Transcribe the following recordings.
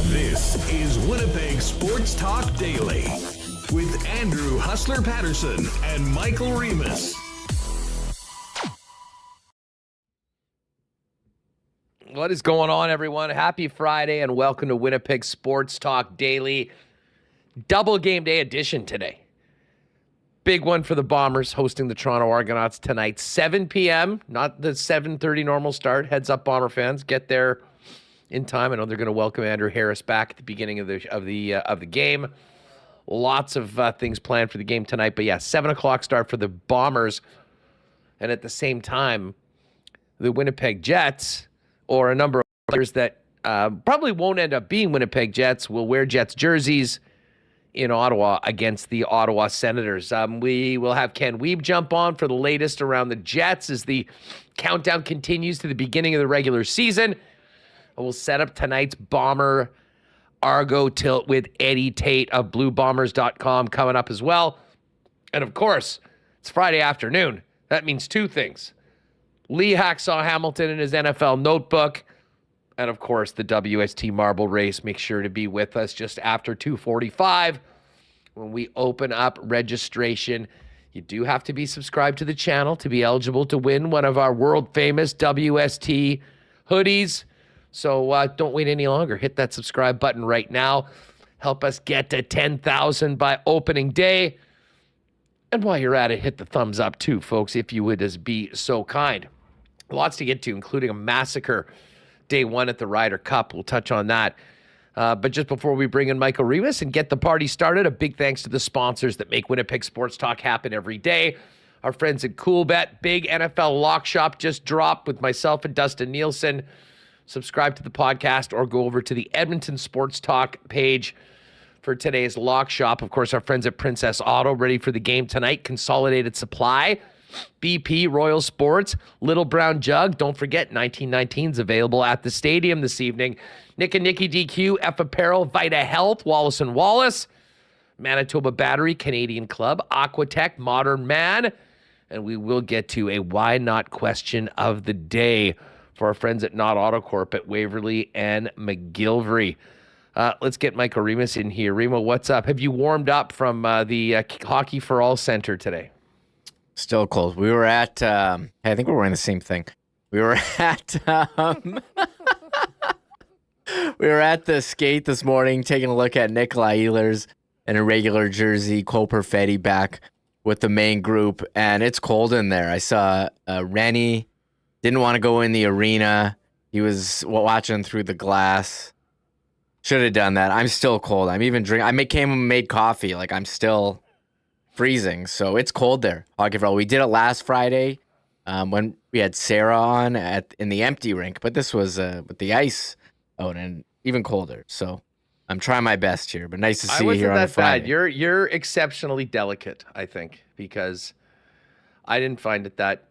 This is Winnipeg Sports Talk Daily with Andrew Hustler Paterson and Michael Remis. What is going on, everyone? Happy Friday and welcome to Winnipeg Sports Talk Daily. Double game day edition today. Big one for the Bombers hosting the Toronto Argonauts tonight, 7 p.m., not the 7:30 normal start. Heads up, Bomber fans, get there in time. I know they're going to welcome Andrew Harris back at the beginning of the game. Lots of things planned for the game tonight, but yeah, 7 o'clock start for the Bombers, and at the same time, the Winnipeg Jets, or a number of players that probably won't end up being Winnipeg Jets, will wear Jets jerseys in Ottawa against the Ottawa Senators. We will have Ken Wiebe jump on for the latest around the Jets as the countdown continues to the beginning of the regular season. We'll set up tonight's Bomber Argo tilt with Eddie Tait of BlueBombers.com coming up as well. And of course, it's Friday afternoon. That means two things. Lee Hacksaw Hamilton in his NFL notebook. And of course, the WST Marble Race. Make sure to be with us just after 2:45 when we open up registration. You do have to be subscribed to the channel to be eligible to win one of our world famous WST hoodies. So don't wait any longer. Hit that subscribe button right now. Help us get to 10,000 by opening day. And while you're at it, hit the thumbs up too, folks, if you would just be so kind. Lots to get to, including a massacre day one at the Ryder Cup. We'll touch on that. But just before we bring in Michael Remis and get the party started, a big thanks to the sponsors that make Winnipeg Sports Talk happen every day. Our friends at Coolbet, big NFL lock shop just dropped with myself and Dustin Nielsen. Subscribe to the podcast or go over to the Edmonton Sports Talk page for today's lock shop. Of course, our friends at Princess Auto, ready for the game tonight. Consolidated Supply, BP, Royal Sports, Little Brown Jug. Don't forget, 1919's available at the stadium this evening. Nick and Nicky DQ, F Apparel, Vita Health, Wallace & Wallace, Manitoba Battery, Canadian Club, Aquatech, Modern Man. And we will get to a why not question of the day for our friends at Not Auto Corp at Waverly and McGillivray. Let's get Michael Remis in here. Remo, what's up? Have you warmed up from the Hockey for All Center today? Still cold. We were at, I think we're wearing the same thing. We were at, we were at the skate this morning, taking a look at Nikolai Ehlers in a regular jersey, Cole Perfetti back with the main group, and it's cold in there. I saw Rennie didn't want to go in the arena. He was watching through the glass. Should have done that. I'm still cold. I'm even drinking. Came and made coffee. Like, I'm still freezing. So it's cold there. Hockey for All. We did it last Friday when we had Sarah on in the empty rink, but this was with the ice out and even colder. So I'm trying my best here, but nice to see you here on a Friday. You're exceptionally delicate, I think, because I didn't find it that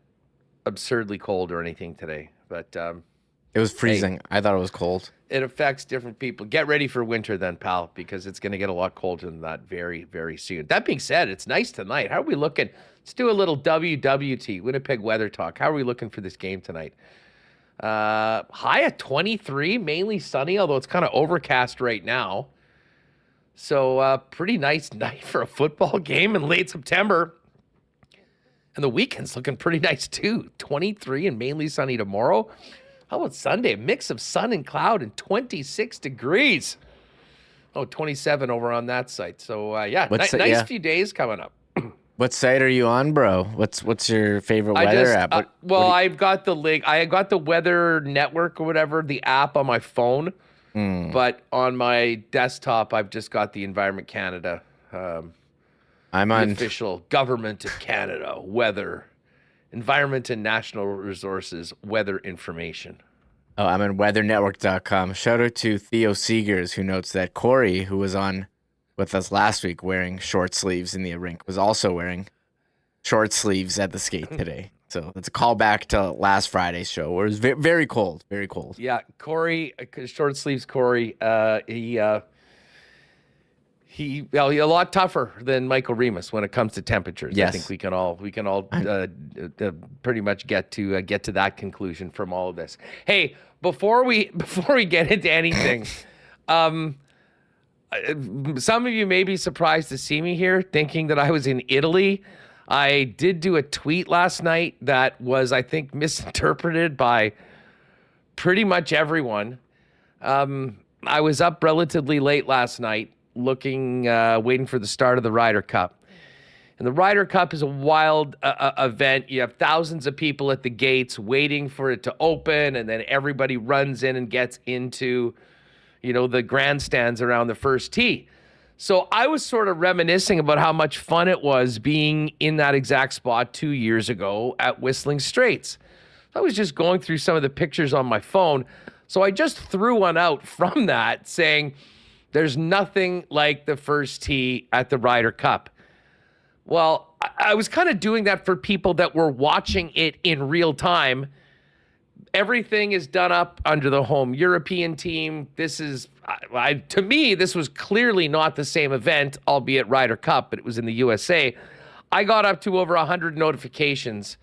absurdly cold or anything today, but it was freezing. I thought it was cold. It affects different people. Get ready for winter then, pal, because it's going to get a lot colder than that very, very soon. That being said, it's nice tonight. How are we looking? Let's do a little WWT, Winnipeg Weather Talk. How are we looking for this game tonight? High at 23, mainly sunny, although it's kind of overcast right now. So pretty nice night for a football game in late September. And the weekend's looking pretty nice, too. 23 and mainly sunny tomorrow. How about Sunday? A mix of sun and cloud and 26 degrees. Oh, 27 over on that site. So, nice few days coming up. What site are you on, bro? What's your favorite weather app? I've got the link. I got the Weather Network or whatever, the app on my phone. But on my desktop, I've just got the Environment Canada. I'm on the official Government of Canada weather Environment and Natural Resources weather information. Oh, I'm on weathernetwork.com. Shout out to Theo Seegers, who notes that Corey, who was on with us last week wearing short sleeves in the rink, was also wearing short sleeves at the skate today. So that's a callback to last Friday's show where it was very cold, very cold. Yeah, Corey, short sleeves Corey, he a lot tougher than Michael Remis when it comes to temperatures. Yes. I think we can all pretty much get to that conclusion from all of this. Hey, before we get into anything, some of you may be surprised to see me here, thinking that I was in Italy. I did do a tweet last night that was, I think, misinterpreted by pretty much everyone. I was up relatively late last night waiting for the start of the Ryder Cup. And the Ryder Cup is a wild event. You have thousands of people at the gates waiting for it to open, and then everybody runs in and gets into, the grandstands around the first tee. So I was sort of reminiscing about how much fun it was being in that exact spot 2 years ago at Whistling Straits. I was just going through some of the pictures on my phone. So I just threw one out from that saying, there's nothing like the first tee at the Ryder Cup. Well, I was kind of doing that for people that were watching it in real time. Everything is done up under the home European team. This is, to me, this was clearly not the same event, albeit Ryder Cup, but it was in the USA. I got up to over 100 notifications.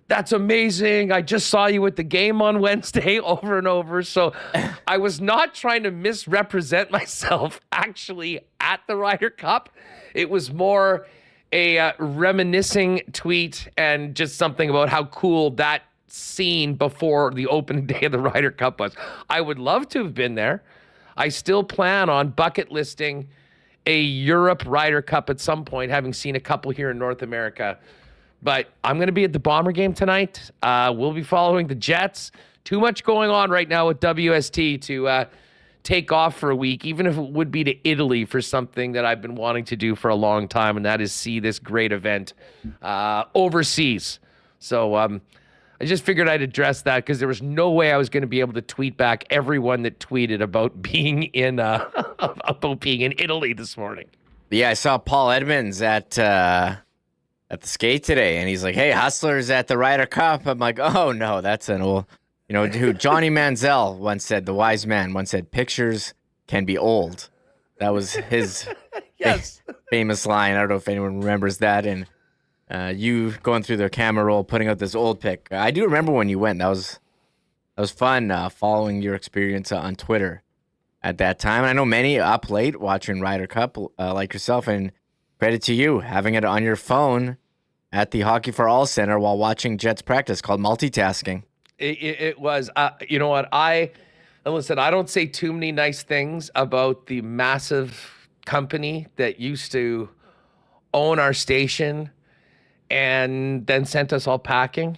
That's amazing. I just saw you at the game on Wednesday over and over. So I was not trying to misrepresent myself actually at the Ryder Cup. It was more a reminiscing tweet and just something about how cool that scene before the opening day of the Ryder Cup was. I would love to have been there. I still plan on bucket listing a Europe Ryder Cup at some point, having seen a couple here in North America. But I'm going to be at the Bomber game tonight. We'll be following the Jets. Too much going on right now with WST to take off for a week, even if it would be to Italy for something that I've been wanting to do for a long time, and that is see this great event overseas. So I just figured I'd address that because there was no way I was going to be able to tweet back everyone that tweeted about being in Italy this morning. Yeah, I saw Paul Edmonds at the skate today, and he's like, "Hey, Hustler's at the Ryder Cup." I'm like, "Oh no, that's an old." Who Johnny Manziel once said, the wise man once said, "Pictures can be old." That was his yes. famous line. I don't know if anyone remembers that. And you going through the camera roll, putting out this old pic. I do remember when you went. That was fun following your experience on Twitter at that time. And I know many up late watching Ryder Cup like yourself. And credit to you having it on your phone at the Hockey for All Center while watching Jets practice, called multitasking. It was, you know what, listen, I don't say too many nice things about the massive company that used to own our station and then sent us all packing.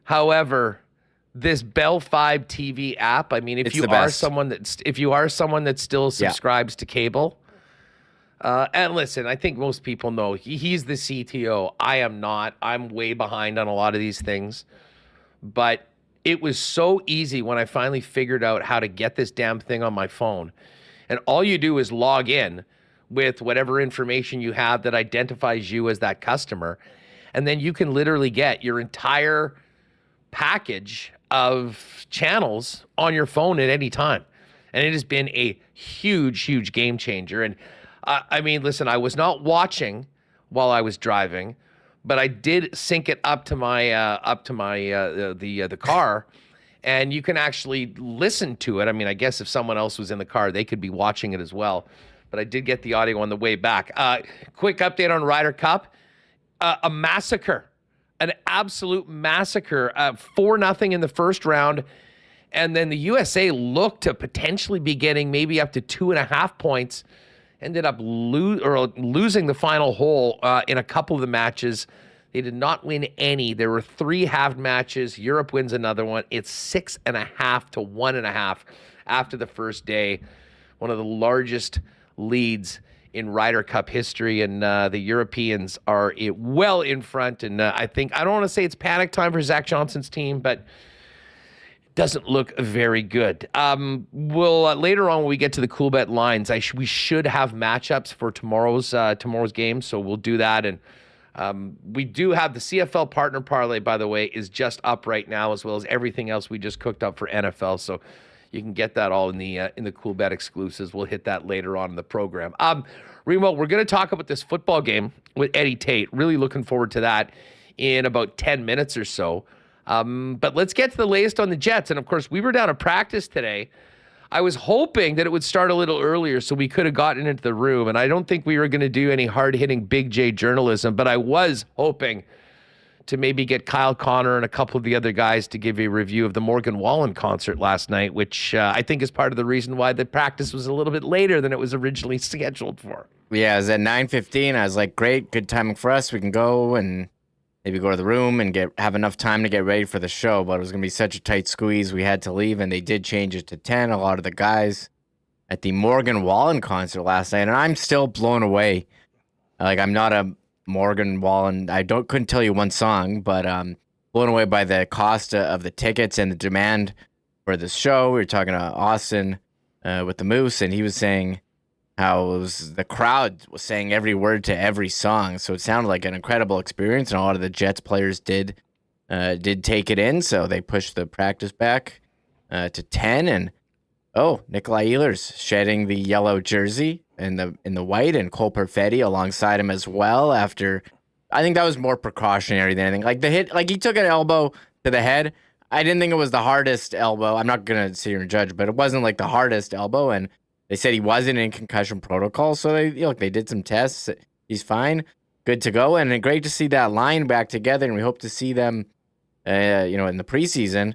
However, this Bell 5 TV app, I mean, if you are someone that still subscribes to cable, and listen, I think most people know he's the CTO. I am not. I'm way behind on a lot of these things. But it was so easy when I finally figured out how to get this damn thing on my phone. And all you do is log in with whatever information you have that identifies you as that customer. And then you can literally get your entire package of channels on your phone at any time. And it has been a huge, huge game changer. And I mean, listen, I was not watching while I was driving, but I did sync it up to my the car, and you can actually listen to it. I mean, I guess if someone else was in the car, they could be watching it as well. But I did get the audio on the way back. Quick update on Ryder Cup: a massacre, an absolute massacre. 4-0 in the first round, and then the USA looked to potentially be getting maybe up to 2.5 points. Ended up losing the final hole in a couple of the matches. They did not win any. There were 3 halved matches. Europe wins another one. It's 6.5 to 1.5 after the first day. One of the largest leads in Ryder Cup history, and the Europeans are well in front. And I don't want to say it's panic time for Zach Johnson's team, but doesn't look very good. We'll later on when we get to the Coolbet lines, we should have matchups for tomorrow's game, so we'll do that. And we do have the CFL partner parlay, by the way, is just up right now, as well as everything else we just cooked up for NFL. So you can get that all in the Coolbet exclusives. We'll hit that later on in the program. Remo, we're going to talk about this football game with Eddie Tait. Really looking forward to that in about 10 minutes or so. But let's get to the latest on the Jets. And, of course, we were down at practice today. I was hoping that it would start a little earlier so we could have gotten into the room. And I don't think we were going to do any hard-hitting Big J journalism, but I was hoping to maybe get Kyle Connor and a couple of the other guys to give a review of the Morgan Wallen concert last night, which I think is part of the reason why the practice was a little bit later than it was originally scheduled for. Yeah, it was at 9:15. I was like, great, good timing for us. We can go and maybe go to the room and have enough time to get ready for the show, but it was going to be such a tight squeeze. We had to leave, and they did change it to 10. A lot of the guys at the Morgan Wallen concert last night, and I'm still blown away. Like, I'm not a Morgan Wallen. Couldn't tell you one song, but blown away by the cost of the tickets and the demand for this show. We were talking to Austin with the Moose, and he was saying how the crowd was saying every word to every song. So it sounded like an incredible experience, and a lot of the Jets players did take it in. So they pushed the practice back to 10. And Nikolai Ehlers shedding the yellow jersey in the white, and Cole Perfetti alongside him as well. After, I think that was more precautionary than anything. Like the hit, like he took an elbow to the head. I didn't think it was the hardest elbow. I'm not gonna sit here and judge, but it wasn't like the hardest elbow. And they said he wasn't in concussion protocol, so they did some tests. He's fine, good to go, and great to see that line back together. And we hope to see them, in the preseason,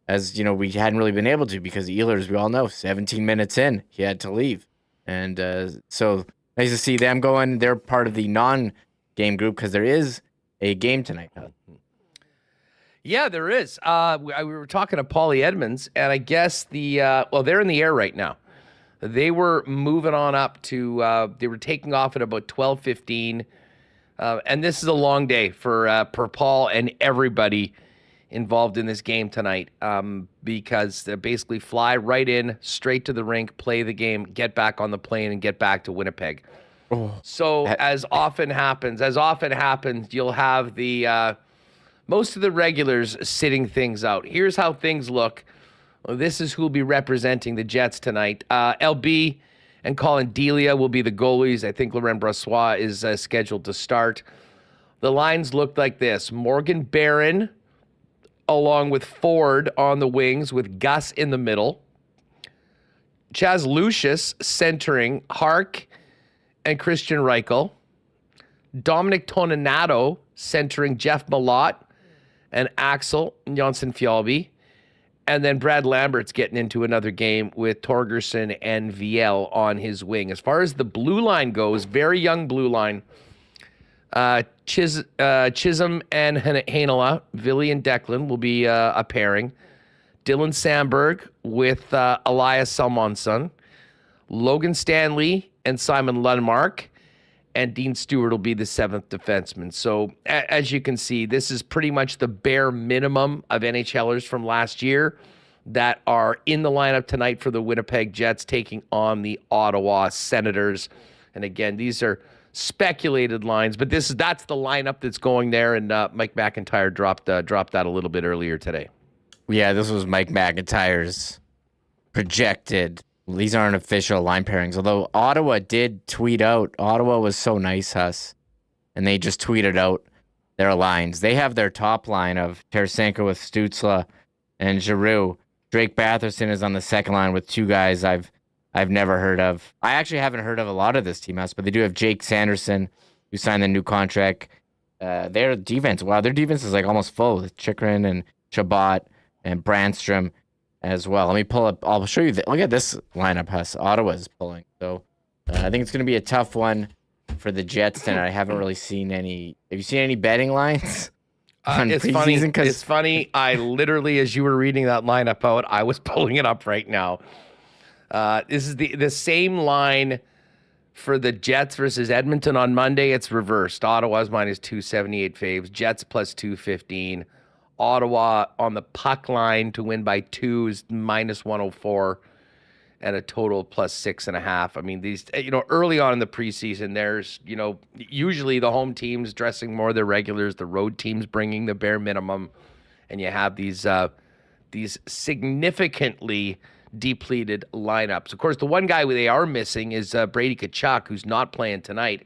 as we hadn't really been able to because Ehlers, we all know, 17 minutes in, he had to leave, and so nice to see them going. They're part of the non-game group because there is a game tonight. Yeah, there is. We were talking to Paulie Edmonds, and I guess they're in the air right now. They were moving on up to, they were taking off at about 12:15. And this is a long day for Paul and everybody involved in this game tonight, because they basically fly right in, straight to the rink, play the game, get back on the plane, and get back to Winnipeg. So as often happens, you'll have most of the regulars sitting things out. Here's how things look. Well, this is who will be representing the Jets tonight. LB and Colin Delia will be the goalies. I think Laurent Brossoit is scheduled to start. The lines look like this. Morgan Barron along with Ford on the wings with Gus in the middle. Chaz Lucius centering Hark and Christian Reichel. Dominic Toninato centering Jeff Malott and Axel Janssen-Fjallby. And then Brad Lambert's getting into another game with Torgerson and Viel on his wing. As far as the blue line goes, very young blue line. Chisholm and Hainala, Villy and Declan will be a pairing. Dylan Sandberg with Elias Salmonson. Logan Stanley and Simon Lundmark. And Dean Stewart will be the seventh defenseman. So, as you can see, this is pretty much the bare minimum of NHLers from last year that are in the lineup tonight for the Winnipeg Jets taking on the Ottawa Senators. And again, these are speculated lines, but that's the lineup that's going there. And Mike McIntyre dropped that a little bit earlier today. Yeah, this was Mike McIntyre's projected. These aren't official line pairings, although Ottawa did tweet out. Ottawa was so nice, Huss, and they just tweeted out their lines. They have their top line of Tarasenko with Stützle and Giroux. Drake Batherson is on the second line with two guys I've never heard of. I actually haven't heard of a lot of this team, Huss, but they do have Jake Sanderson, who signed the new contract. Their defense is like almost full with Chikrin and Chabot and Brandstrom as well. Let me pull up. I'll show you. Look at this lineup, Huss. Ottawa's pulling. So I think it's going to be a tough one for the Jets tonight. I haven't really seen any. Have you seen any betting lines? It's funny. I literally, as you were reading that lineup out, I was pulling it up right now. This is the same line For the Jets versus Edmonton on Monday, it's reversed. Ottawa's minus 278 faves. Jets plus 215. Ottawa on the puck line to win by 2 is minus 104. And a total plus 6.5. I mean, these, early on in the preseason, there's, usually the home teams dressing more of their regulars, the road teams bringing the bare minimum, and you have these significantly depleted lineups. Of course, the one guy they are missing is Brady Tkachuk, who's not playing tonight.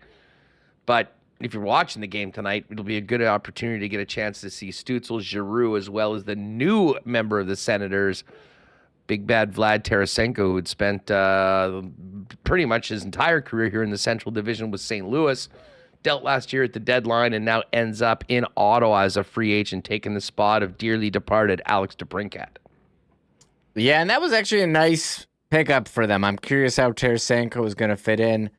But if you're watching the game tonight, it'll be a good opportunity to get a chance to see Stützle, Giroux, as well as the new member of the Senators, Big Bad Vlad Tarasenko, who had spent pretty much his entire career here in the Central Division with St. Louis, dealt last year at the deadline, and now ends up in Ottawa as a free agent, taking the spot of dearly departed Alex DeBrincat. Yeah, and that was actually a nice pickup for them. I'm curious how Tarasenko is going to fit in.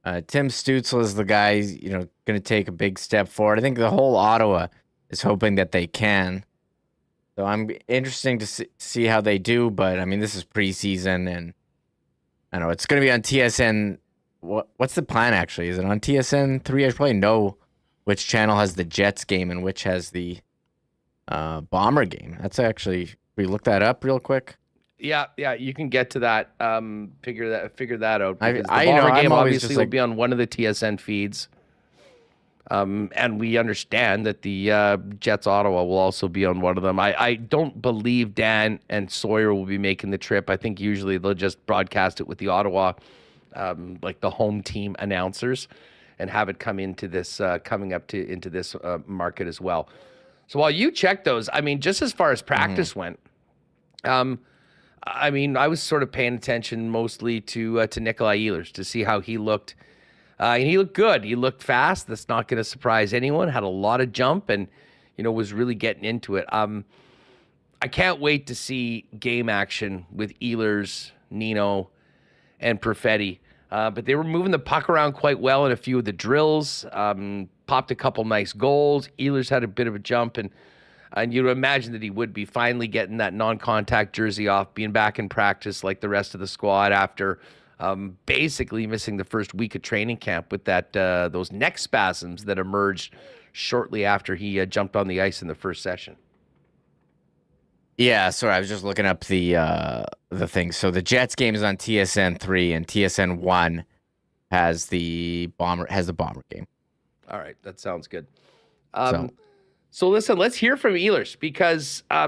Tim Stützle is the guy, going to take a big step forward. I think the whole Ottawa is hoping that they can. So I'm interesting to see how they do, but I mean, this is preseason, and I don't know, it's going to be on TSN. What's the plan actually? Is it on TSN 3? I should probably know which channel has the Jets game and which has the Bomber game. That's actually, we look that up real quick. Yeah, you can get to that. Figure that out. Because the I Bomber know, game I'm obviously will be on one of the TSN feeds. And we understand that the Jets Ottawa will also be on one of them. I don't believe Dan and Sawyer will be making the trip. I think usually they'll just broadcast it with the Ottawa, like the home team announcers, and have it come into this into this market as well. So while you check those, I mean, just as far as practice went, I mean, I was sort of paying attention mostly to Nikolai Ehlers to see how he looked. And he looked good. He looked fast. That's not going to surprise anyone. Had a lot of jump and, was really getting into it. I can't wait to see game action with Ehlers, Nino, and Perfetti. But they were moving the puck around quite well in a few of the drills. Popped a couple nice goals. Ehlers had a bit of a jump, and you'd imagine that he would be finally getting that non-contact jersey off, being back in practice like the rest of the squad after basically missing the first week of training camp with that those neck spasms that emerged shortly after he jumped on the ice in the first session. Yeah, sorry, I was just looking up the thing. So the Jets game is on TSN 3, and TSN 1 has the Bomber game. All right, that sounds good. So listen, let's hear from Ehlers, because I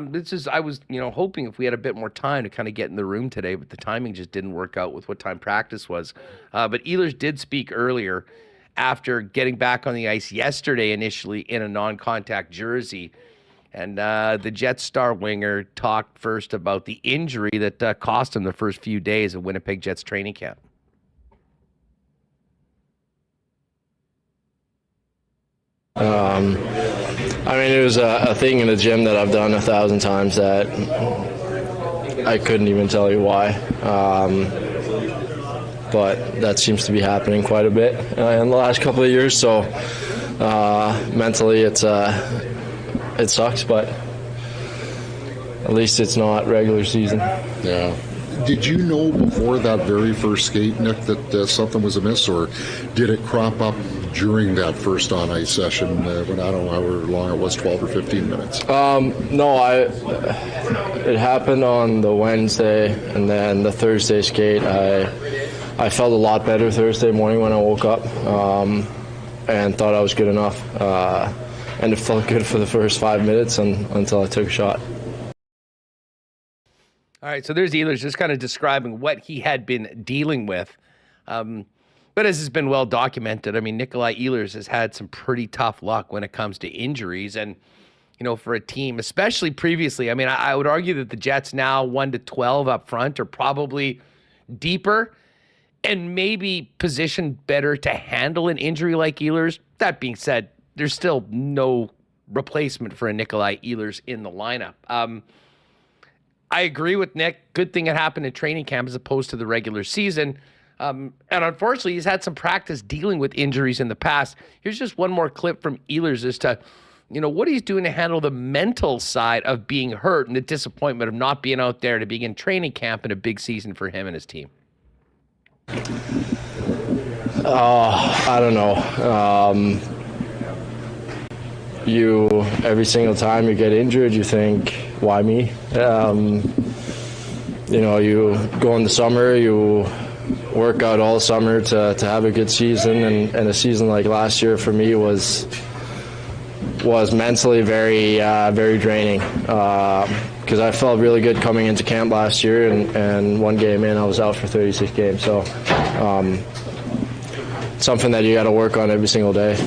was hoping if we had a bit more time to kind of get in the room today, but the timing just didn't work out with what time practice was. But Ehlers did speak earlier after getting back on the ice yesterday, initially in a non-contact jersey. And the Jets star winger talked first about the injury that cost him the first few days of Winnipeg Jets training camp. I mean, it was a thing in the gym that I've done 1,000 times that I couldn't even tell you why. But that seems to be happening quite a bit in the last couple of years. So mentally, it sucks, but at least it's not regular season. Yeah. Did you know before that very first skate, Nick, that something was amiss, or did it crop up during that first on-ice session when, I don't know however long it was, 12 or 15 minutes? No, it happened on the Wednesday, and then the Thursday skate, I felt a lot better Thursday morning when I woke up and thought I was good enough. And it felt good for the first 5 minutes until I took a shot. All right, so there's Ehlers just kind of describing what he had been dealing with. But as has been well documented, I mean, Nikolai Ehlers has had some pretty tough luck when it comes to injuries. And, for a team, especially previously, I mean, I would argue that the Jets now 1-12 up front are probably deeper and maybe positioned better to handle an injury like Ehlers. That being said, there's still no replacement for a Nikolai Ehlers in the lineup. I agree with Nick. Good thing it happened in training camp as opposed to the regular season. And unfortunately, he's had some practice dealing with injuries in the past. Here's just one more clip from Ehlers as to, what he's doing to handle the mental side of being hurt and the disappointment of not being out there to begin training camp in a big season for him and his team. I don't know. Every single time you get injured, you think, why me? You go in the summer, you work out all summer to have a good season, and a season like last year for me was mentally very very draining, because I felt really good coming into camp last year, and one game in I was out for 36 games. So something that you got to work on every single day,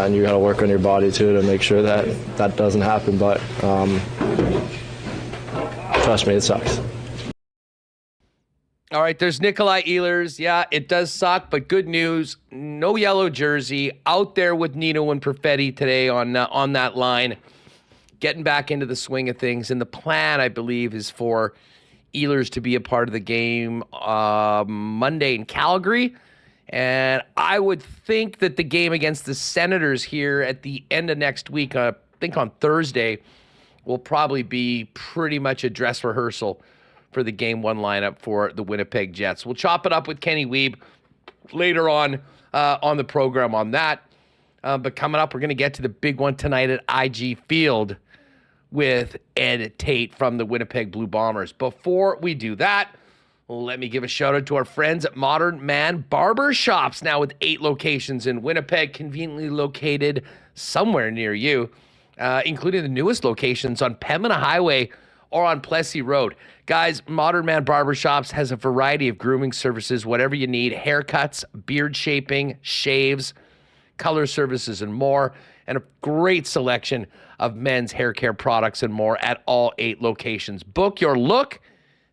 and you got to work on your body too to make sure that doesn't happen. But trust me, it sucks. All right, there's Nikolai Ehlers. Yeah, it does suck, but good news. No yellow jersey. Out there with Nino and Perfetti today on that line. Getting back into the swing of things. And the plan, I believe, is for Ehlers to be a part of the game Monday in Calgary. And I would think that the game against the Senators here at the end of next week, I think on Thursday, will probably be pretty much a dress rehearsal for the game one lineup for the Winnipeg Jets. We'll chop it up with Kenny Wiebe later on the program on that. But coming up, we're going to get to the big one tonight at IG Field with Ed Tait from the Winnipeg Blue Bombers. Before we do that, let me give a shout out to our friends at Modern Man Barber Shops, now with 8 locations in Winnipeg, conveniently located somewhere near you, including the newest locations on Pembina Highway or on Plessis Road. Guys, Modern Man Barbershops has a variety of grooming services, whatever you need: haircuts, beard shaping, shaves, color services, and more. And a great selection of men's hair care products and more at all 8 locations. Book your look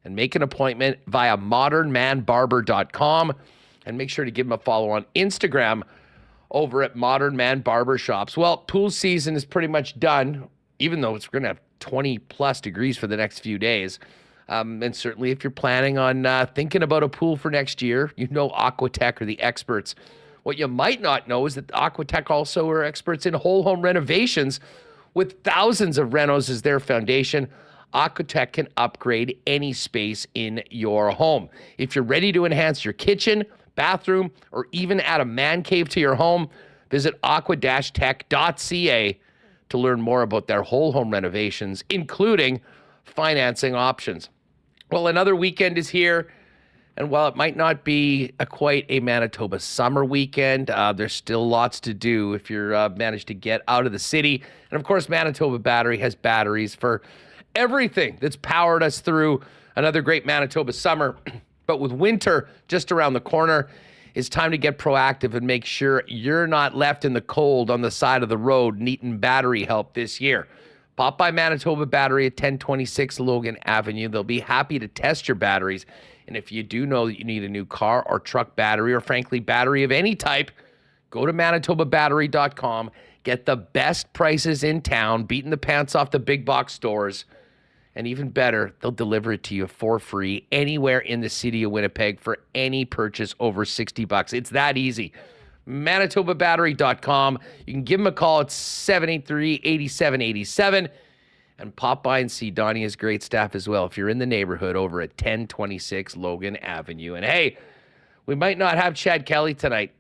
and make an appointment via modernmanbarber.com. And make sure to give them a follow on Instagram over at Modern Man Barbershops. Well, pool season is pretty much done, even though it's going to have 20 plus degrees for the next few days. And certainly if you're planning on thinking about a pool for next year, you know Aquatech are the experts. What you might not know is that Aquatech also are experts in whole home renovations. With thousands of renos as their foundation, Aquatech can upgrade any space in your home. If you're ready to enhance your kitchen, bathroom, or even add a man cave to your home, visit aqua-tech.ca to learn more about their whole home renovations, including financing options. Well, another weekend is here, and while it might not be quite a Manitoba summer weekend, there's still lots to do if you're managed to get out of the city. And of course, Manitoba Battery has batteries for everything that's powered us through another great Manitoba summer. But with winter just around the corner, it's time to get proactive and make sure you're not left in the cold on the side of the road needing battery help this year. Pop by Manitoba Battery at 1026 Logan Avenue. They'll be happy to test your batteries. And if you do know that you need a new car or truck battery, or frankly, battery of any type, go to manitobabattery.com. Get the best prices in town, beating the pants off the big box stores. And even better, they'll deliver it to you for free anywhere in the city of Winnipeg for any purchase over $60. It's that easy. ManitobaBattery.com. You can give them a call at 783-8787 and pop by and see Donnie and his great staff as well if you're in the neighborhood over at 1026 Logan Avenue. And hey, we might not have Chad Kelly tonight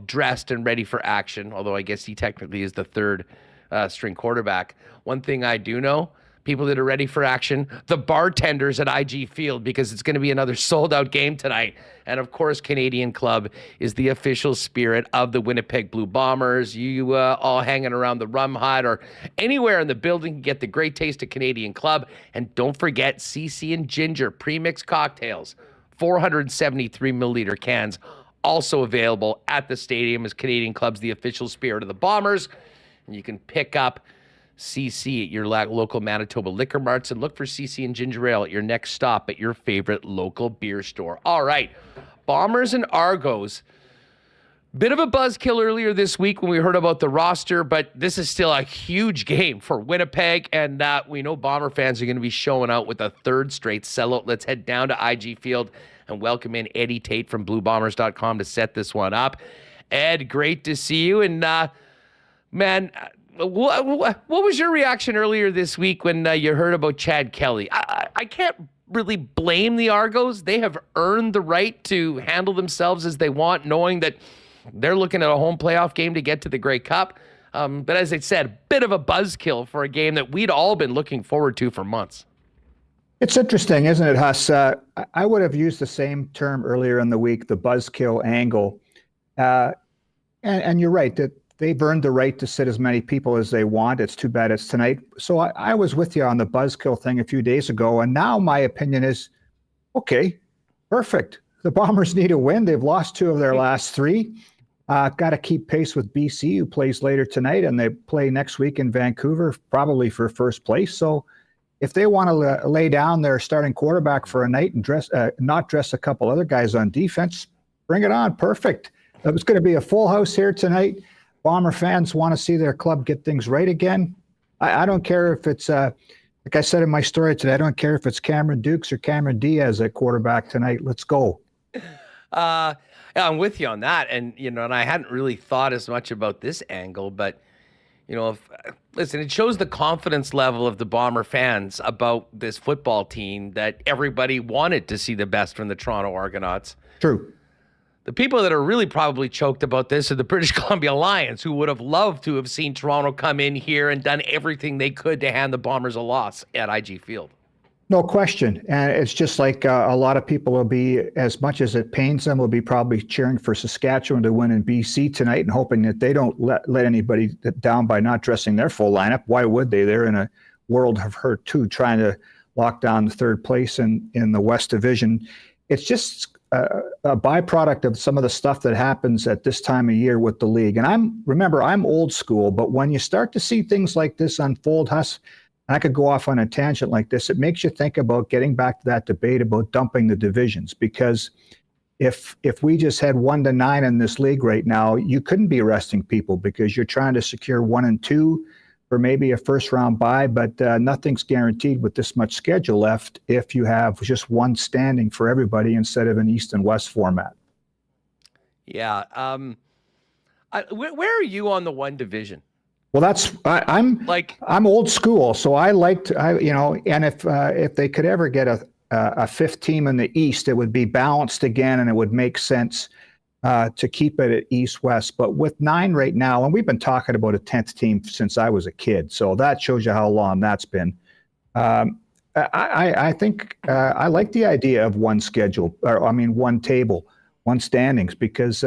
dressed and ready for action, although I guess he technically is the third string quarterback. One thing I do know, people that are ready for action, the bartenders at IG Field, because it's going to be another sold-out game tonight. And, of course, Canadian Club is the official spirit of the Winnipeg Blue Bombers. You all hanging around the Rum Hut or anywhere in the building can get the great taste of Canadian Club. And don't forget CC and Ginger premixed cocktails, 473-milliliter cans, also available at the stadium, as Canadian Club's the official spirit of the Bombers. And you can pick up CC at your local Manitoba liquor marts and look for CC and Ginger Ale at your next stop at your favorite local beer store. All right, Bombers and Argos. Bit of a buzzkill earlier this week when we heard about the roster, but this is still a huge game for Winnipeg, and we know Bomber fans are going to be showing out with a third straight sellout. Let's head down to IG Field and welcome in Eddie Tait from BlueBombers.com to set this one up. Ed, great to see you, and man, what was your reaction earlier this week when you heard about Chad Kelly? I can't really blame the Argos. They have earned the right to handle themselves as they want, knowing that they're looking at a home playoff game to get to the Grey Cup. But as I said, a bit of a buzzkill for a game that we'd all been looking forward to for months. It's interesting, isn't it, Huss? I would have used the same term earlier in the week, the buzzkill angle. And you're right, that they've earned the right to sit as many people as they want. It's too bad it's tonight. So I was with you on the buzzkill thing a few days ago, and now my opinion is, okay, perfect. The Bombers need a win. They've lost 2 of their last 3. Got to keep pace with BC, who plays later tonight, and they play next week in Vancouver, probably for first place. So if they want to lay down their starting quarterback for a night and not dress a couple other guys on defense, bring it on. Perfect. It's going to be a full house here tonight. Bomber fans want to see their club get things right again. I don't care if it's, like I said in my story today, I don't care if it's Cameron Dukes or Cameron Diaz at quarterback tonight. Let's go. Yeah, I'm with you on that. And, and I hadn't really thought as much about this angle, but, listen, it shows the confidence level of the Bomber fans about this football team that everybody wanted to see the best from the Toronto Argonauts. True. The people that are really probably choked about this are the British Columbia Lions, who would have loved to have seen Toronto come in here and done everything they could to hand the Bombers a loss at IG Field. No question. And it's just like a lot of people will be, as much as it pains them, will be probably cheering for Saskatchewan to win in BC tonight and hoping that they don't let anybody down by not dressing their full lineup. Why would they? They're in a world of hurt too, trying to lock down the 3rd place in the West Division. It's just a byproduct of some of the stuff that happens at this time of year with the league. And I'm old school, but when you start to see things like this unfold, Huss, and I could go off on a tangent like this, it makes you think about getting back to that debate about dumping the divisions. Because if we just had 1 to 9 in this league right now, you couldn't be arresting people because you're trying to secure 1 and 2 for maybe a first round bye, but nothing's guaranteed with this much schedule left if you have just 1 standing for everybody instead of an East and West format. Yeah. Where are you on the 1 division? Well, I'm old school, so I liked, and if they could ever get a 5th team in the East, it would be balanced again, and it would make sense to keep it at East-West. But with 9 right now, and we've been talking about a 10th team since I was a kid, so that shows you how long that's been. I think I like the idea of 1 schedule, 1 table, 1 standings, because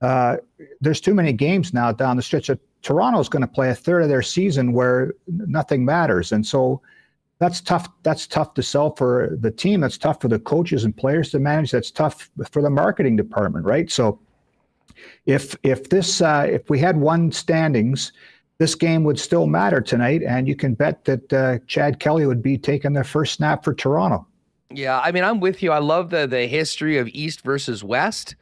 there's too many games now down the stretch. Toronto's going to play a third of their season where nothing matters. And so that's tough. That's tough to sell for the team. That's tough for the coaches and players to manage. That's tough for the marketing department, right? So if we had 1 standings, this game would still matter tonight. And you can bet that Chad Kelly would be taking the first snap for Toronto. Yeah, I'm with you. I love the history of East versus West.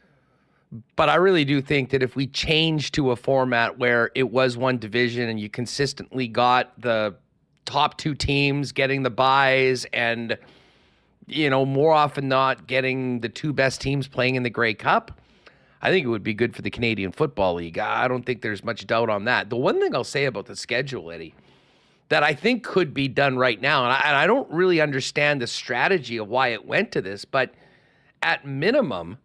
But I really do think that if we change to a format where it was 1 division and you consistently got the top 2 teams getting the buys and, more often not getting the 2 best teams playing in the Grey Cup, I think it would be good for the Canadian Football League. I don't think there's much doubt on that. The one thing I'll say about the schedule, Eddie, that I think could be done right now, and I don't really understand the strategy of why it went to this, but at minimum,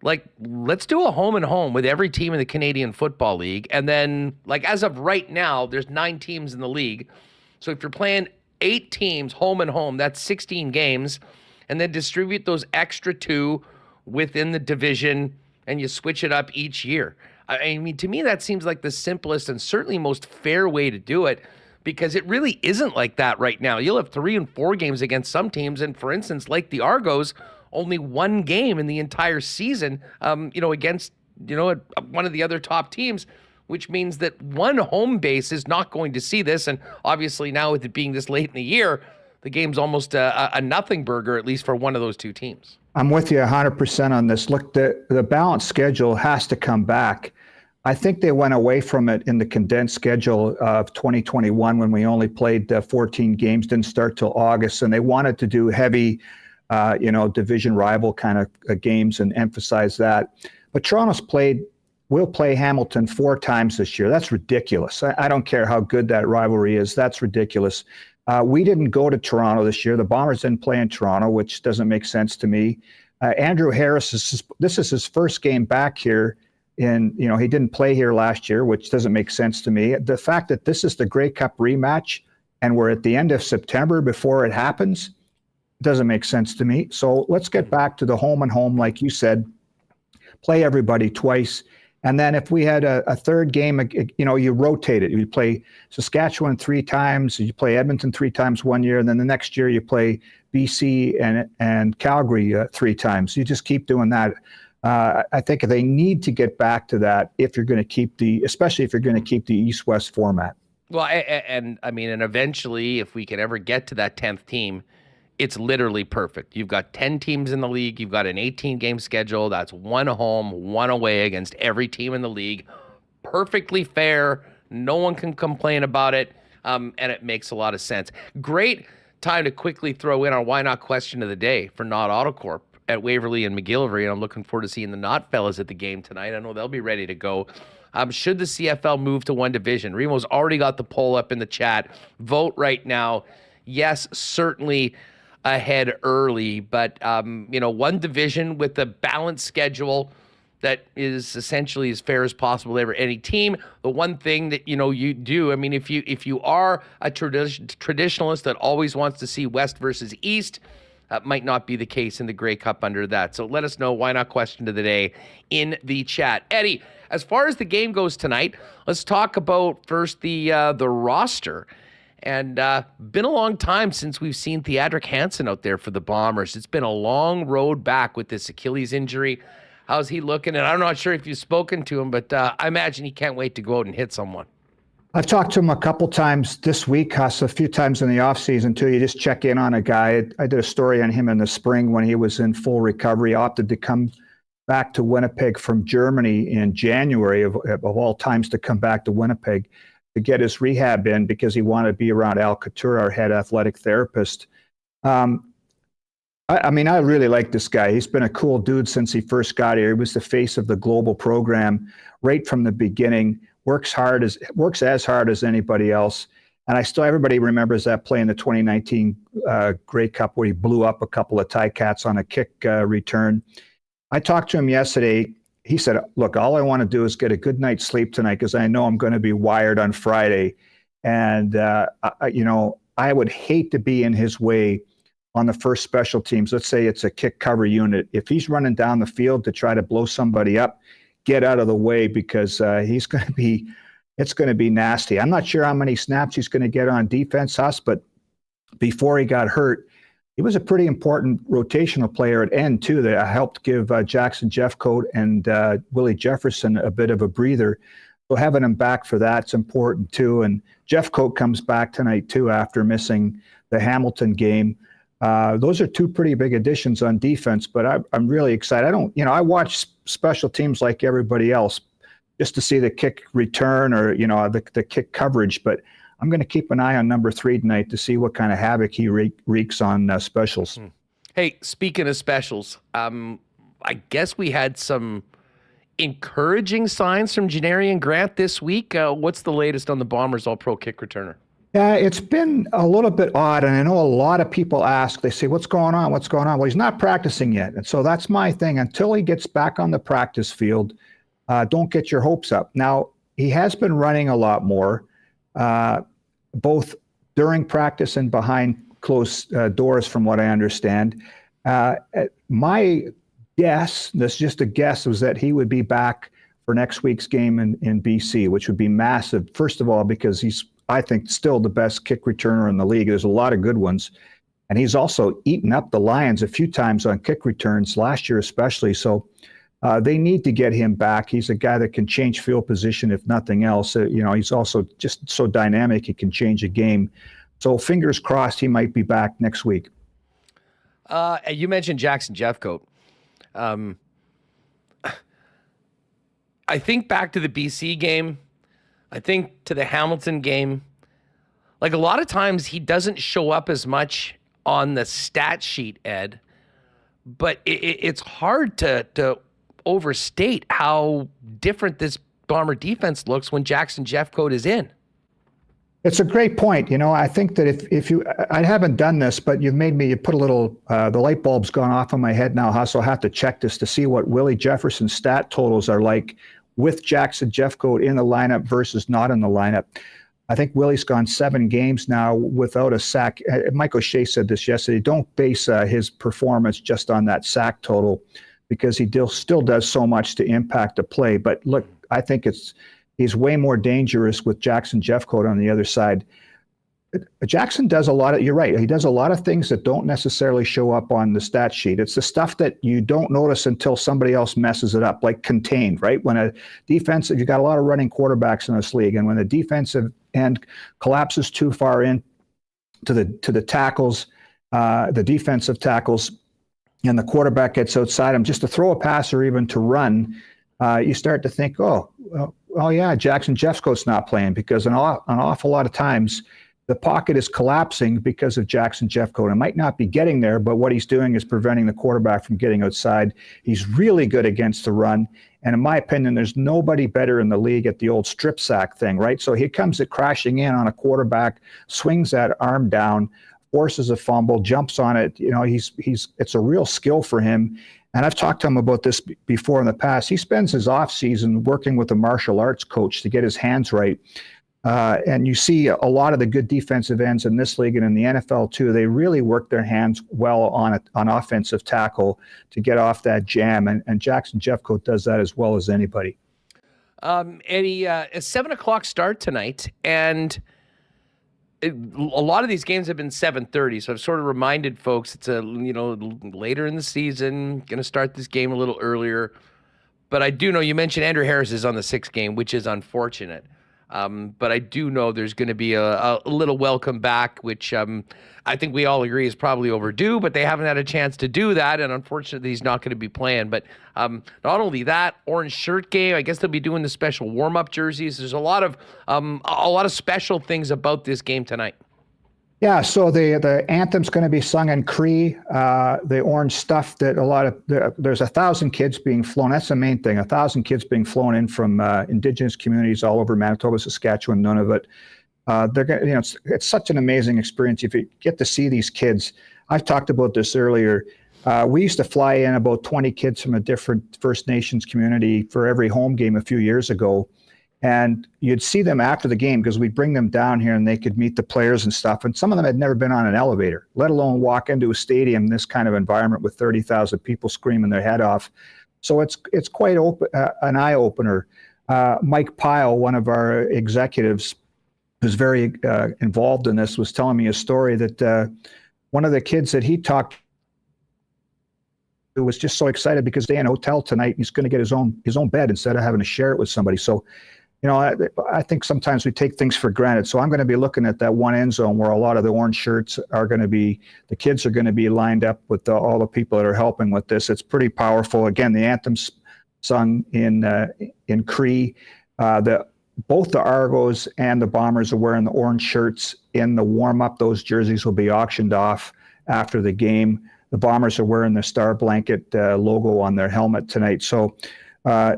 let's do a home and home with every team in the Canadian Football League. And then, as of right now, there's 9 teams in the league. So if you're playing 8 teams home and home, that's 16 games. And then distribute those extra 2 within the division, and you switch it up each year. I mean, to me, that seems like the simplest and certainly most fair way to do it, because it really isn't like that right now. You'll have 3 and 4 games against some teams. And for instance, like the Argos, only 1 game in the entire season, against, one of the other top teams, which means that 1 home base is not going to see this. And obviously now with it being this late in the year, the game's almost a nothing burger, at least for one of those 2 teams. I'm with you 100% on this. Look, the balanced schedule has to come back. I think they went away from it in the condensed schedule of 2021 when we only played 14 games, didn't start till August, and they wanted to do heavy division rival kind of games and emphasize that. But Toronto's will play Hamilton 4 times this year. That's ridiculous. I don't care how good that rivalry is. That's ridiculous. We didn't go to Toronto this year. The Bombers didn't play in Toronto, which doesn't make sense to me. Andrew Harris, this is his first game back here. He didn't play here last year, which doesn't make sense to me. The fact that this is the Grey Cup rematch and we're at the end of September before it happens doesn't make sense to me. So let's get back to the home and home, like you said, play everybody twice. And then if we had a third game, you rotate it. You play Saskatchewan 3 times, you play Edmonton 3 times one year, and then the next year you play BC and Calgary 3 times. You just keep doing that. I think they need to get back to that if you're going to especially if you're going to keep the East-West format. Well, and eventually, if we can ever get to that 10th team, it's literally perfect. You've got 10 teams in the league. You've got an 18-game schedule. That's 1 home, 1 away against every team in the league. Perfectly fair. No one can complain about it, and it makes a lot of sense. Great time to quickly throw in our Why Not question of the day for Not Autocorp at Waverly and McGillivray, and I'm looking forward to seeing the Not fellas at the game tonight. I know they'll be ready to go. Should the CFL move to one division? Remo's already got the poll up in the chat. Vote right now. Yes, certainly ahead early, but one division with a balanced schedule that is essentially as fair as possible to any team. The one thing that you do, if you are a traditionalist that always wants to see West versus East, that might not be the case in the Grey Cup under that. So let us know. Why not question of the day in the chat. Eddie, as far as the game goes tonight, let's talk about first the roster. And been a long time since we've seen Theodric Hansen out there for the Bombers. It's been a long road back with this Achilles injury. How's he looking? And I'm not sure if you've spoken to him, but I imagine he can't wait to go out and hit someone. I've talked to him a couple times this week, Huss, a few times in the offseason too. You just check in on a guy. I did a story on him in the spring when he was in full recovery, opted to come back to Winnipeg from Germany in January of all times to come back to Winnipeg to get his rehab in because he wanted to be around Al Couture, our head athletic therapist. I really like this guy. He's been a cool dude since he first got here. He was the face of the global program right from the beginning, works as hard as anybody else. And everybody remembers that play in the 2019 Grey Cup where he blew up a couple of Ticats on a kick return. I talked to him yesterday. He said, look, all I want to do is get a good night's sleep tonight because I know I'm going to be wired on Friday. And, I would hate to be in his way on the first special teams. Let's say it's a kick cover unit. If he's running down the field to try to blow somebody up, get out of the way because it's going to be nasty. I'm not sure how many snaps he's going to get on defense, Huss, but before he got hurt, he was a pretty important rotational player at end, too, that helped give Jackson Jeffcoat and Willie Jefferson a bit of a breather. So having him back for that's important, too. And Jeffcoat comes back tonight, too, after missing the Hamilton game. Those are 2 pretty big additions on defense, but I'm really excited. I watch special teams like everybody else just to see the kick return or, the kick coverage, but I'm going to keep an eye on number 3 tonight to see what kind of havoc he wreaks on specials. Hey, speaking of specials, I guess we had some encouraging signs from Janarian Grant this week. What's the latest on the Bombers All-Pro kick returner? Yeah, it's been a little bit odd, and I know a lot of people ask, they say, what's going on? What's going on? Well, he's not practicing yet, and so that's my thing. Until he gets back on the practice field, don't get your hopes up. Now, he has been running a lot more, both during practice and behind closed doors, from what I understand. My guess, this is just a guess, was that he would be back for next week's game in BC, which would be massive. First of all, because he's, I think, still the best kick returner in the league. There's a lot of good ones. And he's also eaten up the Lions a few times on kick returns, last year especially. So they need to get him back. He's a guy that can change field position, if nothing else. He's also just so dynamic, he can change a game. So fingers crossed he might be back next week. You mentioned Jackson Jeffcoat. I think back to the BC game. I think to the Hamilton game. Like, a lot of times he doesn't show up as much on the stat sheet, Ed, but it's hard to overstate how different this Bomber defense looks when Jackson Jeffcoat is in. It's a great point. I think that if you, I haven't done this, but you put a little, the light bulb's gone off in my head now, Huss. I'll have to check this to see what Willie Jefferson's stat totals are like with Jackson Jeffcoat in the lineup versus not in the lineup. I think Willie's gone 7 games now without a sack. Mike O'Shea said this yesterday. Don't base his performance just on that sack total because he still does so much to impact the play. But look, I think he's way more dangerous with Jackson Jeffcoat on the other side. Jackson does you're right, he does a lot of things that don't necessarily show up on the stat sheet. It's the stuff that you don't notice until somebody else messes it up, like contained, right? When you got a lot of running quarterbacks in this league, and when the defensive end collapses too far in to the tackles, the defensive tackles, and the quarterback gets outside him, just to throw a pass or even to run, you start to think, oh yeah, Jackson Jeffcoat's not playing, because an awful lot of times the pocket is collapsing because of Jackson Jeffcoat. It might not be getting there, but what he's doing is preventing the quarterback from getting outside. He's really good against the run. And in my opinion, there's nobody better in the league at the old strip sack thing, right? So he comes crashing in on a quarterback, swings that arm down, forces a fumble, jumps on it. It's a real skill for him. And I've talked to him about this before in the past. He spends his off season working with a martial arts coach to get his hands right. And you see a lot of the good defensive ends in this league and in the NFL too. They really work their hands well on offensive tackle to get off that jam. And Jackson Jeffcoat does that as well as anybody. Eddie, a 7:00 start tonight, and a lot of these games have been 7:30. So I've sort of reminded folks it's later in the season, going to start this game a little earlier. But I do know you mentioned Andrew Harris is on the 6th game, which is unfortunate. But I do know there's going to be a little welcome back, which I think we all agree is probably overdue, but they haven't had a chance to do that, and unfortunately he's not going to be playing. But not only that, orange shirt game, I guess they'll be doing the special warm-up jerseys. There's a lot of special things about this game tonight. Yeah, so the anthem's going to be sung in Cree. The orange stuff that there's 1,000 kids being flown. That's the main thing. 1,000 kids being flown in from Indigenous communities all over Manitoba, Saskatchewan, Nunavut. They're going. It's such an amazing experience if you get to see these kids. I've talked about this earlier. We used to fly in about 20 kids from a different First Nations community for every home game a few years ago. And you'd see them after the game because we'd bring them down here and they could meet the players and stuff. And some of them had never been on an elevator, let alone walk into a stadium, this kind of environment with 30,000 people screaming their head off. So it's quite an eye-opener. Mike Pyle, one of our executives who's very involved in this, was telling me a story that one of the kids that he talked to was just so excited because they're in a hotel tonight. He's going to get his own bed instead of having to share it with somebody. So I think sometimes we take things for granted. So I'm going to be looking at that one end zone where a lot of the orange shirts are going to be, the kids are going to be lined up with all the people that are helping with this. It's pretty powerful. Again, the anthem's sung in Cree. Both the Argos and the Bombers are wearing the orange shirts in the warm-up. Those jerseys will be auctioned off after the game. The Bombers are wearing the Star Blanket logo on their helmet tonight. So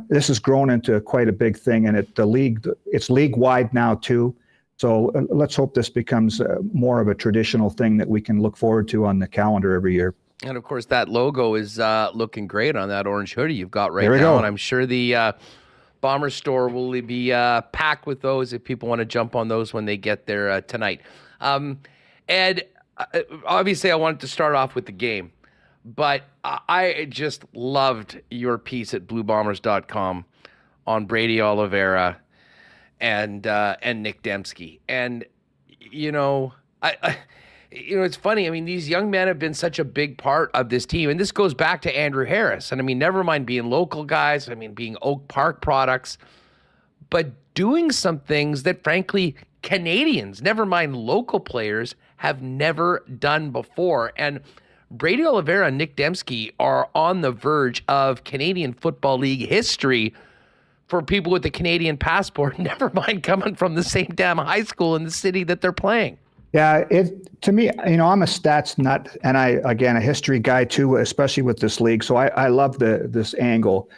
this has grown into quite a big thing, and it's league-wide now too. So let's hope this becomes more of a traditional thing that we can look forward to on the calendar every year. And of course, that logo is looking great on that orange hoodie you've got right now. Go. And I'm sure the Bomber store will be packed with those if people want to jump on those when they get there tonight. Ed, obviously, I wanted to start off with the game. But I just loved your piece at bluebombers.com on Brady Oliveira and Nick Dembski. And, it's funny. I mean, these young men have been such a big part of this team. And this goes back to Andrew Harris. And, I mean, never mind being local guys. I mean, being Oak Park products. But doing some things that, frankly, Canadians, never mind local players, have never done before. And Brady Oliveira and Nick Dembski are on the verge of Canadian Football League history for people with a Canadian passport, never mind coming from the same damn high school in the city that they're playing. Yeah, to me, I'm a stats nut, and a history guy too, especially with this league. So I love this angle.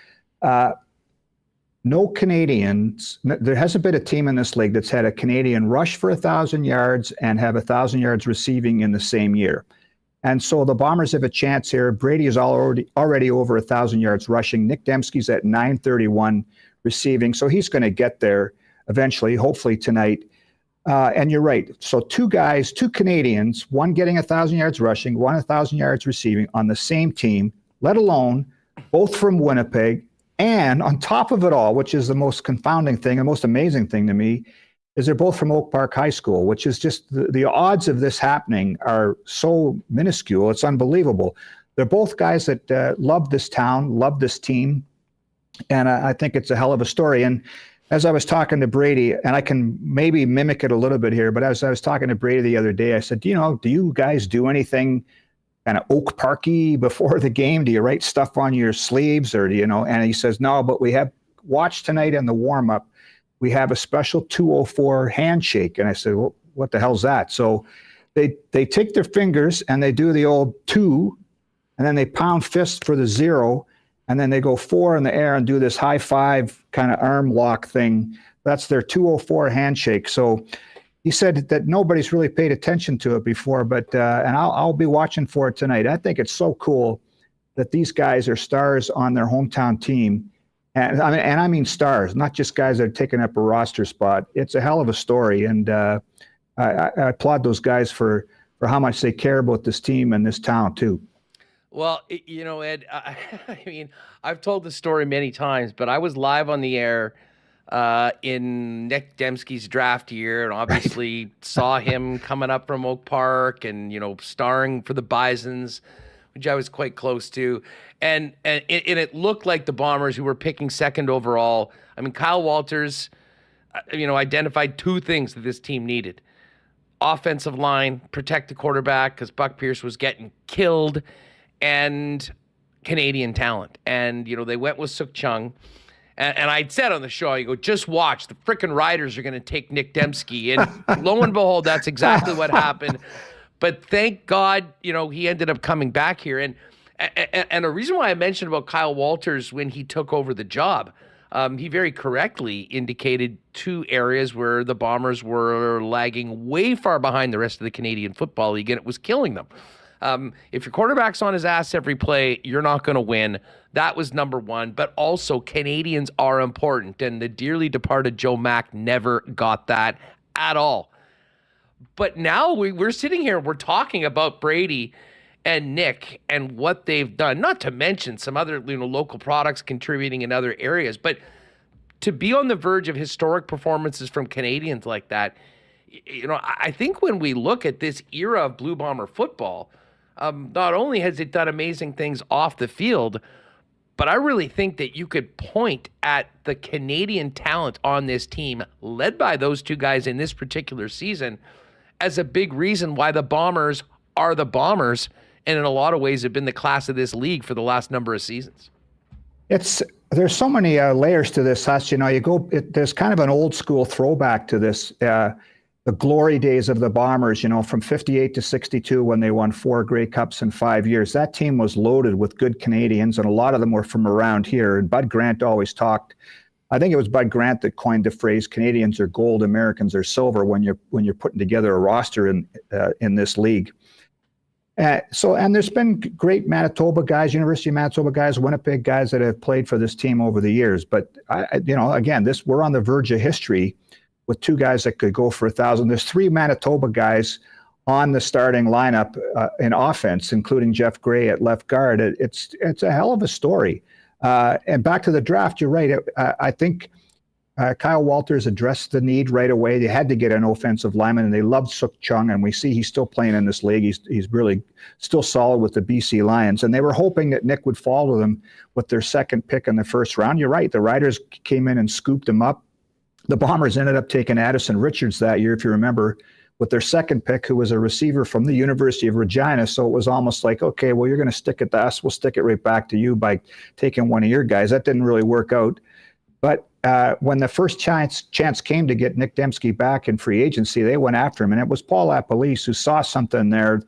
no Canadians. There hasn't been a team in this league that's had a Canadian rush for 1,000 yards and have 1,000 yards receiving in the same year. And so the Bombers have a chance here. Brady is already over 1,000 yards rushing. Nick Dembski's at 931 receiving. So he's going to get there eventually, hopefully tonight. And you're right. So two Canadians, one getting 1,000 yards rushing, one 1,000 yards receiving on the same team, let alone both from Winnipeg. And on top of it all, which is the most confounding thing, the most amazing thing to me, is they're both from Oak Park High School, which is just the odds of this happening are so minuscule. It's unbelievable. They're both guys that love this town, love this team. And I think it's a hell of a story. And as I was talking to Brady, and I can maybe mimic it a little bit here, but as I was talking to Brady the other day, I said, do you guys do anything kind of Oak Parky before the game? Do you write stuff on your sleeves or and he says, no, but we have watched tonight in the warm-up. We have a special 204 handshake. And I said, well, what the hell's that? So they take their fingers and they do the old 2, and then they pound fist for the 0, and then they go 4 in the air and do this high five kind of arm lock thing. That's their 204 handshake. So he said that nobody's really paid attention to it before, but and I'll be watching for it tonight. I think it's so cool that these guys are stars on their hometown team. And I mean stars, not just guys that are taking up a roster spot. It's a hell of a story, and I applaud those guys for how much they care about this team and this town too. Well, Ed, I mean, I've told this story many times, but I was live on the air in Nick Dembski's draft year, and obviously saw him coming up from Oak Park and starring for the Bisons, which I was quite close to. And it looked like the Bombers, who were picking second overall. I mean, Kyle Walters, identified 2 things that this team needed: offensive line, protect the quarterback because Buck Pierce was getting killed, and Canadian talent. And they went with Suk Chung. And I'd said on the show, just watch, the frickin' Riders are going to take Nick Dembski. And lo and behold, that's exactly what happened. But thank God, he ended up coming back here. And the reason why I mentioned about Kyle Walters when he took over the job, he very correctly indicated 2 areas where the Bombers were lagging way far behind the rest of the Canadian Football League, and it was killing them. If your quarterback's on his ass every play, you're not going to win. That was number 1. But also, Canadians are important, and the dearly departed Joe Mack never got that at all. But now we're sitting here, we're talking about Brady and Nick and what they've done, not to mention some other local products contributing in other areas, but to be on the verge of historic performances from Canadians like that, I think when we look at this era of Blue Bomber football, not only has it done amazing things off the field, but I really think that you could point at the Canadian talent on this team, led by those 2 guys in this particular season, as a big reason why the Bombers are the Bombers, and in a lot of ways have been the class of this league for the last number of seasons. There's so many layers to this, Huss. There's kind of an old school throwback to this. The glory days of the Bombers, from 58 to 62 when they won 4 Grey Cups in 5 years. That team was loaded with good Canadians, and a lot of them were from around here. And Bud Grant always talked. I think it was Bud Grant that coined the phrase "Canadians are gold, Americans are silver" when you're putting together a roster in this league. And there's been great Manitoba guys, University of Manitoba guys, Winnipeg guys that have played for this team over the years. But again, we're on the verge of history with 2 guys that could go for 1,000. There's 3 Manitoba guys on the starting lineup in offense, including Jeff Gray at left guard. It's a hell of a story. And back to the draft, you're right. I think Kyle Walters addressed the need right away. They had to get an offensive lineman, and they loved Suk Chung, and we see he's still playing in this league. He's really still solid with the BC Lions, and they were hoping that Nick would follow them with their 2nd pick in the 1st round. You're right. The Riders came in and scooped him up. The Bombers ended up taking Addison Richards that year, if you remember, with their 2nd pick, who was a receiver from the University of Regina. So it was almost like, okay, well, you're going to stick it to us. We'll stick it right back to you by taking one of your guys. That didn't really work out. But when the first chance came to get Nick Dembski back in free agency, they went after him. And it was Paul Lapalisse who saw something there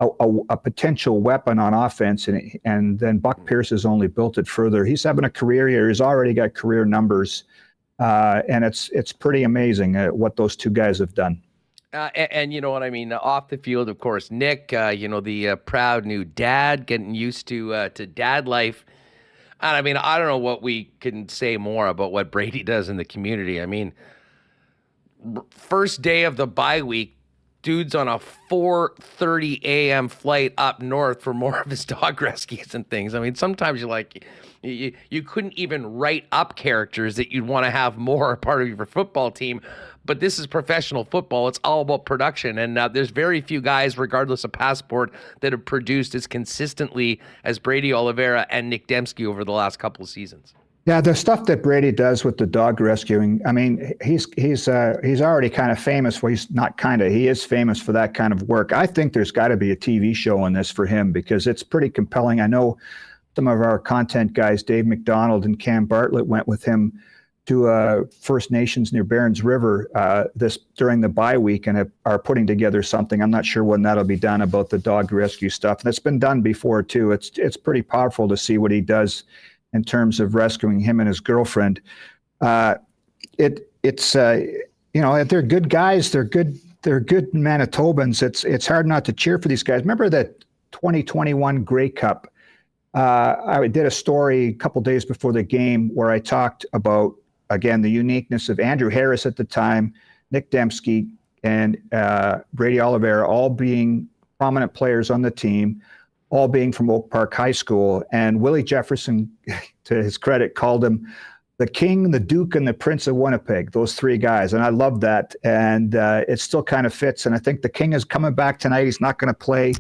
a potential weapon on offense, and then Buck Pierce has only built it further. He's having a career year. He's already got career numbers, and it's pretty amazing what those two guys have done. And you know what I mean? Off the field, of course, Nick, the proud new dad, getting used to dad life. And I mean, I don't know what we can say more about what Brady does in the community. I mean, first day of the bye week, dude's on a 4:30 a.m. flight up north for more of his dog rescues and things. I mean, sometimes you couldn't even write up characters that you'd want to have more a part of your football team. But this is professional football. It's all about production. And there's very few guys, regardless of passport, that have produced as consistently as Brady Oliveira and Nick Dembski over the last couple of seasons. Yeah, the stuff that Brady does with the dog rescuing, I mean, he's already kind of famous. Well, he's not kind of. He is famous for that kind of work. I think there's got to be a TV show on this for him because it's pretty compelling. I know some of our content guys, Dave McDonald and Cam Bartlett, went with him to First Nations near Barons River during the bye week and are putting together something. I'm not sure when that'll be done about the dog rescue stuff. That's been done before too. It's pretty powerful to see what he does in terms of rescuing him and his girlfriend. It's they're good guys. They're good Manitobans. It's hard not to cheer for these guys. Remember that 2021 Grey Cup? I did a story a couple days before the game where I talked about, again, the uniqueness of Andrew Harris at the time, Nick Dembski, and Brady Oliveira all being prominent players on the team, all being from Oak Park High School. And Willie Jefferson, to his credit, called him the King, the Duke, and the Prince of Winnipeg, those three guys. And I love that. And it still kind of fits. And I think the King is coming back tonight. He's not going to play,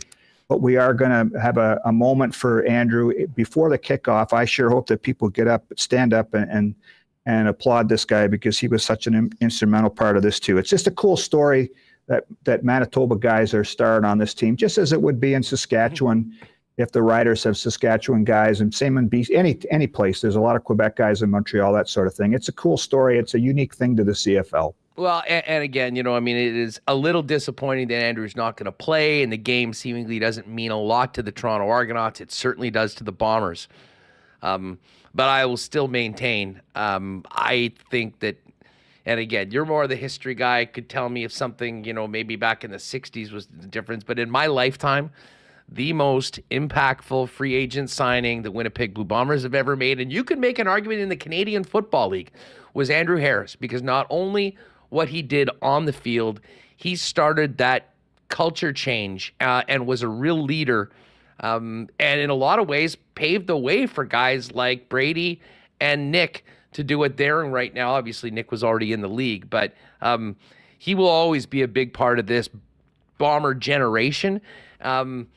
but we are going to have a moment for Andrew before the kickoff. I sure hope that people stand up and applaud this guy because he was such an instrumental part of this too. It's just a cool story that Manitoba guys are starring on this team, just as it would be in Saskatchewan if the Riders have Saskatchewan guys, and same in BC, any place. There's a lot of Quebec guys in Montreal, that sort of thing. It's a cool story. It's a unique thing to the CFL. Well, and again, it is a little disappointing that Andrew's not going to play, and the game seemingly doesn't mean a lot to the Toronto Argonauts. It certainly does to the Bombers. But I will still maintain, I think that, and again, you're more the history guy, could tell me if something, maybe back in the 60s was the difference. But in my lifetime, the most impactful free agent signing the Winnipeg Blue Bombers have ever made, and you could make an argument in the Canadian Football League, was Andrew Harris, because not only what he did on the field, he started that culture change and was a real leader, and in a lot of ways paved the way for guys like Brady and Nick to do what they're doing right now. Obviously, Nick was already in the league, but he will always be a big part of this Bomber generation. And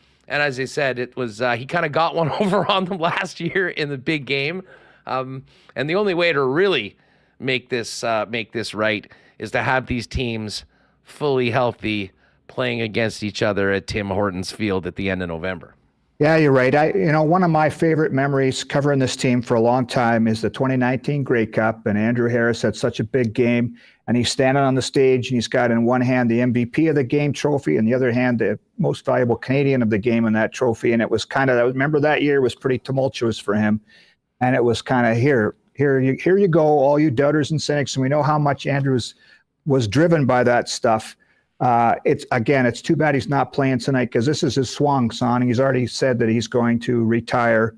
as I said, it was he kind of got one over on them last year in the big game. And the only way to really make this right is to have these teams fully healthy playing against each other at Tim Hortons Field at the end of November. Yeah, you're right. One of my favorite memories covering this team for a long time is the 2019 Grey Cup, and Andrew Harris had such a big game, and he's standing on the stage, and he's got in one hand the MVP of the game trophy, and the other hand the most valuable Canadian of the game in that trophy. And it was kind of, I remember that year was pretty tumultuous for him, and it was kind of here you go, all you doubters and cynics, and we know how much Andrew was driven by that stuff. It's too bad he's not playing tonight because this is his swan song. He's already said that he's going to retire,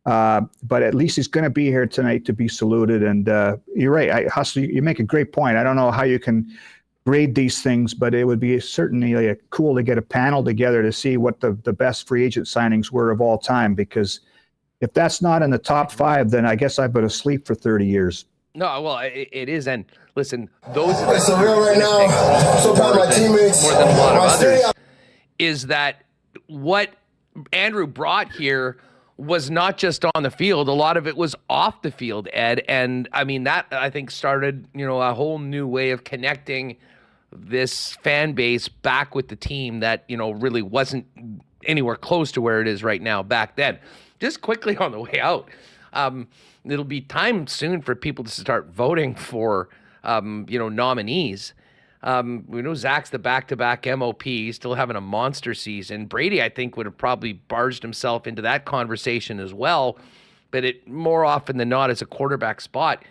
but at least he's going to be here tonight to be saluted. And you're right, Hustle, you make a great point. I don't know how you can grade these things, but it would be certainly cool to get a panel together to see what the best free agent signings were of all time, because if that's not in the top 5, then I guess I've been asleep for 30 years. No, well, it is. And listen, those are so real right now. So proud of my teammates. More than a lot of others, is that what Andrew brought here was not just on the field. A lot of it was off the field, Ed. And I mean, that I think started, a whole new way of connecting this fan base back with the team that, really wasn't anywhere close to where it is right now back then. Just quickly on the way out, it'll be time soon for people to start voting for, nominees. We know Zach's the back-to-back MOP. He's still having a monster season. Brady, I think, would have probably barged himself into that conversation as well, but it more often than not is a quarterback spot.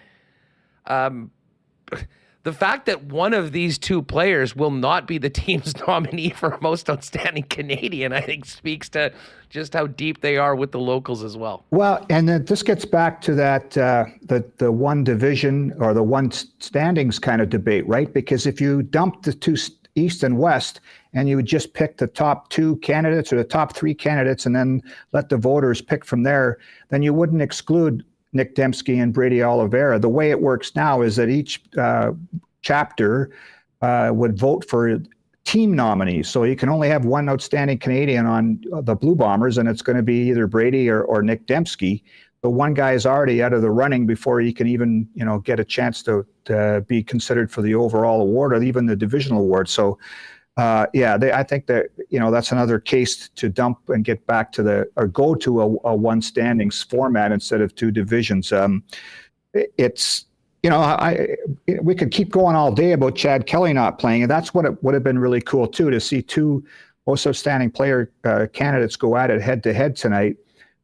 The fact that one of these two players will not be the team's nominee for most outstanding Canadian, I think speaks to just how deep they are with the locals as well. Well, and then this gets back to that the one division or the one standings kind of debate, right? Because if you dump the two East and West and you would just pick the top two candidates or the top three candidates and then let the voters pick from there, then you wouldn't exclude Nick Dembski and Brady Oliveira. The way it works now is that each chapter would vote for team nominees. So you can only have one outstanding Canadian on the Blue Bombers, and it's going to be either Brady or Nick Dembski. But one guy is already out of the running before he can even, get a chance to be considered for the overall award or even the divisional award. So I think that, that's another case to dump and get back to go to a one standings format instead of two divisions. It's, we could keep going all day about Chad Kelly not playing, and that's what it would have been really cool too, to see two most outstanding player candidates go at it head to head tonight.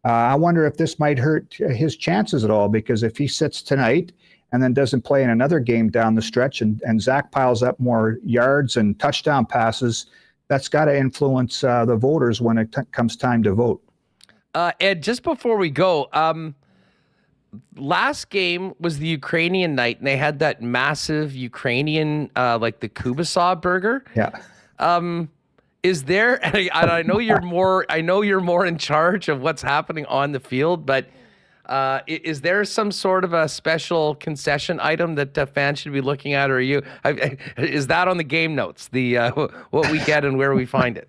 I wonder if this might hurt his chances at all, because if he sits tonight and then doesn't play in another game down the stretch and Zach piles up more yards and touchdown passes, that's got to influence the voters when it comes time to vote. Ed, just before we go, last game was the Ukrainian night, and they had that massive Ukrainian, like the Kubasov burger. Yeah. Is there? And I know you're more. I know you're more in charge of what's happening on the field, but is there some sort of a special concession item that fans should be looking at, or are you? Is that on the game notes? The what we get and where we find it?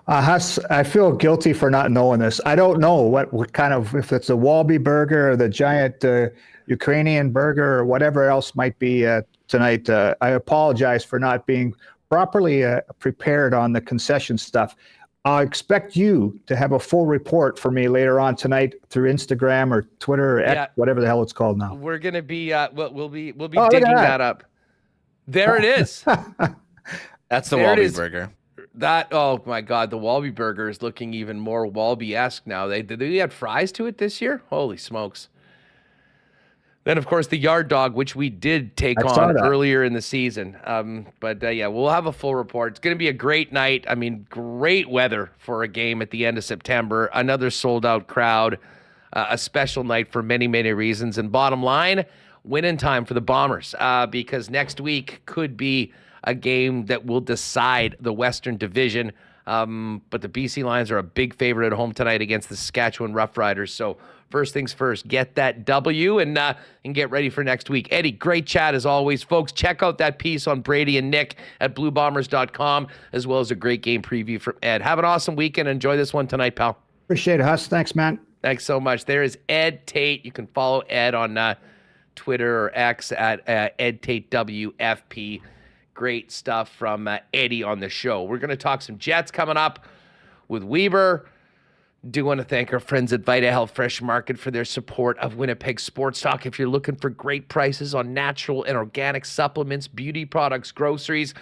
Huss, I feel guilty for not knowing this. I don't know what kind of, if it's a Wallaby burger or the giant Ukrainian burger or whatever else might be tonight. I apologize for not being properly prepared on the concession stuff. I expect you to have a full report for me later on tonight through Instagram or Twitter or X, whatever the hell it's called now. We're gonna be we'll be digging that up. There it is. That's the Wallaby burger. That, oh my God, the Wallaby burger is looking even more Wallaby-esque now. They add fries to it this year? Holy smokes. Then, of course, the Yard Dog, which we did take on earlier in the season. We'll have a full report. It's going to be a great night. I mean, great weather for a game at the end of September. Another sold-out crowd. A special night for many, many reasons. And bottom line, win-in time for the Bombers, because next week could be a game that will decide the Western Division. But the BC Lions are a big favorite at home tonight against the Saskatchewan Roughriders. So first things first, get that W and get ready for next week. Eddie, great chat as always. Folks, check out that piece on Brady and Nick at bluebombers.com, as well as a great game preview from Ed. Have an awesome weekend. Enjoy this one tonight, pal. Appreciate it, Huss. Thanks, man. Thanks so much. There is Ed Tait. You can follow Ed on Twitter or X at Ed Tait WFP. Great stuff from Eddie on the show. We're going to talk some Jets coming up with Wiebe. Do want to thank our friends at Vita Health Fresh Market for their support of Winnipeg Sports Talk. If you're looking for great prices on natural and organic supplements, beauty products, groceries,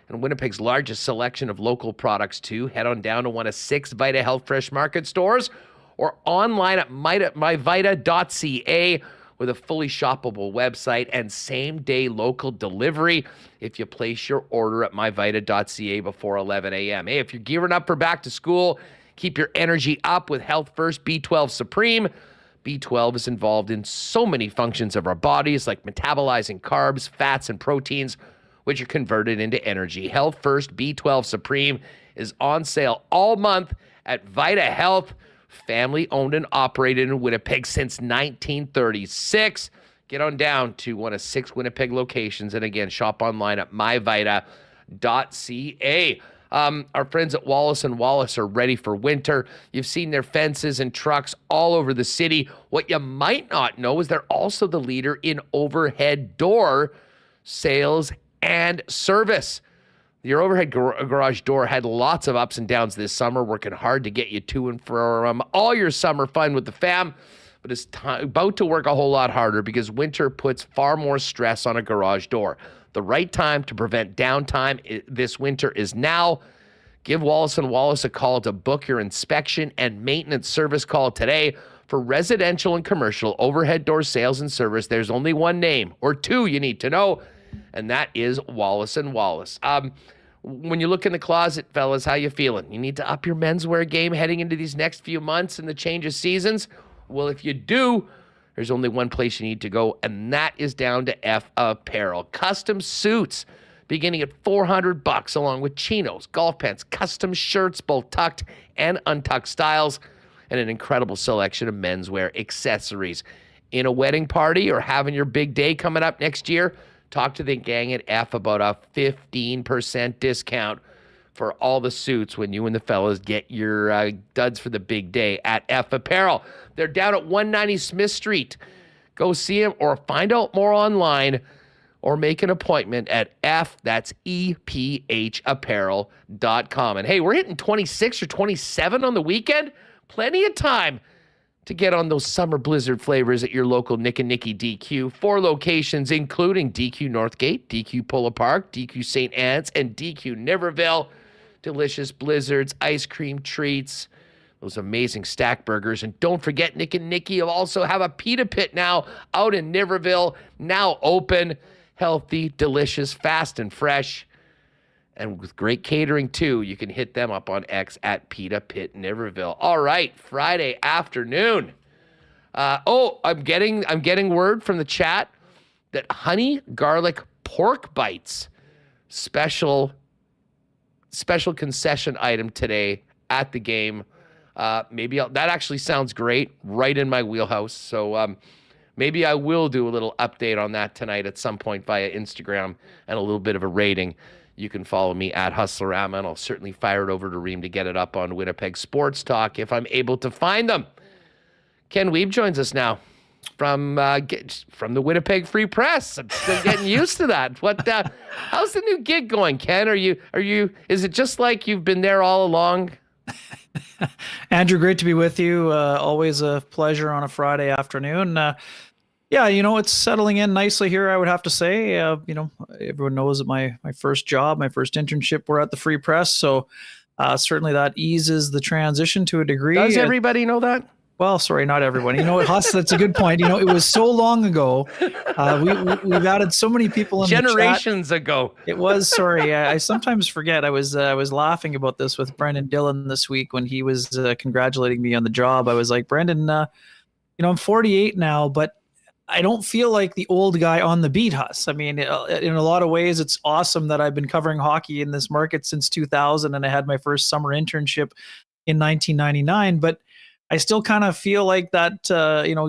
and Winnipeg's largest selection of local products too, head on down to one of 6 Vita Health Fresh Market stores or online at myvita.ca with a fully shoppable website and same-day local delivery if you place your order at myvita.ca before 11 a.m. Hey, if you're gearing up for back to school, keep your energy up with Health First B12 Supreme. B12 is involved in so many functions of our bodies, like metabolizing carbs, fats, and proteins, which are converted into energy. Health First B12 Supreme is on sale all month at Vita Health, family-owned and operated in Winnipeg since 1936. Get on down to one of 6 Winnipeg locations, and again, shop online at myvita.ca. Our friends at Wallace & Wallace are ready for winter. You've seen their fences and trucks all over the city. What you might not know is they're also the leader in overhead door sales and service. Your overhead garage door had lots of ups and downs this summer, working hard to get you to and from all your summer fun with the fam. but is about to work a whole lot harder because winter puts far more stress on a garage door. The right time to prevent downtime this winter is now. Give Wallace & Wallace a call to book your inspection and maintenance service call today. For residential and commercial overhead door sales and service, there's only one name, or two you need to know, and that is Wallace & Wallace. When you look in the closet, fellas, how you feeling? You need to up your menswear game heading into these next few months and the change of seasons? Well, if you do, there's only one place you need to go, and that is down to F Apparel. Custom suits beginning at $400, along with chinos, golf pants, custom shirts, both tucked and untucked styles, and an incredible selection of menswear accessories. In a wedding party or having your big day coming up next year, talk to the gang at F about a 15% discount for all the suits when you and the fellas get your duds for the big day at F Apparel. They're down at 190 Smith Street. Go see them or find out more online or make an appointment at EPHapparel.com. And hey, we're hitting 26 or 27 on the weekend. Plenty of time to get on those summer blizzard flavors at your local Nick and Nicky DQ. 4 locations, including DQ Northgate, DQ Polo Park, DQ St. Anne's, and DQ Niverville. Delicious blizzards, ice cream treats, those amazing stack burgers. And don't forget, Nick and Nicky will also have a pita pit now out in Niverville, now open, healthy, delicious, fast and fresh. And with great catering, too, you can hit them up on X at Pita Pit Niverville. All right, Friday afternoon. I'm getting word from the chat that honey garlic pork bites, special concession item today at the game. That actually sounds great, right in my wheelhouse. So maybe I will do a little update on that tonight at some point via Instagram and a little bit of a rating. You can follow me at Hustlerama, and I'll certainly fire it over to Reem to get it up on Winnipeg Sports Talk if I'm able to find them. Ken Wiebe joins us now from the Winnipeg Free Press. I'm still getting used to that. How's the new gig going, Ken? Is it just like you've been there all along? Andrew, great to be with you. Always a pleasure on a Friday afternoon. Yeah, it's settling in nicely here, I would have to say. Everyone knows that my first job, my first internship were at the Free Press. So certainly that eases the transition to a degree. Does everybody know that? Well, sorry, not everyone. Huss, that's a good point. It was so long ago. We've added so many people in generations the chat. Ago. It was, sorry. I sometimes forget. I was laughing about this with Brendan Dillon this week when he was congratulating me on the job. I was like, Brendan, I'm 48 now, but I don't feel like the old guy on the beat, Huss. I mean, in a lot of ways, it's awesome that I've been covering hockey in this market since 2000, and I had my first summer internship in 1999. But I still kind of feel like that,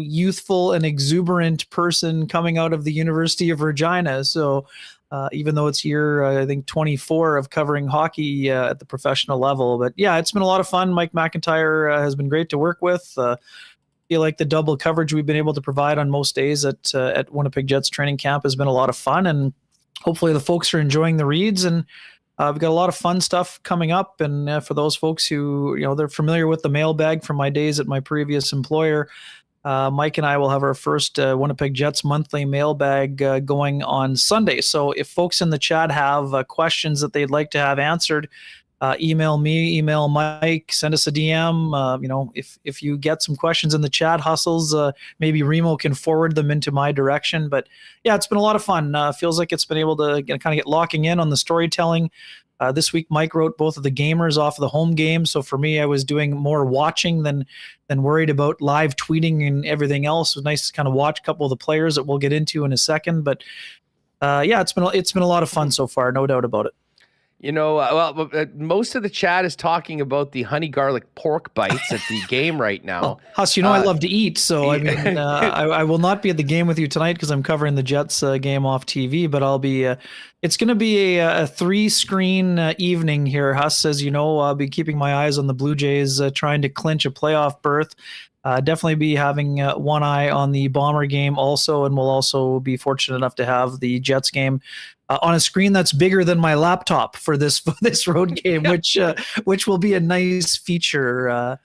youthful and exuberant person coming out of the University of Regina. So even though it's year, I think, 24 of covering hockey at the professional level. But yeah, it's been a lot of fun. Mike McIntyre has been great to work with. Feel like the double coverage we've been able to provide on most days at Winnipeg Jets training camp has been a lot of fun, and hopefully the folks are enjoying the reads. And we've got a lot of fun stuff coming up. And for those folks who they're familiar with the mailbag from my days at my previous employer, Mike and I will have our first Winnipeg Jets monthly mailbag going on Sunday. So if folks in the chat have questions that they'd like to have answered, email me, email Mike, send us a DM. If you get some questions in the chat, Hustles, maybe Remo can forward them into my direction. But yeah, it's been a lot of fun. Feels like it's been able to kind of get locking in on the storytelling. This week, Mike wrote both of the gamers off of the home game. So for me, I was doing more watching than worried about live tweeting and everything else. It was nice to kind of watch a couple of the players that we'll get into in a second. But yeah, it's been a lot of fun so far, no doubt about it. Most of the chat is talking about the honey garlic pork bites at the game right now. Well, Huss, I love to eat, so I mean, I will not be at the game with you tonight because I'm covering the Jets game off TV. But I'll be. It's going to be a 3-screen evening here, Huss. As you know, I'll be keeping my eyes on the Blue Jays, trying to clinch a playoff berth. Definitely be having one eye on the Bomber game also, and we'll also be fortunate enough to have the Jets game on a screen that's bigger than my laptop for this road game, which will be a nice feature.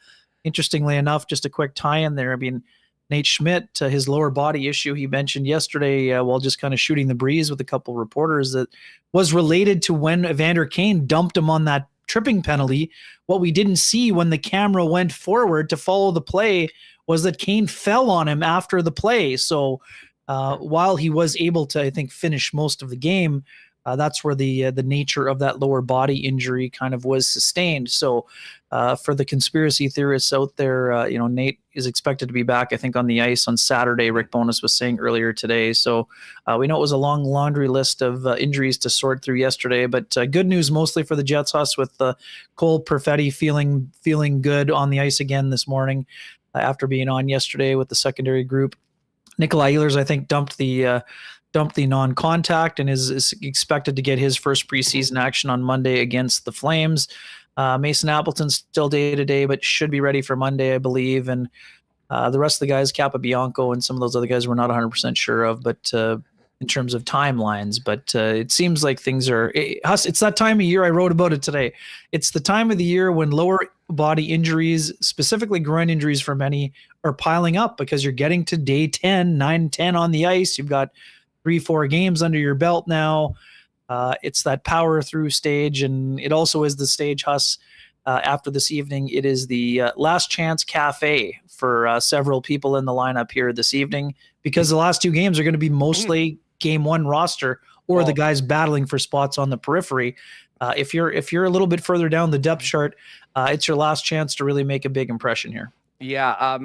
Interestingly enough, just a quick tie-in there. I mean, Nate Schmidt, his lower body issue he mentioned yesterday while just kind of shooting the breeze with a couple reporters, that was related to when Evander Kane dumped him on that tripping penalty. What we didn't see when the camera went forward to follow the play was that Kane fell on him after the play. So while he was able to, I think, finish most of the game, that's where the nature of that lower body injury kind of was sustained. So for the conspiracy theorists out there, Nate is expected to be back, I think, on the ice on Saturday. Rick Bowness was saying earlier today. So we know it was a long laundry list of injuries to sort through yesterday, but good news mostly for the Jets, with Cole Perfetti feeling good on the ice again this morning after being on yesterday with the secondary group. Nikolai Ehlers, I think, dumped the non-contact and is expected to get his first preseason action on Monday against the Flames. Mason Appleton's still day-to-day, but should be ready for Monday, I believe. And the rest of the guys, Capobianco and some of those other guys, we're not 100% sure of, but in terms of timelines. But it seems like things are it's that time of year. I wrote about it today. It's the time of the year when lower body injuries, specifically groin injuries for many, are piling up because you're getting to day 10, 9, 10 on the ice. You've got 3-4 games under your belt now. It's that power through stage, and it also is the stage, after this evening. It is the last chance cafe for several people in the lineup here this evening, because the last two games are going to be mostly game one roster or the guys battling for spots on the periphery. If you're a little bit further down the depth chart, it's your last chance to really make a big impression here. Yeah.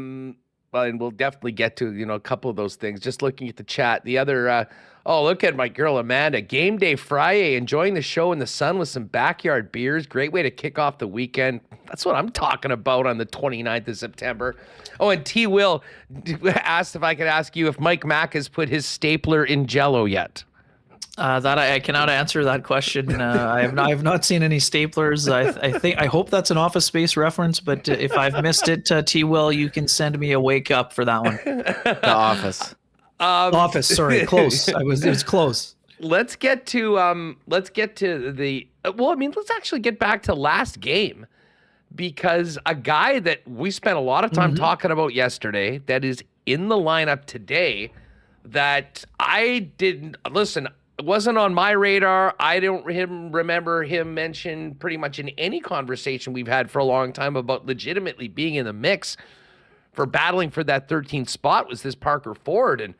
Well, and we'll definitely get to, a couple of those things. Just looking at the chat, the other, look at my girl, Amanda. Game day Friday, enjoying the show in the sun with some backyard beers. Great way to kick off the weekend. That's what I'm talking about on the 29th of September. Oh, and T. Will asked if I could ask you if Mike Mack has put his stapler in Jell-O yet. That I cannot answer that question. I have not seen any staplers. I hope that's an Office Space reference, but if I've missed it, T. Will, you can send me a wake up for that one. The Office. Office. Sorry, close. It was close. Let's get to the. Let's actually get back to last game, because a guy that we spent a lot of time talking about yesterday that is in the lineup today that I didn't listen. It wasn't on my radar. I don't remember him mentioned pretty much in any conversation we've had for a long time about legitimately being in the mix for battling for that 13th spot, was this Parker Ford.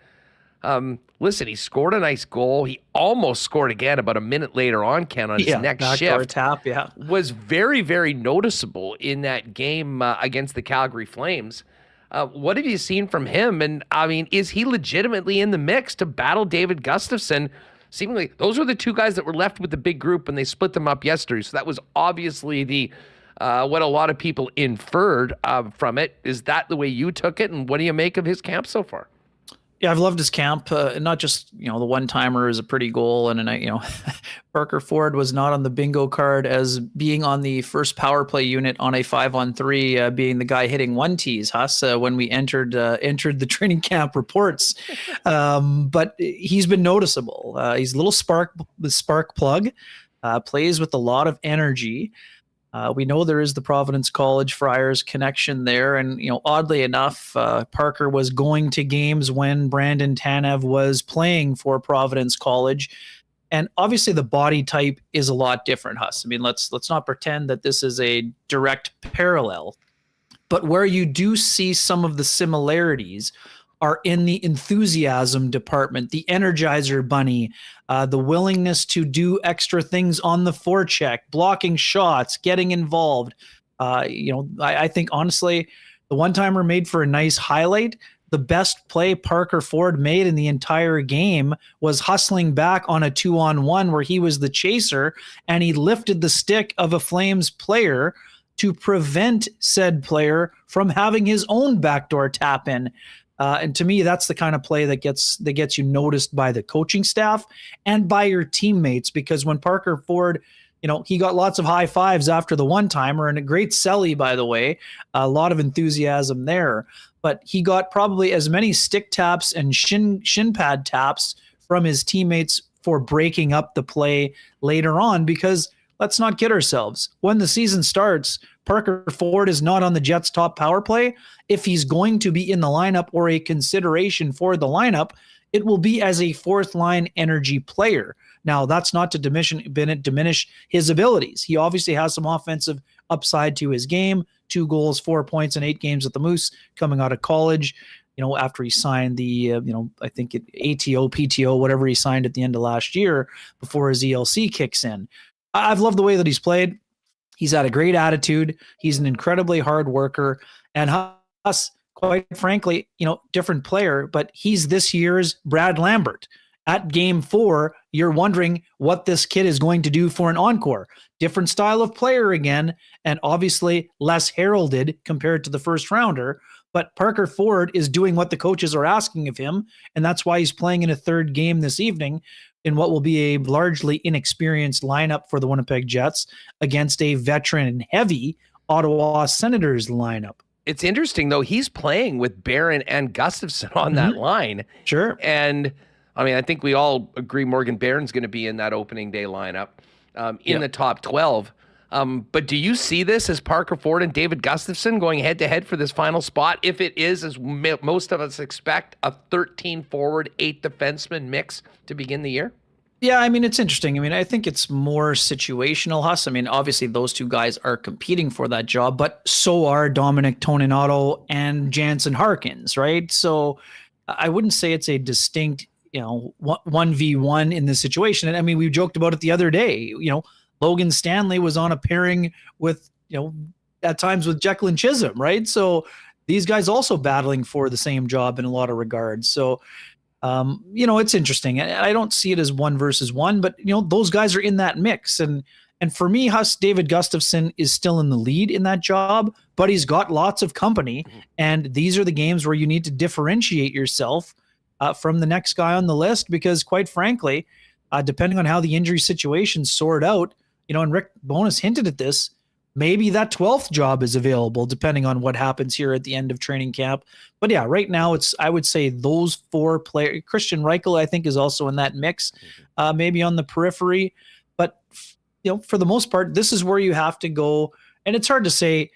And listen, he scored a nice goal. He almost scored again about a minute later on, Ken, on his next shift. Tap, was very, very noticeable in that game against the Calgary Flames. What have you seen from him? And, is he legitimately in the mix to battle David Gustafsson? Seemingly, those were the two guys that were left with the big group, and they split them up yesterday. So that was obviously the what a lot of people inferred from it. Is that the way you took it? And what do you make of his camp so far? Yeah, I've loved his camp. Not just, the one-timer is a pretty goal. And Parker Ford was not on the bingo card as being on the first power play unit on a 5-on-3, being the guy hitting 1-tees, when we entered the training camp reports. But he's been noticeable. He's a little spark plug, plays with a lot of energy. We know there is the Providence College Friars connection there. And, oddly enough, Parker was going to games when Brandon Tanev was playing for Providence College. And obviously the body type is a lot different, let's not pretend that this is a direct parallel. But where you do see some of the similarities are in the enthusiasm department, the Energizer Bunny, the willingness to do extra things on the forecheck, blocking shots, getting involved. I think, honestly, the one-timer made for a nice highlight. The best play Parker Ford made in the entire game was hustling back on a 2-on-1 where he was the chaser, and he lifted the stick of a Flames player to prevent said player from having his own backdoor tap in. And to me, that's the kind of play that gets you noticed by the coaching staff and by your teammates, because when Parker Ford, he got lots of high fives after the one-timer, and a great celly, by the way, a lot of enthusiasm there. But he got probably as many stick taps and shin pad taps from his teammates for breaking up the play later on, because let's not kid ourselves. When the season starts, Parker Ford is not on the Jets' top power play. If he's going to be in the lineup or a consideration for the lineup, it will be as a fourth-line energy player. Now, that's not to diminish his abilities. He obviously has some offensive upside to his game. 2 goals, 4 points in 8 games at the Moose coming out of college. After he signed the, I think ATO, PTO, whatever he signed at the end of last year before his ELC kicks in. I've loved the way that he's played. He's had a great attitude. He's an incredibly hard worker. And us, quite frankly, different player, but he's this year's Brad Lambert. At game 4, you're wondering what this kid is going to do for an encore. Different style of player again, and obviously less heralded compared to the first rounder. But Parker Ford is doing what the coaches are asking of him, and that's why he's playing in a third game this evening in what will be a largely inexperienced lineup for the Winnipeg Jets against a veteran-heavy Ottawa Senators lineup. It's interesting, though. He's playing with Barron and Gustafson on that line. Sure. And, I think we all agree Morgan Barron's going to be in that opening day lineup in the top 12. But do you see this as Parker Ford and David Gustafson going head-to-head for this final spot? If it is, as most of us expect, a 13 forward, 8 defenseman mix to begin the year? Yeah, it's interesting. I think it's more situational, Huss. Obviously those 2 guys are competing for that job, but so are Dominic Toninato and Jansen Harkins, right? So I wouldn't say it's a distinct, 1v1 in this situation. And we joked about it the other day, Logan Stanley was on a pairing with, at times with Jekyll and Chisholm, right? So these guys also battling for the same job in a lot of regards. So, it's interesting. I don't see it as 1 versus 1, but, those guys are in that mix. And for me, Huss, David Gustafson is still in the lead in that job, but he's got lots of company. And these are the games where you need to differentiate yourself from the next guy on the list, because quite frankly, depending on how the injury situation sort out, and Rick Bowness hinted at this, maybe that 12th job is available depending on what happens here at the end of training camp. But yeah, right now I would say those 4 players. Christian Reichel, I think, is also in that mix, maybe on the periphery. But, for the most part, this is where you have to go. And it's hard to say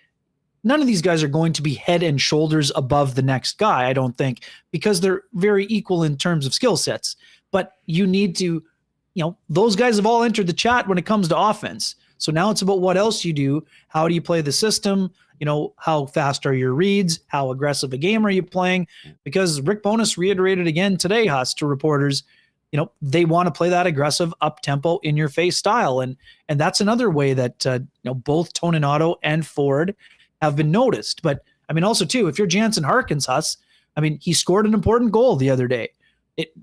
none of these guys are going to be head and shoulders above the next guy, I don't think, because they're very equal in terms of skill sets. But you need to, those guys have all entered the chat when it comes to offense. So now it's about what else you do. How do you play the system? How fast are your reads? How aggressive a game are you playing? Because Rick Bowness reiterated again today, Huss, to reporters, they want to play that aggressive up-tempo, in-your-face style. And that's another way that, both Toninato and Ford have been noticed. But, also, too, if you're Jansen Harkins, Huss, he scored an important goal the other day.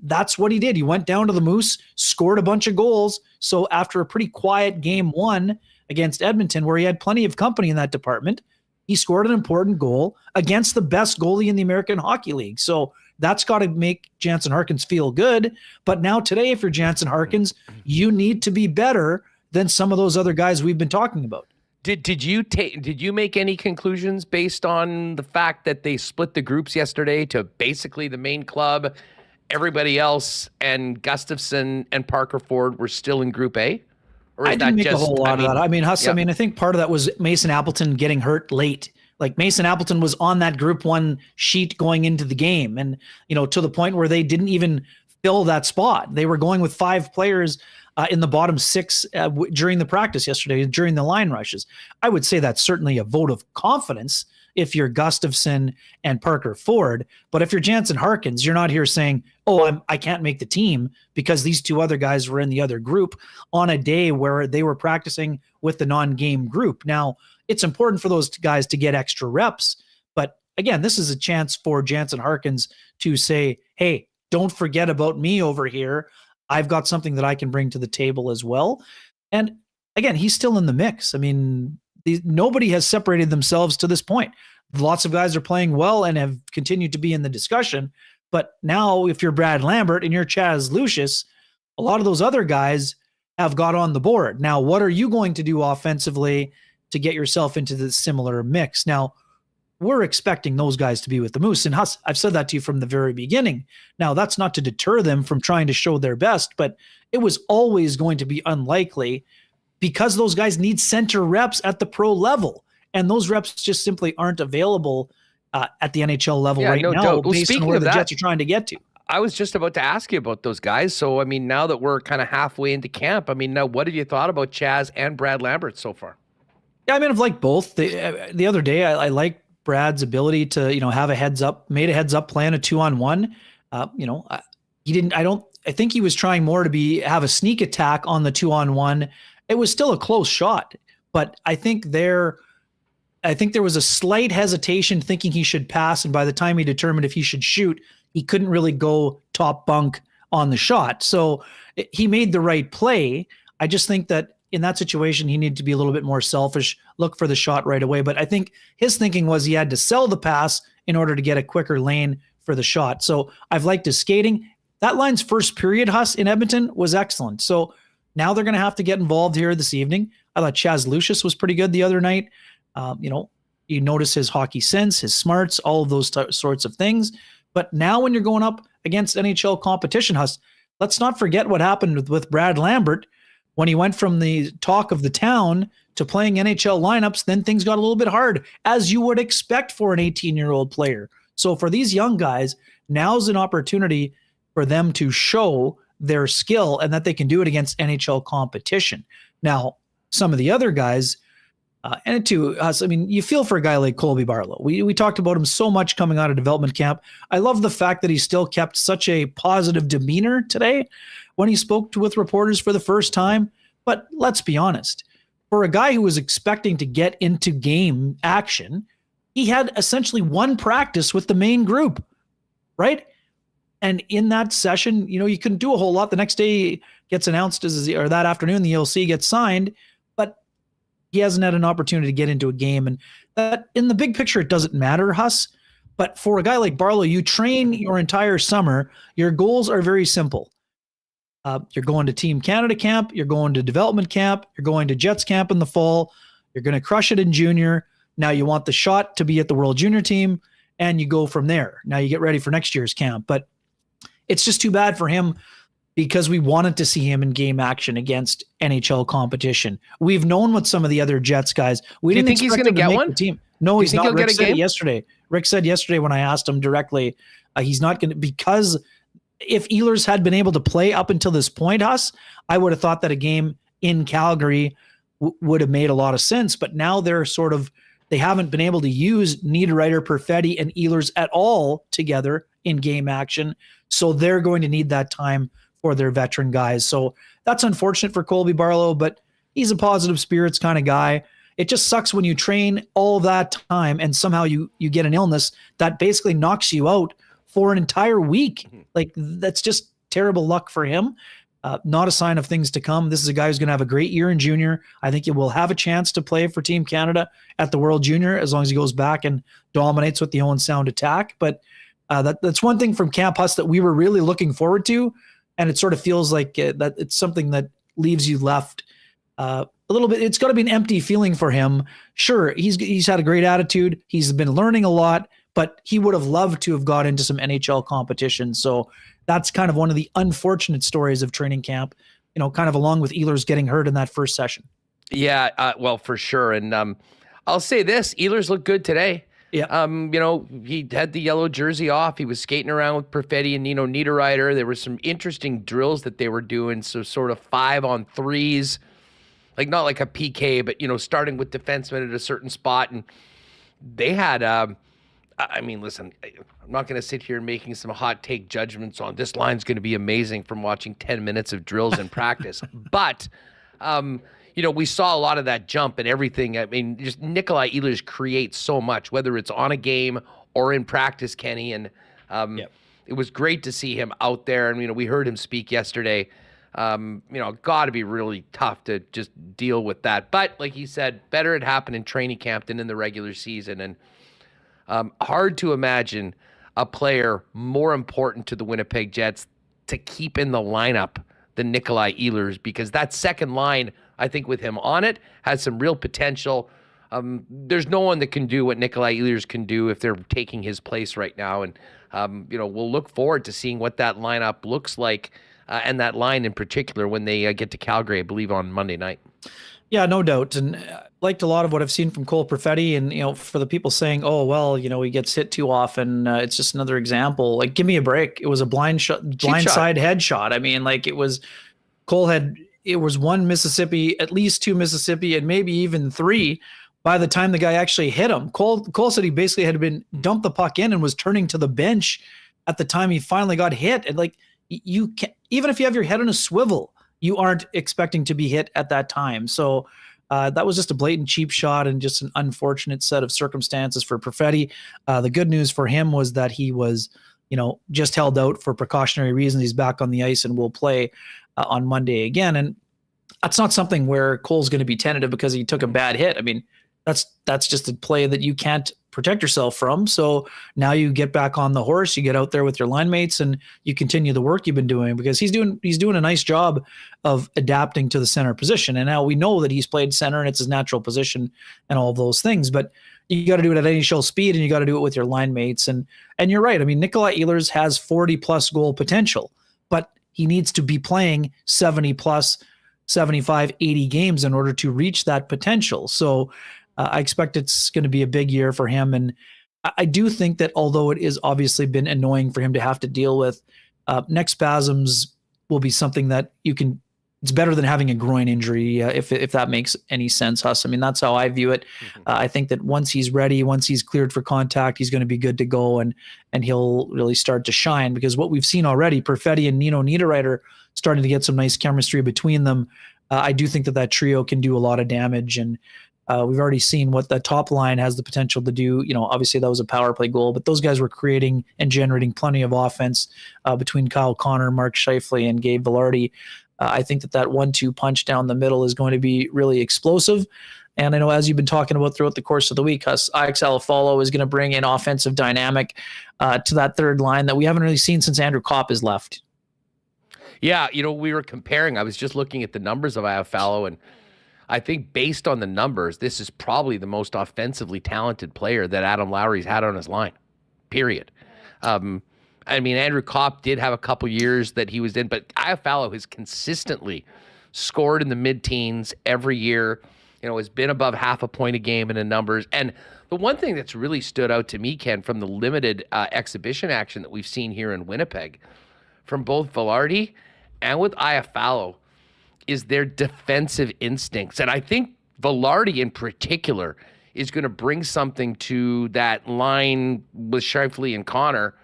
That's what he did. He went down to the Moose, scored a bunch of goals. So after a pretty quiet game 1 against Edmonton, where he had plenty of company in that department, he scored an important goal against the best goalie in the American Hockey League. So that's got to make Jansen Harkins feel good. But now today, if you're Jansen Harkins, you need to be better than some of those other guys we've been talking about. Did you make any conclusions based on the fact that they split the groups yesterday to basically the main club? Everybody else and Gustafson and Parker Ford were still in Group A? Or I didn't make a whole lot of that. Huss, yeah. I think part of that was Mason Appleton getting hurt late. Like Mason Appleton was on that Group 1 sheet going into the game. And, to the point where they didn't even fill that spot. They were going with 5 players in the bottom 6 during the practice yesterday, during the line rushes. I would say that's certainly a vote of confidence if you're Gustafson and Parker Ford. But if you're Jansen Harkins, you're not here saying, I can't make the team because these 2 other guys were in the other group on a day where they were practicing with the non-game group. Now, it's important for those guys to get extra reps. But again, this is a chance for Jansen Harkins to say, hey, don't forget about me over here. I've got something that I can bring to the table as well. And again, he's still in the mix. Nobody has separated themselves to this point. Lots of guys are playing well and have continued to be in the discussion. But now if you're Brad Lambert and you're Chaz Lucius, a lot of those other guys have got on the board. Now, what are you going to do offensively to get yourself into the similar mix? Now, we're expecting those guys to be with the Moose. And Huss, I've said that to you from the very beginning. Now, that's not to deter them from trying to show their best, but it was always going to be unlikely because those guys need center reps at the pro level. And those reps just simply aren't available at the NHL level right now, doubt. Well, based on speaking where of the that, Jets are trying to get to. I was just about to ask you about those guys. So, I mean, now that we're kind of halfway into camp, I mean, now what have you thought about Chaz and Brad Lambert so far? Yeah, I mean, I've liked both. The other day, I liked Brad's ability to, have a heads up play on a 2-on-1. He didn't. I think he was trying more to have a sneak attack on the 2-on-1. It was still a close shot, but I think there was a slight hesitation thinking he should pass, and by the time he determined if he should shoot, he couldn't really go top bunk on the shot. So he made the right play. I just think that in that situation, he needed to be a little bit more selfish, look for the shot right away. But I think his thinking was he had to sell the pass in order to get a quicker lane for the shot. So I've liked his skating. That line's first period, Huss, in Edmonton was excellent. So now they're going to have to get involved here this evening. I thought Chaz Lucius was pretty good the other night. You notice his hockey sense, his smarts, all of those sorts of things. But now when you're going up against NHL competition, Huss, let's not forget what happened with Brad Lambert when he went from the talk of the town to playing NHL lineups. Then things got a little bit hard, as you would expect for an 18-year-old player. So for these young guys, now's an opportunity for them to show their skill and that they can do it against NHL competition. Now, some of the other guys, and to us, I mean, you feel for a guy like Colby Barlow. We talked about him so much coming out of development camp. I love the fact that he still kept such a positive demeanor today when he spoke with reporters for the first time. But let's be honest, for a guy who was expecting to get into game action, he had essentially one practice with the main group, right? And in that session, you couldn't do a whole lot. The next day gets announced or that afternoon, the ELC gets signed, but he hasn't had an opportunity to get into a game. And that in the big picture, it doesn't matter, Huss. But for a guy like Barlow, you train your entire summer. Your goals are very simple. You're going to Team Canada camp. You're going to development camp. You're going to Jets camp in the fall. You're going to crush it in junior. Now you want the shot to be at the World Junior team, and you go from there. Now you get ready for next year's camp. But it's just too bad for him because we wanted to see him in game action against NHL competition. We've known with some of the other Jets guys. We didn't think he's going to get one? Team. No, he's not. Rick said game? Yesterday. Rick said yesterday when I asked him directly, he's not going to, because if Ehlers had been able to play up until this point, Huss, I would have thought that a game in Calgary would have made a lot of sense. But now they haven't been able to use Niederreiter, Perfetti, and Ehlers at all together in game action. So they're going to need that time for their veteran guys. So that's unfortunate for Colby Barlow, but he's a positive spirits kind of guy. It just sucks when you train all that time and somehow you get an illness that basically knocks you out for an entire week. Like, that's just terrible luck for him. Not a sign of things to come. This is a guy who's going to have a great year in junior. I think he will have a chance to play for Team Canada at the World Junior as long as he goes back and dominates with the Owen Sound attack. But that's one thing from Camp Huss that we were really looking forward to, and it sort of feels like that it's something that leaves you left a little bit. It's got to be an empty feeling for him. Sure, he's had a great attitude. He's been learning a lot, but he would have loved to have got into some NHL competition. So that's kind of one of the unfortunate stories of training camp, kind of along with Ehlers getting hurt in that first session. Yeah, well, for sure. And I'll say this, Ehlers looked good today. Yeah. He had the yellow jersey off. He was skating around with Perfetti and Nino Niederreiter. There were some interesting drills that they were doing. So sort of 5-on-3s, like not like a PK, but, starting with defensemen at a certain spot. And they had, listen, I'm not going to sit here making some hot take judgments on this line's going to be amazing from watching 10 minutes of drills in practice. But, we saw a lot of that jump and everything. I mean, just Nikolai Ehlers creates so much, whether it's on a game or in practice, Kenny. And It was great to see him out there. And, we heard him speak yesterday. Got to be really tough to just deal with that. But like he said, better it happened in training camp than in the regular season. And hard to imagine a player more important to the Winnipeg Jets to keep in the lineup than Nikolai Ehlers, because that second line, I think with him on it, has some real potential. There's no one that can do what Nikolai Ehlers can do if they're taking his place right now. And, we'll look forward to seeing what that lineup looks like and that line in particular when they get to Calgary, I believe, on Monday night. Yeah, no doubt. And liked a lot of what I've seen from Cole Perfetti. And, for the people saying, oh, well, he gets hit too often. It's just another example. Like, give me a break. It was a blindside headshot. I mean, like it was it was one Mississippi, at least two Mississippi, and maybe even three by the time the guy actually hit him. Cole said he basically had been dumped the puck in and was turning to the bench at the time he finally got hit. And like, you can't, even if you have your head on a swivel, you aren't expecting to be hit at that time. So that was just a blatant cheap shot and just an unfortunate set of circumstances for Perfetti. The good news for him was that he was, just held out for precautionary reasons. He's back on the ice and will play on Monday again. And that's not something where Cole's going to be tentative because he took a bad hit. I mean, that's just a play that you can't protect yourself from. So now you get back on the horse, you get out there with your line mates and you continue the work you've been doing, because he's doing a nice job of adapting to the center position. And now we know that he's played center and it's his natural position and all of those things, but you got to do it at NHL speed and you got to do it with your line mates. And you're right. I mean, Nikolai Ehlers has 40 plus goal potential, but he needs to be playing 70 plus 75, 80 games in order to reach that potential. So I expect it's going to be a big year for him. And I do think that although it is obviously been annoying for him to have to deal with, neck spasms will be something that it's better than having a groin injury, if that makes any sense, Huss. I mean, that's how I view it. I think that once he's ready, once he's cleared for contact, he's going to be good to go and he'll really start to shine, because what we've seen already, Perfetti and Nino Niederreiter starting to get some nice chemistry between them. I do think that trio can do a lot of damage, and we've already seen what the top line has the potential to do. Obviously that was a power play goal, but those guys were creating and generating plenty of offense between Kyle Connor, Mark Scheifele, and Gabe Vilardi. I think that 1-2 punch down the middle is going to be really explosive. And I know, as you've been talking about throughout the course of the week, Alex Alafalo is going to bring in offensive dynamic to that third line that we haven't really seen since Andrew Kopp has left. Yeah, we were comparing. I was just looking at the numbers of Alafalo, and I think based on the numbers, this is probably the most offensively talented player that Adam Lowry's had on his line, period. I mean, Andrew Kopp did have a couple years that he was in, but Alafalo has consistently scored in the mid-teens every year, has been above half a point a game in the numbers. And the one thing that's really stood out to me, Ken, from the limited exhibition action that we've seen here in Winnipeg, from both Vilardi and with Alafalo, is their defensive instincts. And I think Vilardi in particular is going to bring something to that line with Scheifele and Connor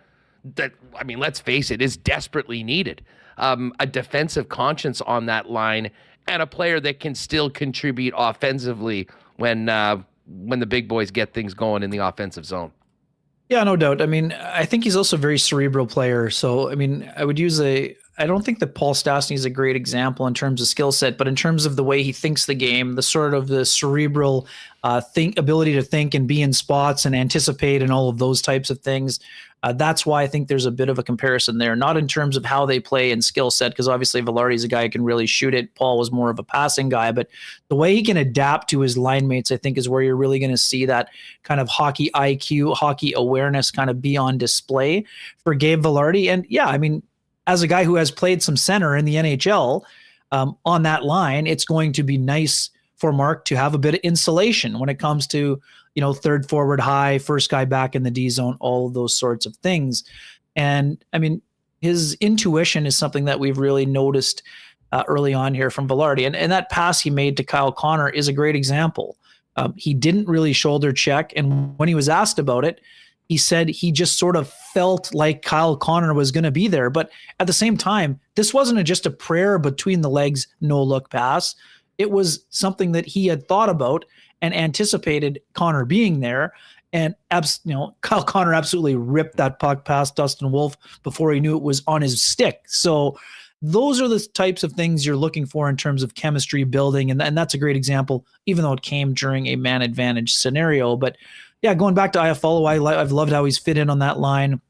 that, I mean, let's face it, is desperately needed. A defensive conscience on that line and a player that can still contribute offensively when the big boys get things going in the offensive zone. Yeah, no doubt. I mean, I think he's also a very cerebral player. So, I mean, I don't think that Paul Stastny is a great example in terms of skill set, but in terms of the way he thinks the game, the sort of the cerebral ability to think and be in spots and anticipate and all of those types of things. That's why I think there's a bit of a comparison there, not in terms of how they play and skill set, because obviously Vilardi's a guy who can really shoot it. Paul was more of a passing guy, but the way he can adapt to his line mates, I think, is where you're really going to see that kind of hockey IQ, hockey awareness kind of be on display for Gabe Vilardi. And yeah, I mean, as a guy who has played some center in the NHL on that line, it's going to be nice for Mark to have a bit of insulation when it comes to, third forward high, first guy back in the D zone, all of those sorts of things. And I mean, his intuition is something that we've really noticed early on here from Vilardi. And that pass he made to Kyle Connor is a great example. He didn't really shoulder check. And when he was asked about it, he said he just sort of felt like Kyle Connor was going to be there. But at the same time, this wasn't just a prayer between the legs, no look pass. It was something that he had thought about and anticipated Connor being there. And Kyle Connor absolutely ripped that puck past Dustin Wolf before he knew it was on his stick. So those are the types of things you're looking for in terms of chemistry building. And that's a great example, even though it came during a man advantage scenario. But yeah, going back to Iafallo, I've loved how he's fit in on that line.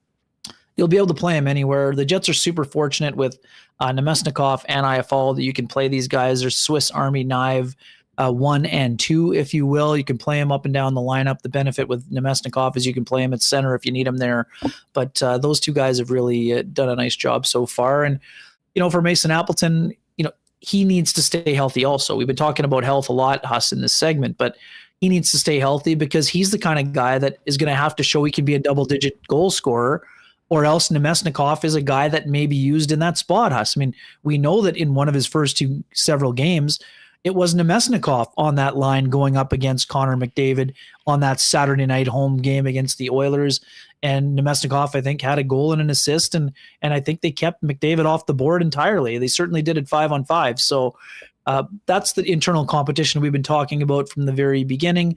You'll be able to play him anywhere. The Jets are super fortunate with Nemesnikov and Iafallo that you can play these guys. They're Swiss Army knife 1 and 2, if you will. You can play him up and down the lineup. The benefit with Nemesnikov is you can play him at center if you need him there. But those two guys have really done a nice job so far. And, for Mason Appleton, he needs to stay healthy also. We've been talking about health a lot, Huss, in this segment, but he needs to stay healthy because he's the kind of guy that is going to have to show he can be a double-digit goal scorer, or else Nemesnikov is a guy that may be used in that spot, Huss. I mean, we know that in one of his first several games, it was Nemesnikov on that line going up against Connor McDavid on that Saturday night home game against the Oilers. And Nemesnikov, I think, had a goal and an assist, and I think they kept McDavid off the board entirely. They certainly did it 5-on-5. So that's the internal competition we've been talking about from the very beginning.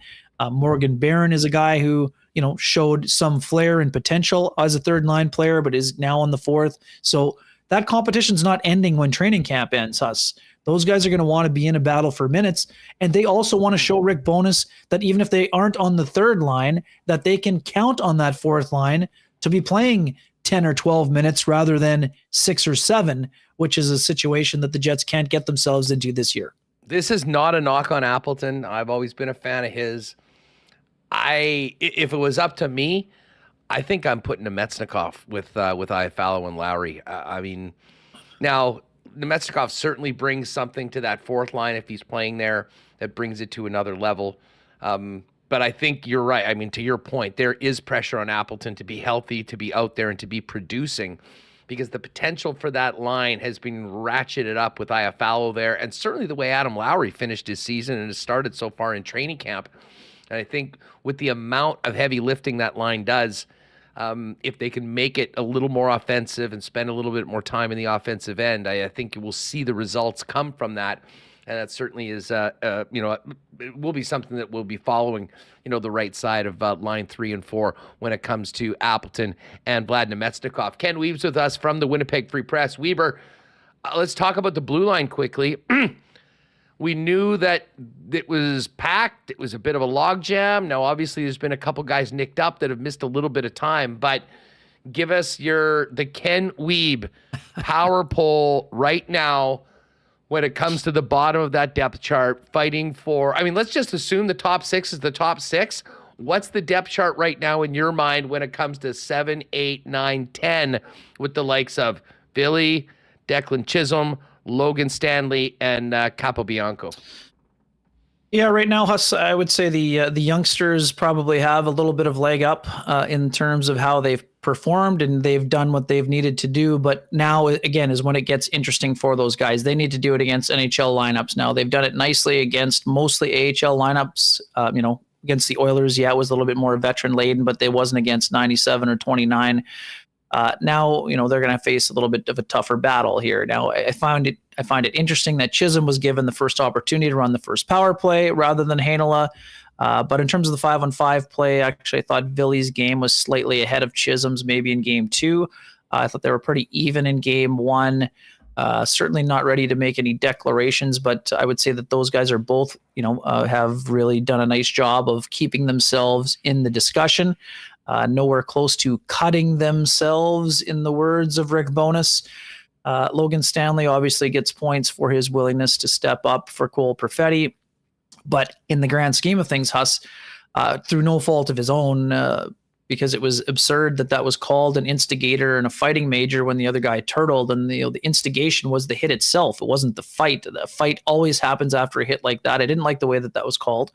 Morgan Barron is a guy who, showed some flair and potential as a third line player, but is now on the fourth. So that competition's not ending when training camp ends, Huss. Those guys are going to want to be in a battle for minutes, and they also want to show Rick Bowness that even if they aren't on the third line, that they can count on that fourth line to be playing 10 or 12 minutes rather than 6 or 7, which is a situation that the Jets can't get themselves into this year. This is not a knock on Appleton. I've always been a fan of his. If it was up to me, I think I'm putting Nemesnikov with Iafallo and Lowry. Now Nemesnikov certainly brings something to that fourth line if he's playing there that brings it to another level. But I think you're right. I mean, to your point, there is pressure on Appleton to be healthy, to be out there, and to be producing, because the potential for that line has been ratcheted up with Iafallo there, and certainly the way Adam Lowry finished his season and has started so far in training camp. And I think with the amount of heavy lifting that line does, if they can make it a little more offensive and spend a little bit more time in the offensive end, I think we'll see the results come from that. And that certainly is, it will be something that we'll be following, the right side of line 3 and 4 when it comes to Appleton and Vlad Nemesnikov. Ken Wiebe's with us from the Winnipeg Free Press. Weber, let's talk about the blue line quickly. We knew that it was packed. It was a bit of a logjam. Now, obviously, there's been a couple guys nicked up that have missed a little bit of time, but give us the Ken Wiebe power poll right now when it comes to the bottom of that depth chart, fighting for, let's just assume the top 6 is the top 6. What's the depth chart right now in your mind when it comes to 7, 8, 9, 10 with the likes of Billy, Declan Chisholm, Logan Stanley, and Capobianco? Yeah, right now, Huss, I would say the youngsters probably have a little bit of leg up in terms of how they've performed, and they've done what they've needed to do. But now, again, is when it gets interesting for those guys. They need to do it against NHL lineups now. They've done it nicely against mostly AHL lineups. Against the Oilers, it was a little bit more veteran-laden, but they wasn't against 97 or 29. Now, they're going to face a little bit of a tougher battle here. Now, I find it interesting that Chisholm was given the first opportunity to run the first power play rather than Heinola. But in terms of the 5-on-5 play, actually, I thought Billy's game was slightly ahead of Chisholm's maybe in game 2. I thought they were pretty even in game 1. Certainly not ready to make any declarations, but I would say that those guys are both, have really done a nice job of keeping themselves in the discussion. Nowhere close to cutting themselves, in the words of Rick Bowness. Logan Stanley obviously gets points for his willingness to step up for Cole Perfetti. But in the grand scheme of things, Huss, through no fault of his own, because it was absurd that was called an instigator and a fighting major when the other guy turtled, and the instigation was the hit itself. It wasn't the fight. The fight always happens after a hit like that. I didn't like the way that was called.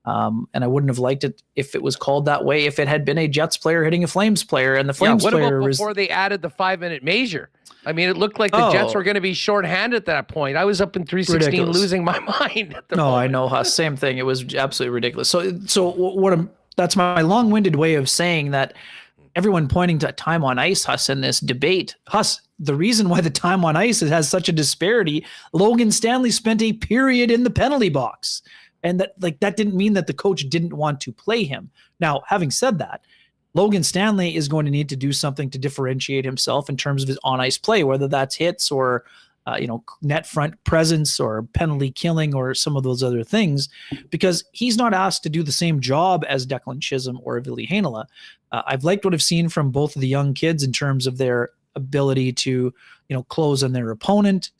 And I wouldn't have liked it if it was called that way if it had been a Jets player hitting a Flames player, and the Flames player what about before they added the 5-minute measure? It looked like the Jets were going to be shorthanded at that point. I was up in 316 ridiculous. Losing my mind at the moment. I know, Huss. Same thing. It was absolutely ridiculous. So that's my long-winded way of saying that everyone pointing to time on ice, Huss, in this debate. Huss, the reason why the time on ice has such a disparity, Logan Stanley spent a period in the penalty box. And that didn't mean that the coach didn't want to play him. Now, having said that, Logan Stanley is going to need to do something to differentiate himself in terms of his on-ice play, whether that's hits or, net front presence or penalty killing or some of those other things, because he's not asked to do the same job as Declan Chisholm or Ville Heinola. I've liked what I've seen from both of the young kids in terms of their ability to, close on their opponent,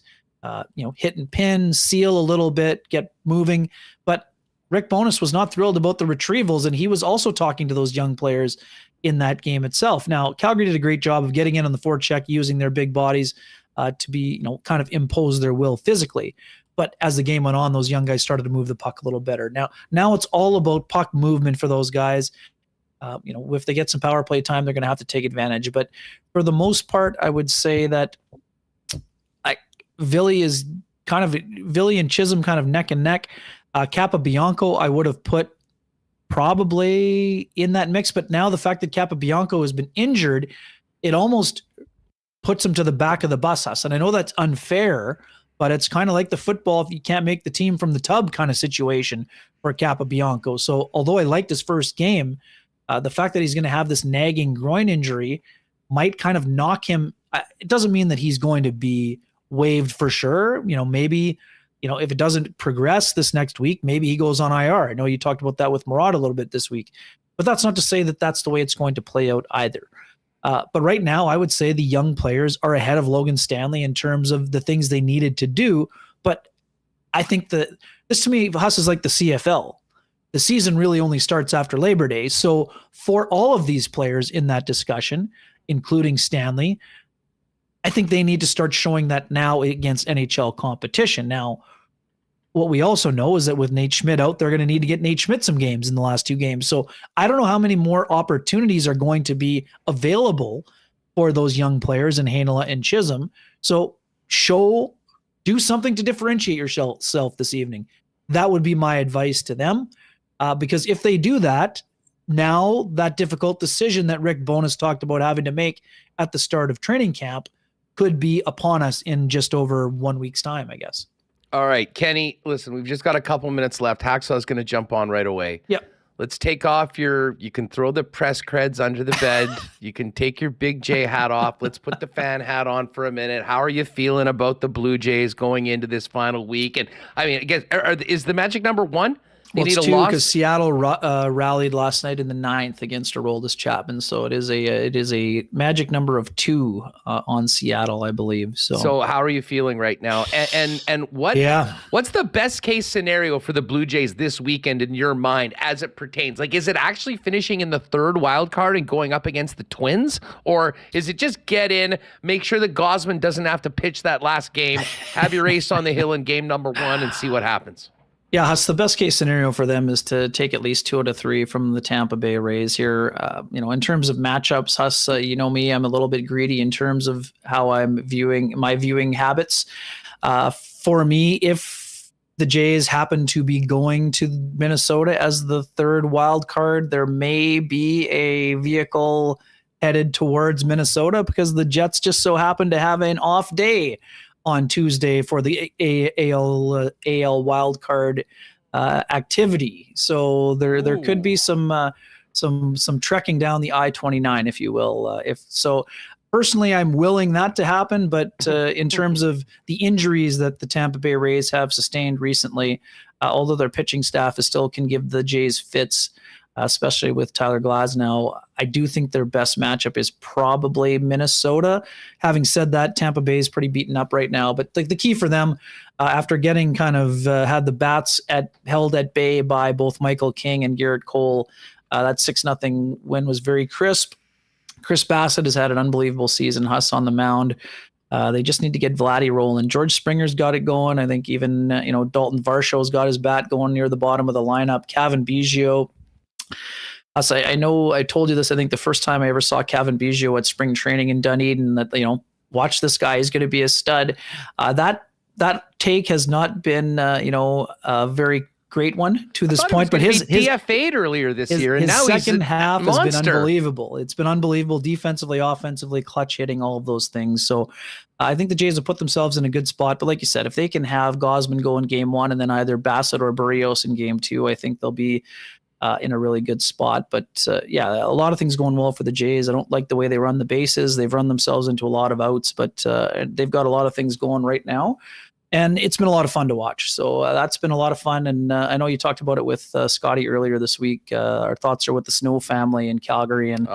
hit and pin, seal a little bit, get moving. But Rick Bowness was not thrilled about the retrievals, and he was also talking to those young players in that game itself. Now, Calgary did a great job of getting in on the forecheck, using their big bodies. to be, kind of impose their will physically. But as the game went on, those young guys started to move the puck a little better. Now it's all about puck movement for those guys. If they get some power play time, they're going to have to take advantage. But for the most part, I would say that Villy and Chisholm kind of neck and neck. Capobianco, I would have put probably in that mix. But now the fact that Capobianco has been injured, it almost puts him to the back of the bus, Huss. And I know that's unfair, but it's kind of like the football if you can't make the team from the tub kind of situation for Capobianco. So although I liked his first game, the fact that he's going to have this nagging groin injury might kind of knock him. It doesn't mean that he's going to be waived for sure. Maybe, if it doesn't progress this next week, maybe he goes on IR. I know you talked about that with Murad a little bit this week, but that's not to say that that's the way it's going to play out either. But right now, I would say the young players are ahead of Logan Stanley in terms of the things they needed to do. But I think that this, to me, Huss, is like the CFL. The season really only starts after Labor Day. So for all of these players in that discussion, including Stanley, I think they need to start showing that now against NHL competition. Now, what we also know is that with Nate Schmidt out, they're going to need to get Nate Schmidt some games in the last 2 games. So I don't know how many more opportunities are going to be available for those young players in Heinola and Chisholm. So do something to differentiate yourself this evening. That would be my advice to them. Because if they do that, now that difficult decision that Rick Bowness talked about having to make at the start of training camp could be upon us in just over 1 week's time, I guess. All right, Kenny, listen, we've just got a couple minutes left. Hacksaw's going to jump on right away. Yep. Let's take off you can throw the press creds under the bed. You can take your Big J hat off. Let's put the fan hat on for a minute. How are you feeling about the Blue Jays going into this final week? And I mean, I guess, is the magic number 1? Well, it's 2 because Seattle rallied last night in the 9th against Aroldis Chapman, so it is a magic number of 2 on Seattle, I believe. So how are you feeling right now? And what's the best case scenario for the Blue Jays this weekend in your mind as it pertains? Like, is it actually finishing in the 3rd wild card and going up against the Twins, or is it just get in, make sure that Gausman doesn't have to pitch that last game, have your ace on the hill in game number 1, and see what happens? Yeah, Huss, the best case scenario for them is to take at least 2 out of 3 from the Tampa Bay Rays here. In terms of matchups, Huss, you know me, I'm a little bit greedy in terms of how I'm viewing my viewing habits. For me, if the Jays happen to be going to Minnesota as the 3rd wild card, there may be a vehicle headed towards Minnesota because the Jets just so happen to have an off day on Tuesday for the AL wildcard activity. So there could be some trekking down the I-29, if you will. Personally, I'm willing that to happen, but in terms of the injuries that the Tampa Bay Rays have sustained recently, although their pitching staff still can give the Jays fits, especially with Tyler Glasnow, I do think their best matchup is probably Minnesota. Having said that, Tampa Bay is pretty beaten up right now. But the key for them, after getting kind of had the bats held at bay by both Michael King and Garrett Cole, that 6-0 win was very crisp. Chris Bassett has had an unbelievable season. Huss on the mound. They just need to get Vladdy rolling. George Springer's got it going. I think even Dalton Varsho's got his bat going near the bottom of the lineup. Kevin Biggio. I know I told you this, I think the first time I ever saw Kevin Biggio at spring training in Dunedin, that, watch this guy, he's going to be a stud. That take has not been, a very great one to this point, but his DFA'd earlier this year, and now his second half has been monster. unbelievable. It's been unbelievable defensively, offensively, clutch hitting, all of those things. So I think the Jays have put themselves in a good spot. But like you said, if they can have Gausman go in game 1 and then either Bassett or Barrios in game 2, I think they'll be in a really good spot. But a lot of things going well for the Jays. I don't like the way they run the bases. They've run themselves into a lot of outs, but they've got a lot of things going right now. And it's been a lot of fun to watch. So that's been a lot of fun. And I know you talked about it with Scotty earlier this week. Our thoughts are with the Snow family in Calgary. And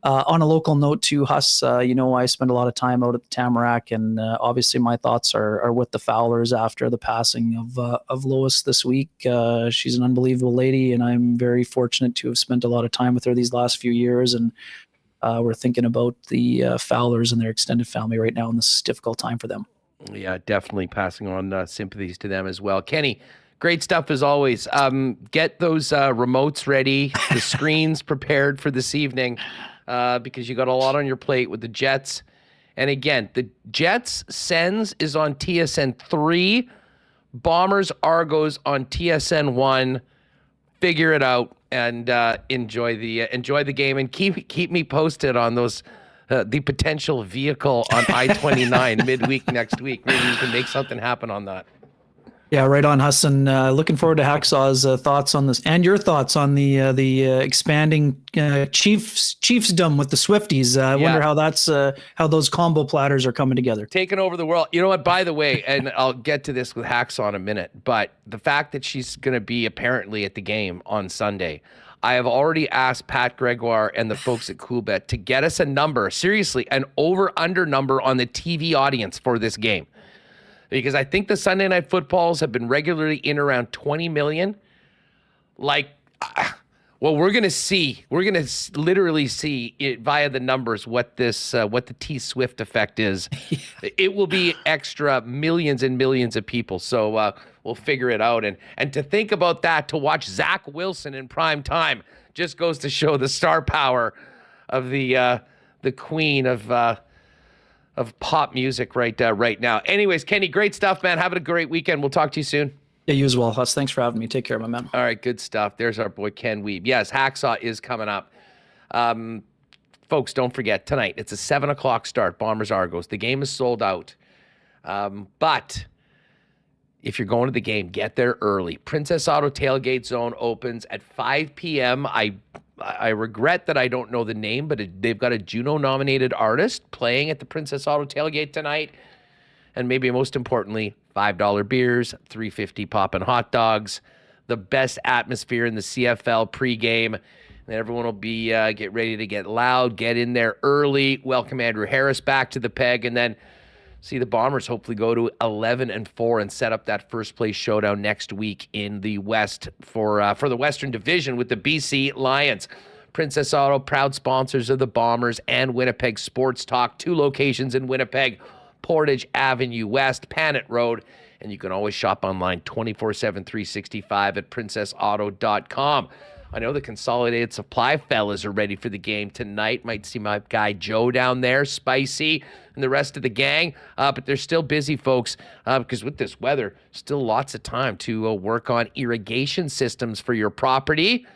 on a local note too, Huss, I spend a lot of time out at the Tamarack, and obviously my thoughts are with the Fowlers after the passing of Lois this week. She's an unbelievable lady, and I'm very fortunate to have spent a lot of time with her these last few years. And we're thinking about the Fowlers and their extended family right now, and this is a difficult time for them. Yeah, definitely passing on sympathies to them as well. Kenny, great stuff as always. Get those remotes ready, the screens prepared for this evening, because you got a lot on your plate with the Jets. And again, the Jets Sens is on TSN 3, Bombers Argos on TSN 1. Figure it out and enjoy the game, and keep me posted on those the potential vehicle on I-29 midweek next week. Maybe you can make something happen on that. Yeah, right on, Husson. Looking forward to Hacksaw's thoughts on this, and your thoughts on the expanding chiefsdom with the Swifties. I wonder how that's how those combo platters are coming together. Taking over the world. You know what? By the way, and I'll get to this with Hacksaw in a minute, but the fact that she's going to be apparently at the game on Sunday, I have already asked Pat Gregoire and the folks at Coolbet to get us a number, seriously, an over-under number on the TV audience for this game. Because I think the Sunday Night Footballs have been regularly in around 20 million. Like, well, we're going to see. We're going to literally see it via the numbers what the T-Swift effect is. It will be extra millions and millions of people. So we'll figure it out. And to think about that, to watch Zach Wilson in prime time just goes to show the star power of the queen of pop music right now. Anyways, Kenny, great stuff, man. Having a great weekend. We'll talk to you soon. Yeah, you as well, Huss. Thanks for having me. Take care, my man. All right, good stuff. There's our boy Ken Wiebe. Yes, Hacksaw is coming up. Folks, don't forget, tonight, it's a 7 o'clock start, Bombers Argos. The game is sold out. But if you're going to the game, get there early. Princess Auto Tailgate Zone opens at 5 p.m. I regret that I don't know the name, but they've got a Juno-nominated artist playing at the Princess Auto Tailgate tonight. And maybe most importantly, $5 beers, $3.50 poppin' hot dogs, the best atmosphere in the CFL pregame. And everyone will be get ready to get loud, get in there early, welcome Andrew Harris back to the Peg, and then see the Bombers hopefully go to 11-4 and set up that first place showdown next week in the West for the Western Division with the BC Lions. Princess Auto, proud sponsors of the Bombers and Winnipeg Sports Talk. 2 locations in Winnipeg, Portage Avenue West, Panet Road, and you can always shop online 24/7, 365 at princessauto.com. I know the Consolidated Supply fellas are ready for the game tonight. Might see my guy Joe down there, Spicy, and the rest of the gang. But they're still busy, folks, because with this weather, still lots of time to work on irrigation systems for your property.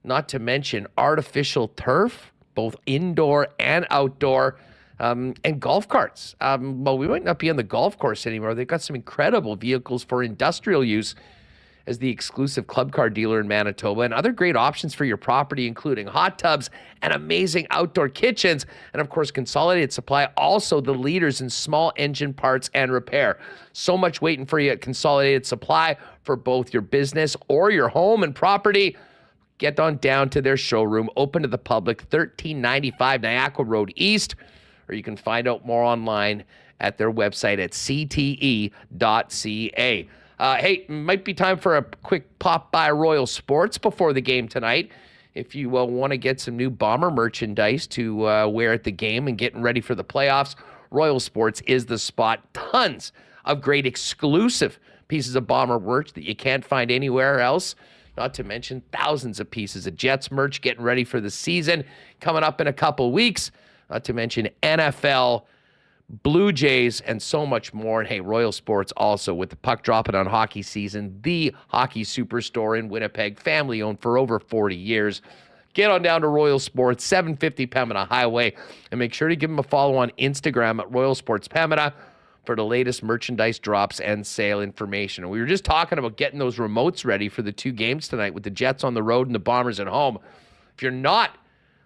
Not to mention artificial turf, both indoor and outdoor, and golf carts. Well, we might not be on the golf course anymore. They've got some incredible vehicles for industrial use as the exclusive club car dealer in Manitoba, and other great options for your property, including hot tubs and amazing outdoor kitchens. And of course, Consolidated Supply, also the leaders in small engine parts and repair. So much waiting for you at Consolidated Supply for both your business or your home and property. Get on down to their showroom, open to the public, 1395 Niagara Road East, or you can find out more online at their website at cte.ca. Hey, might be time for a quick pop by Royal Sports before the game tonight. If you want to get some new Bomber merchandise to wear at the game and getting ready for the playoffs, Royal Sports is the spot. Tons of great exclusive pieces of Bomber merch that you can't find anywhere else. Not to mention thousands of pieces of Jets merch getting ready for the season coming up in a couple weeks. Not to mention NFL, Blue Jays, and so much more. And hey, Royal Sports also, with the puck dropping on hockey season, the hockey superstore in Winnipeg, family owned for over 40 years. Get on down to Royal Sports, 750 Pembina Highway, and make sure to give them a follow on Instagram at Royal Sports Pembina for the latest merchandise drops and sale information. And we were just talking about getting those remotes ready for the 2 games tonight with the Jets on the road and the Bombers at home. If you're not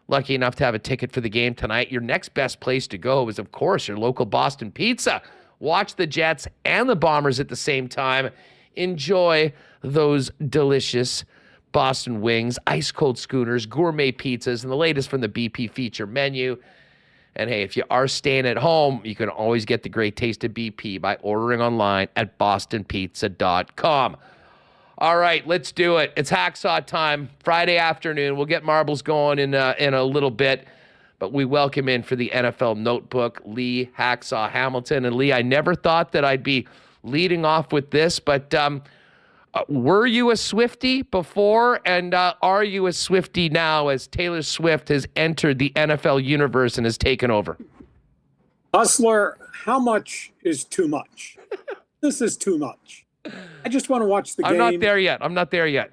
lucky enough to have a ticket for the game tonight, your next best place to go is, of course, your local Boston Pizza. Watch the Jets and the Bombers at the same time. Enjoy those delicious Boston wings, ice-cold schooners, gourmet pizzas, and the latest from the BP feature menu. And hey, if you are staying at home, you can always get the great taste of BP by ordering online at bostonpizza.com. All right, let's do it. It's Hacksaw time, Friday afternoon. We'll get marbles going in a little bit. But we welcome in for the NFL Notebook, Lee Hacksaw Hamilton. And Lee, I never thought that I'd be leading off with this, but were you a Swiftie before, and are you a Swiftie now as Taylor Swift has entered the NFL universe and has taken over? Hustler, how much is too much? This is too much. I just want to watch the game. I'm not there yet.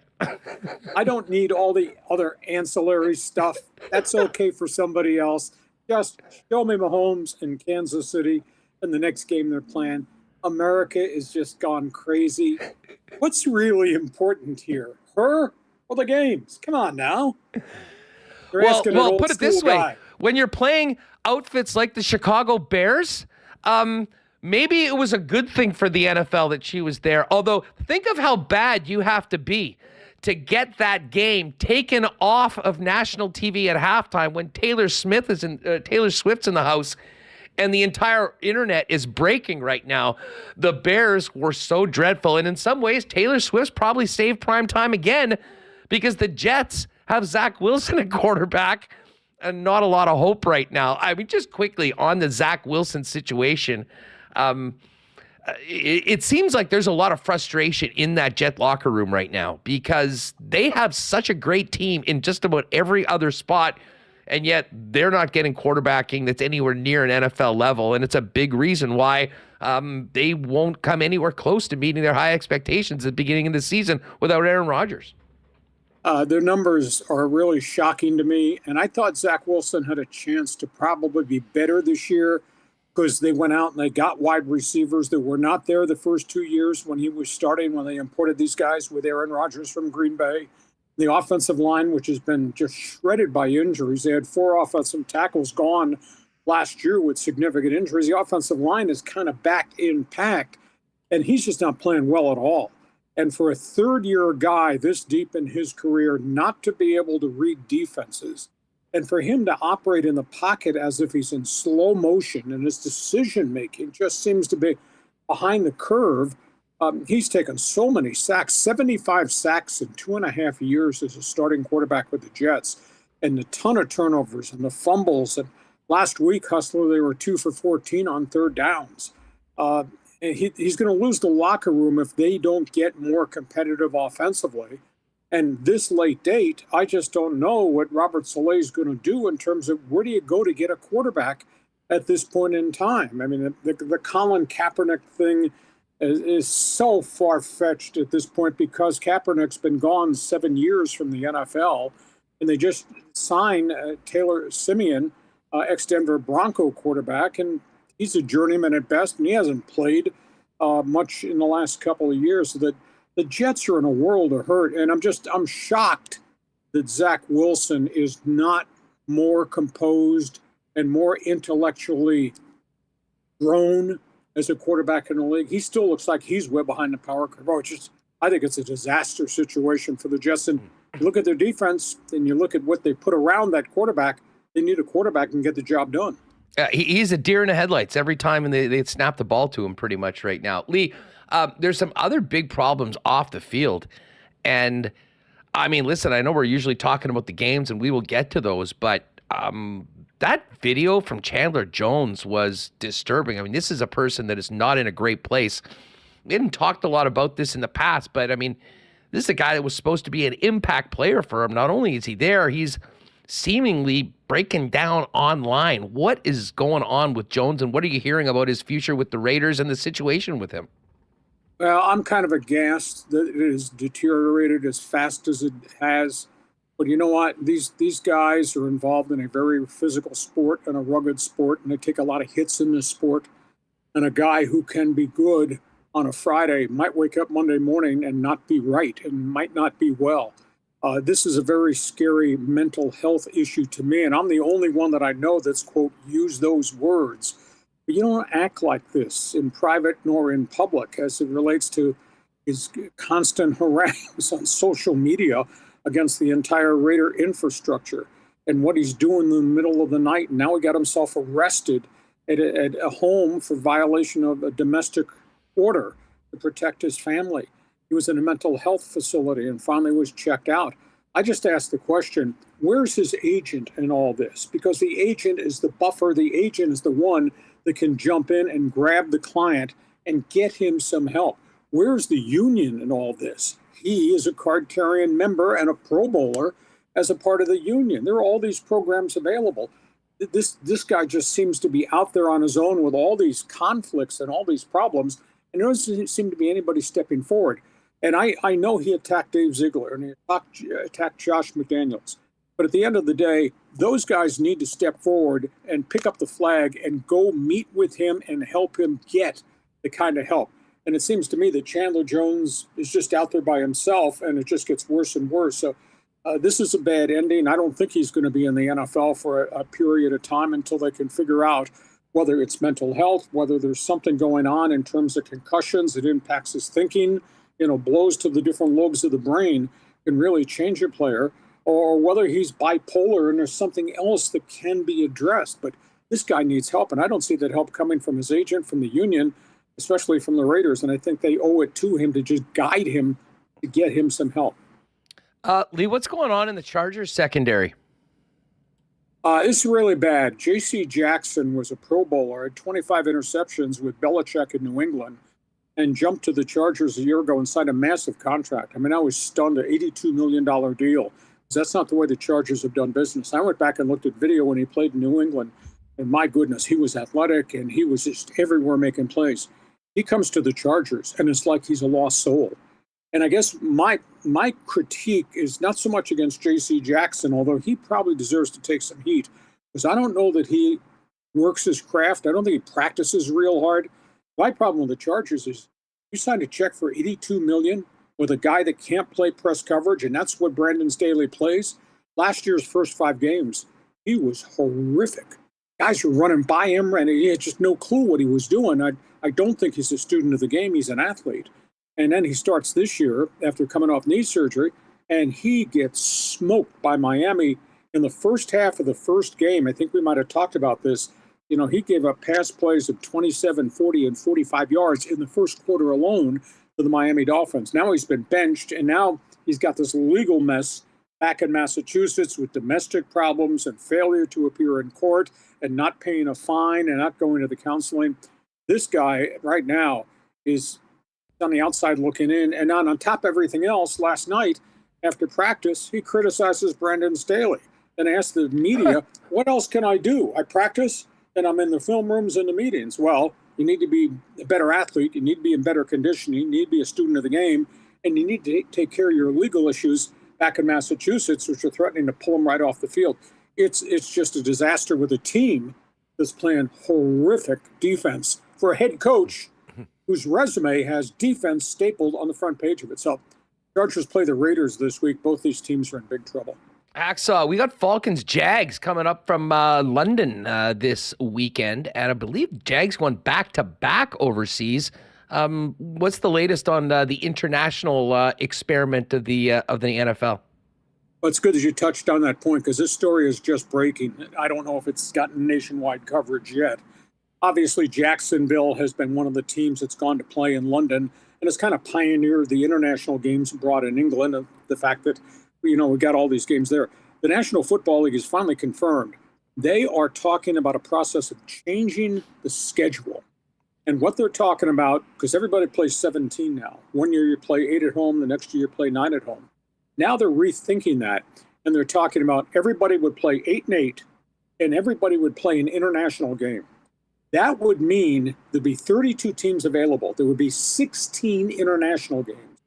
I don't need all the other ancillary stuff. That's okay for somebody else. Just show me Mahomes in Kansas City and the next game they're playing. America is just gone crazy. What's really important here? Her or the games? Come on now. Well, put it this way. When you're playing outfits like the Chicago Bears, maybe it was a good thing for the NFL that she was there. Although, think of how bad you have to be to get that game taken off of national TV at halftime when Taylor Swift's in the house and the entire internet is breaking right now. The Bears were so dreadful. And in some ways, Taylor Swift's probably saved prime time again because the Jets have Zach Wilson at quarterback and not a lot of hope right now. I mean, just quickly on the Zach Wilson situation, it seems like there's a lot of frustration in that Jet locker room right now because they have such a great team in just about every other spot, and yet they're not getting quarterbacking that's anywhere near an NFL level, and it's a big reason why they won't come anywhere close to meeting their high expectations at the beginning of the season without Aaron Rodgers. Their numbers are really shocking to me, and I thought Zach Wilson had a chance to probably be better this year because they went out and they got wide receivers that were not there the first 2 years when he was starting, when they imported these guys with Aaron Rodgers from Green Bay. The offensive line, which has been just shredded by injuries. They had 4 offensive tackles gone last year with significant injuries. The offensive line is kind of back intact, and he's just not playing well at all. And for a third-year guy this deep in his career not to be able to read defenses, and for him to operate in the pocket as if he's in slow motion and his decision-making just seems to be behind the curve. He's taken so many sacks, 75 sacks in 2.5 years as a starting quarterback with the Jets, and a ton of turnovers and the fumbles. And last week, Hustler, they were 2 for 14 on third downs. And he's going to lose the locker room if they don't get more competitive offensively. And this late date, I just don't know what Robert Saleh is going to do in terms of where do you go to get a quarterback at this point in time. I mean, the Colin Kaepernick thing is so far-fetched at this point because Kaepernick's been gone 7 years from the NFL, and they just signed Taylor Simeon, ex-Denver Bronco quarterback, and he's a journeyman at best, and he hasn't played much in the last couple of years. So that the Jets are in a world of hurt, and I'm shocked that Zach Wilson is not more composed and more intellectually grown as a quarterback in the league. He still looks like he's way behind the power curve. I think it's a disaster situation for the Jets. And you look at their defense, and you look at what they put around that quarterback. They need a quarterback and get the job done. He's a deer in the headlights every time, and they snap the ball to him pretty much right now. Lee, there's some other big problems off the field. And, I mean, listen, I know we're usually talking about the games, and we will get to those, but that video from Chandler Jones was disturbing. I mean, this is a person that is not in a great place. We hadn't talked a lot about this in the past, but, I mean, this is a guy that was supposed to be an impact player for him. Not only is he there, he's seemingly breaking down online. What is going on with Jones, and what are you hearing about his future with the Raiders and the situation with him? Well, I'm kind of aghast that it has deteriorated as fast as it has. But you know what? These guys are involved in a very physical sport and a rugged sport, and they take a lot of hits in this sport. And a guy who can be good on a Friday might wake up Monday morning and not be right and might not be well. This is a very scary mental health issue to me, and I'm the only one that I know that's, quote, used those words. But you don't act like this in private nor in public as it relates to his constant harangues on social media against the entire Raider infrastructure and what he's doing in the middle of the night. And now he got himself arrested at a home for violation of a domestic order to protect his family. He was in a mental health facility and finally was checked out. I just asked the question, where's his agent in all this? Because the agent is the buffer. The agent is the one that can jump in and grab the client and get him some help. Where's the union in all this? He is a card-carrying member and a Pro Bowler as a part of the union. There are all these programs available. This guy just seems to be out there on his own with all these conflicts and all these problems, and there doesn't seem to be anybody stepping forward. And I know he attacked Dave Ziegler and he attacked Josh McDaniels. But at the end of the day, those guys need to step forward and pick up the flag and go meet with him and help him get the kind of help. And it seems to me that Chandler Jones is just out there by himself, and it just gets worse and worse. So this is a bad ending. I don't think he's going to be in the NFL for a period of time until they can figure out whether it's mental health, whether there's something going on in terms of concussions that impacts his thinking, blows to the different lobes of the brain can really change a player, or whether he's bipolar and there's something else that can be addressed. But this guy needs help, and I don't see that help coming from his agent, from the union, especially from the Raiders, and I think they owe it to him to just guide him to get him some help. Lee, what's going on in the Chargers secondary? It's really bad. J.C. Jackson was a Pro Bowler, had 25 interceptions with Belichick in New England, and jumped to the Chargers a year ago and signed a massive contract. I mean, I was stunned, an $82 million deal. That's not the way the Chargers have done business. I went back and looked at video when he played in New England, and my goodness, he was athletic, and he was just everywhere making plays. He comes to the Chargers, and it's like he's a lost soul. And I guess my critique is not so much against J.C. Jackson, although he probably deserves to take some heat, because I don't know that he works his craft. I don't think he practices real hard. My problem with the Chargers is you signed a check for $82 million with a guy that can't play press coverage, and that's what Brandon Staley plays. Last year's first 5 games, he was horrific. Guys were running by him, and he had just no clue what he was doing. I don't think he's a student of the game. He's an athlete. And then he starts this year after coming off knee surgery, and he gets smoked by Miami in the first half of the first game. I think we might have talked about this. He gave up pass plays of 27, 40, and 45 yards in the first quarter alone to the Miami Dolphins. Now he's been benched, and now he's got this legal mess back in Massachusetts with domestic problems and failure to appear in court and not paying a fine and not going to the counseling. This guy right now is on the outside looking in. And on top of everything else, last night after practice, he criticizes Brandon Staley and asked the media, what else can I do? I practice and I'm in the film rooms and the meetings. Well, you need to be a better athlete. You need to be in better condition. You need to be a student of the game. And you need to take care of your legal issues back in Massachusetts, which are threatening to pull him right off the field. It's just a disaster with a team that's playing horrific defense for a head coach whose resume has defense stapled on the front page of it. So Chargers play the Raiders this week. Both these teams are in big trouble. Hacksaw, we got Falcons Jags coming up from London this weekend, and I believe Jags went back-to-back overseas. What's the latest on the international experiment of the NFL? Well, it's good that you touched on that point, because this story is just breaking. I don't know if it's gotten nationwide coverage yet. Obviously, Jacksonville has been one of the teams that's gone to play in London, and it's kind of pioneered the international games brought in England, and the fact that we got all these games there. The National Football League is finally confirmed. They are talking about a process of changing the schedule. And what they're talking about, because everybody plays 17 now. One year you play 8 at home, the next year you play 9 at home. Now they're rethinking that, and they're talking about everybody would play 8 and 8, and everybody would play an international game. That would mean there'd be 32 teams available. There would be 16 international games.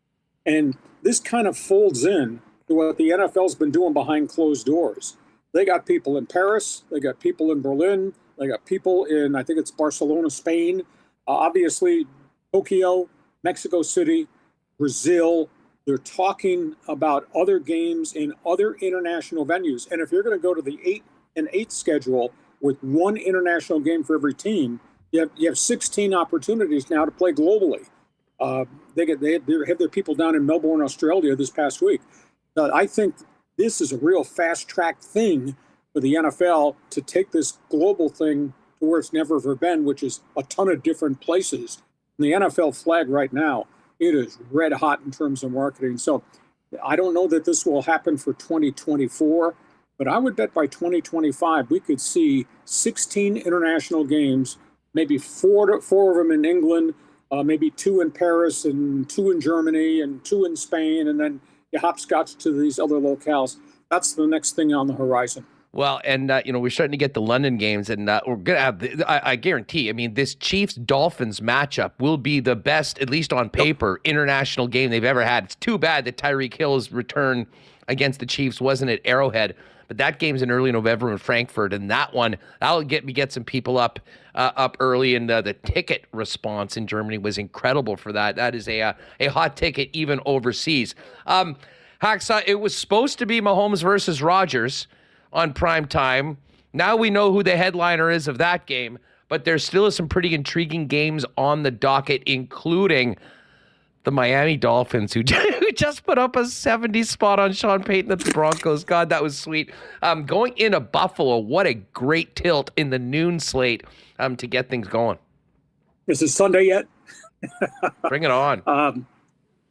And this kind of folds in to what the NFL's been doing behind closed doors. They got people in Paris. They got people in Berlin. They got people in, I think it's Barcelona, Spain. Obviously, Tokyo, Mexico City, Brazil. They're talking about other games in other international venues. And if you're going to go to the 8 and 8 schedule with one international game for every team, you have 16 opportunities now to play globally. They have their people down in Melbourne, Australia this past week. I think this is a real fast-track thing for the NFL to take this global thing to where it's never ever been, which is a ton of different places. And the NFL flag right now, it is red hot in terms of marketing. So I don't know that this will happen for 2024, but I would bet by 2025 we could see 16 international games, maybe four of them in England, maybe 2 in Paris and 2 in Germany and 2 in Spain, and then you hopscotch to these other locales. That's the next thing on the horizon. Well, and, we're starting to get the London games, and we're going to have, I guarantee, this Chiefs-Dolphins matchup will be the best, at least on paper, international game they've ever had. It's too bad that Tyreek Hill's return against the Chiefs wasn't at Arrowhead, but that game's in early November in Frankfurt, and that'll get some people up early, and the ticket response in Germany was incredible for that. That is a hot ticket even overseas. Hacksaw, it was supposed to be Mahomes versus Rodgers on prime time. Now we know who the headliner is of that game, but there still is some pretty intriguing games on the docket, including the Miami Dolphins, who just put up a 70 spot on Sean Payton at the Broncos. God, that was sweet. Going into Buffalo, what a great tilt in the noon slate to get things going. Is it Sunday yet? Bring it on.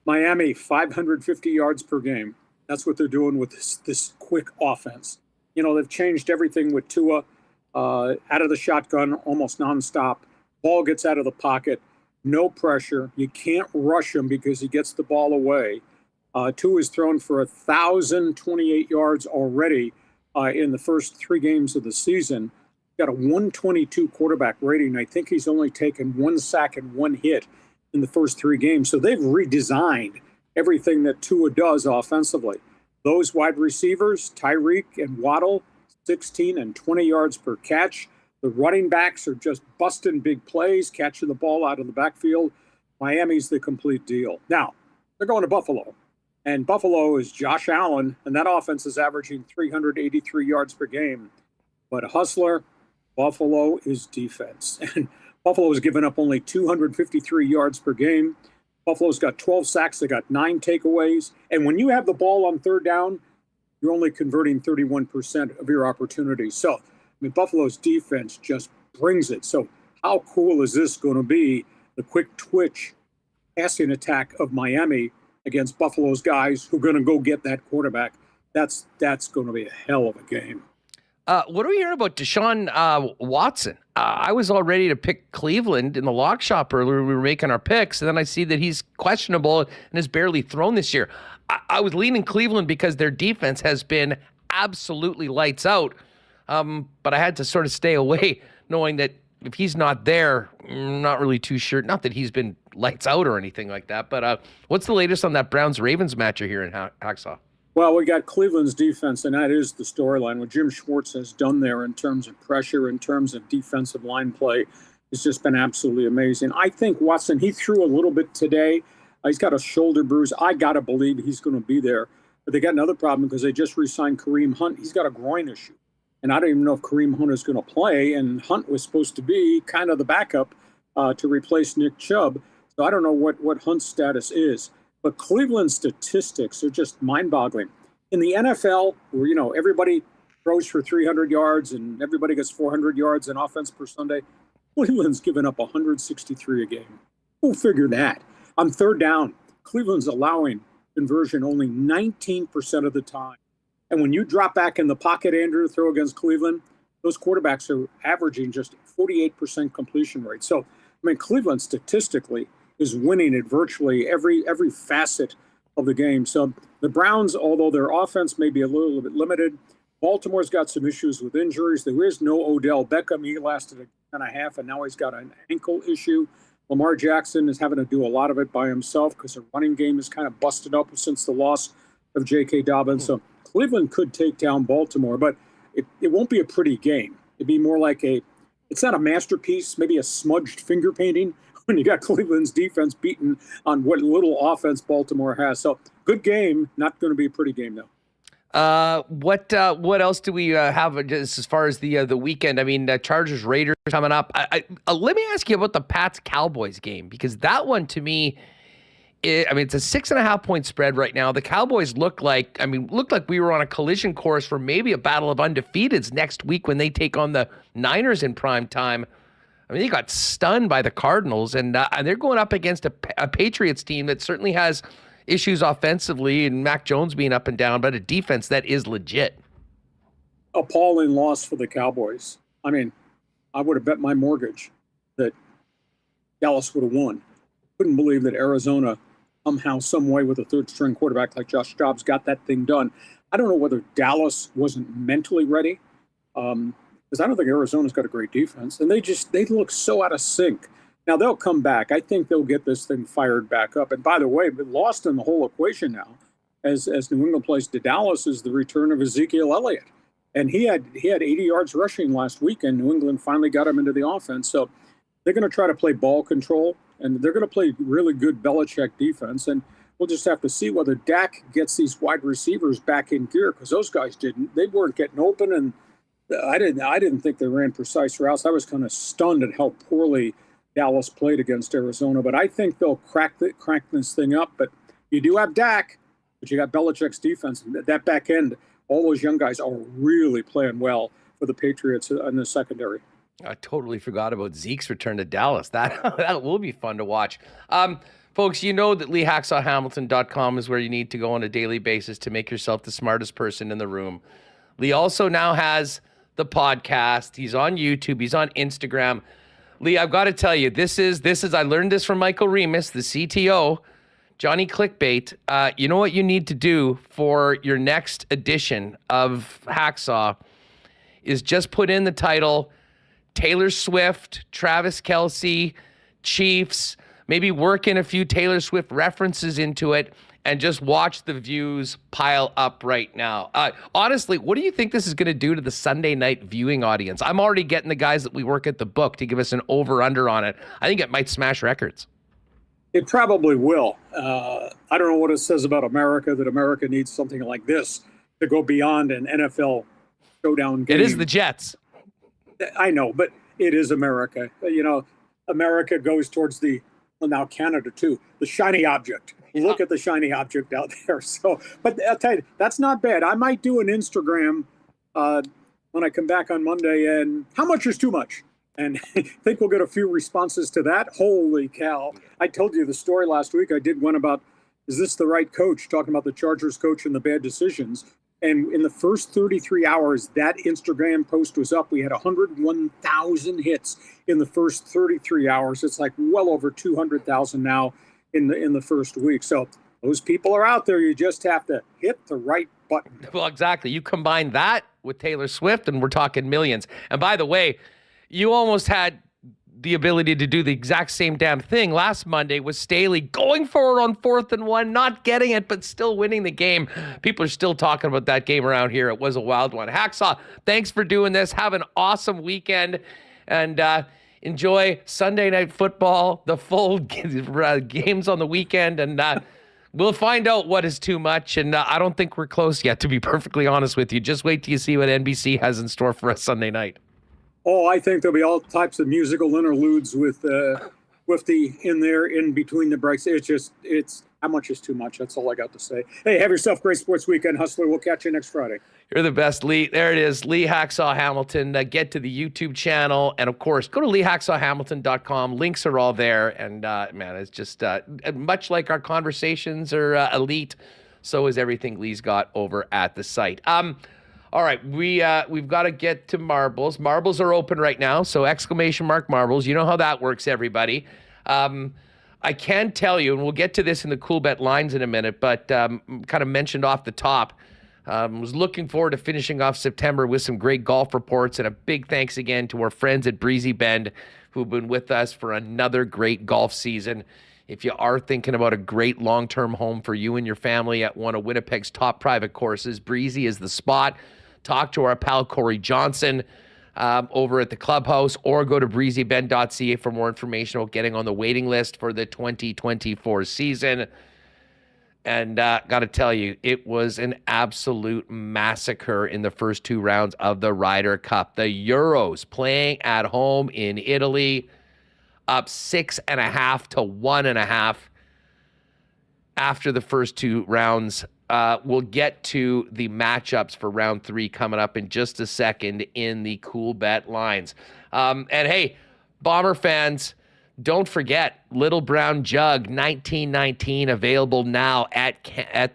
Miami, 550 yards per game. That's what they're doing with this quick offense. They've changed everything with Tua out of the shotgun almost nonstop. Ball gets out of the pocket, no pressure. You can't rush him because he gets the ball away. Tua is thrown for 1,028 yards already in the first 3 games of the season. Got a 122 quarterback rating. I think he's only taken 1 sack and 1 hit in the first 3 games. So they've redesigned everything that Tua does offensively. Those wide receivers, Tyreek and Waddle, 16 and 20 yards per catch. The running backs are just busting big plays, catching the ball out of the backfield. Miami's the complete deal. Now, they're going to Buffalo. And Buffalo is Josh Allen, and that offense is averaging 383 yards per game. But Hustler, Buffalo is defense. And Buffalo has given up only 253 yards per game. Buffalo's got 12 sacks. They got 9 takeaways. And when you have the ball on 3rd down, you're only converting 31% of your opportunities. So, Buffalo's defense just brings it. So how cool is this going to be, the quick twitch passing attack of Miami against Buffalo's guys who are going to go get that quarterback? That's going to be a hell of a game. What do we hear about Deshaun Watson? I was all ready to pick Cleveland in the lock shop earlier. We were making our picks, and then I see that he's questionable and has barely thrown this year. I was leaning Cleveland because their defense has been absolutely lights out, but I had to sort of stay away, knowing that if he's not there, I'm not really too sure. Not that he's been lights out or anything like that, but what's the latest on that Browns-Ravens matchup here in Hacksaw? Well, we got Cleveland's defense, and that is the storyline. What Jim Schwartz has done there in terms of pressure, in terms of defensive line play, has just been absolutely amazing. I think Watson, he threw a little bit today. He's got a shoulder bruise. I got to believe he's going to be there. But they got another problem because they just re-signed Kareem Hunt. He's got a groin issue. And I don't even know if Kareem Hunt is going to play. And Hunt was supposed to be kind of the backup to replace Nick Chubb. So I don't know what Hunt's status is. But Cleveland's statistics are just mind-boggling. In the NFL, where everybody throws for 300 yards and everybody gets 400 yards in offense per Sunday, Cleveland's given up 163 a game. Who figured that? On 3rd down, Cleveland's allowing conversion only 19% of the time. And when you drop back in the pocket, Andrew, throw against Cleveland, those quarterbacks are averaging just 48% completion rate. So, Cleveland statistically is winning at virtually every facet of the game. So the Browns, although their offense may be a little bit limited, Baltimore's got some issues with injuries. There is no Odell Beckham. He lasted a game and a half, and now he's got an ankle issue. Lamar Jackson is having to do a lot of it by himself because the running game is kind of busted up since the loss of J.K. Dobbins. So Cleveland could take down Baltimore, but it won't be a pretty game. It'd be more like it's not a masterpiece, maybe a smudged finger painting when you got Cleveland's defense beaten on what little offense Baltimore has. So good game, not going to be a pretty game though. What else do we have just as far as the weekend? Chargers Raiders coming up. Let me ask you about the Pats Cowboys game, because that one to me, it's a 6.5 point spread right now. The Cowboys look like we were on a collision course for maybe a battle of undefeateds next week when they take on the Niners in prime time. They got stunned by the Cardinals, and they're going up against a Patriots team that certainly has issues offensively and Mac Jones being up and down, but a defense that is legit. Appalling loss for the Cowboys. I mean, I would have bet my mortgage that Dallas would have won. Couldn't believe that Arizona somehow, some way, with a third-string quarterback like Josh Dobbs, got that thing done. I don't know whether Dallas wasn't mentally ready, because I don't think Arizona's got a great defense, and they look so out of sync. Now, they'll come back. I think they'll get this thing fired back up. And by the way, but lost in the whole equation now, as New England plays to Dallas, is the return of Ezekiel Elliott. And he had 80 yards rushing last weekend. New England finally got him into the offense. So they're going to try to play ball control, and they're going to play really good Belichick defense. And we'll just have to see whether Dak gets these wide receivers back in gear, because those guys didn't. They weren't getting open, and I didn't think they ran precise routes. I was kind of stunned at how poorly Dallas played against Arizona. But I think they'll crank this thing up. But you do have Dak, but you got Belichick's defense. That back end, all those young guys are really playing well for the Patriots in the secondary. I totally forgot about Zeke's return to Dallas. That will be fun to watch. Folks, you know that LeeHacksawHamilton.com is where you need to go on a daily basis to make yourself the smartest person in the room. Lee also now has the podcast. He's on YouTube. He's on Instagram. Lee, I've got to tell you, this is I learned this from Michael Remis, the CTO, Johnny Clickbait. You know what you need to do for your next edition of Hacksaw is just put in the title Taylor Swift, Travis Kelce, Chiefs, maybe work in a few Taylor Swift references into it, and just watch the views pile up right now. Honestly, what do you think this is going to do to the Sunday night viewing audience? I'm already getting the guys that we work at the book to give us an over-under on it. I think it might smash records. It probably will. I don't know what it says about America, that America needs something like this to go beyond an NFL showdown game. It is the Jets. I know, but it is America. You know, America goes towards now Canada too, the shiny object. Look at the shiny object out there. So, but I'll tell you, that's not bad. I might do an Instagram when I come back on Monday, and how much is too much? And I think we'll get a few responses to that. Holy cow. I told you the story last week. I did one about, is this the right coach? Talking about the Chargers coach and the bad decisions. And in the first 33 hours, that Instagram post was up. We had 101,000 hits in the first 33 hours. It's like well over 200,000 now in the first week. So those people are out there. You just have to hit the right button. Well, exactly. You combine that with Taylor Swift, and we're talking millions. And by the way, you almost had the ability to do the exact same damn thing last Monday with Staley going for it on 4th and 1, not getting it, but still winning the game. People are still talking about that game around here. It was a wild one. Hacksaw, thanks for doing this. Have an awesome weekend, and enjoy Sunday Night Football, the full games on the weekend, and we'll find out what is too much, and I don't think we're close yet, to be perfectly honest with you. Just wait till you see what NBC has in store for us Sunday night. Oh, I think there'll be all types of musical interludes with the in there in between the breaks. It's how much is too much. That's all I got to say. Hey, have yourself a great sports weekend, Hustler. We'll catch you next Friday. You're the best, Lee. There it is, Lee Hacksaw Hamilton. Get to the YouTube channel, and of course, go to LeeHacksawHamilton.com. Links are all there, and man, it's just much like our conversations are elite. So is everything Lee's got over at the site. All right, we've got to get to marbles. Marbles are open right now, so exclamation mark marbles. You know how that works, everybody. I can tell you, and we'll get to this in the Coolbet lines in a minute, but kind of mentioned off the top, was looking forward to finishing off September with some great golf reports, and a big thanks again to our friends at Breezy Bend who've been with us for another great golf season. If you are thinking about a great long-term home for you and your family at one of Winnipeg's top private courses, Breezy is the spot. Talk to our pal Corey Johnson over at the clubhouse, or go to breezybend.ca for more information about getting on the waiting list for the 2024 season. And got to tell you, it was an absolute massacre in the first 2 rounds of the Ryder Cup. The Euros playing at home in Italy, up 6.5 to 1.5 after the first 2 rounds. We'll get to the matchups for round 3 coming up in just a second in the Coolbet lines. And hey, Bomber fans, don't forget, Little Brown Jug 1919 available now at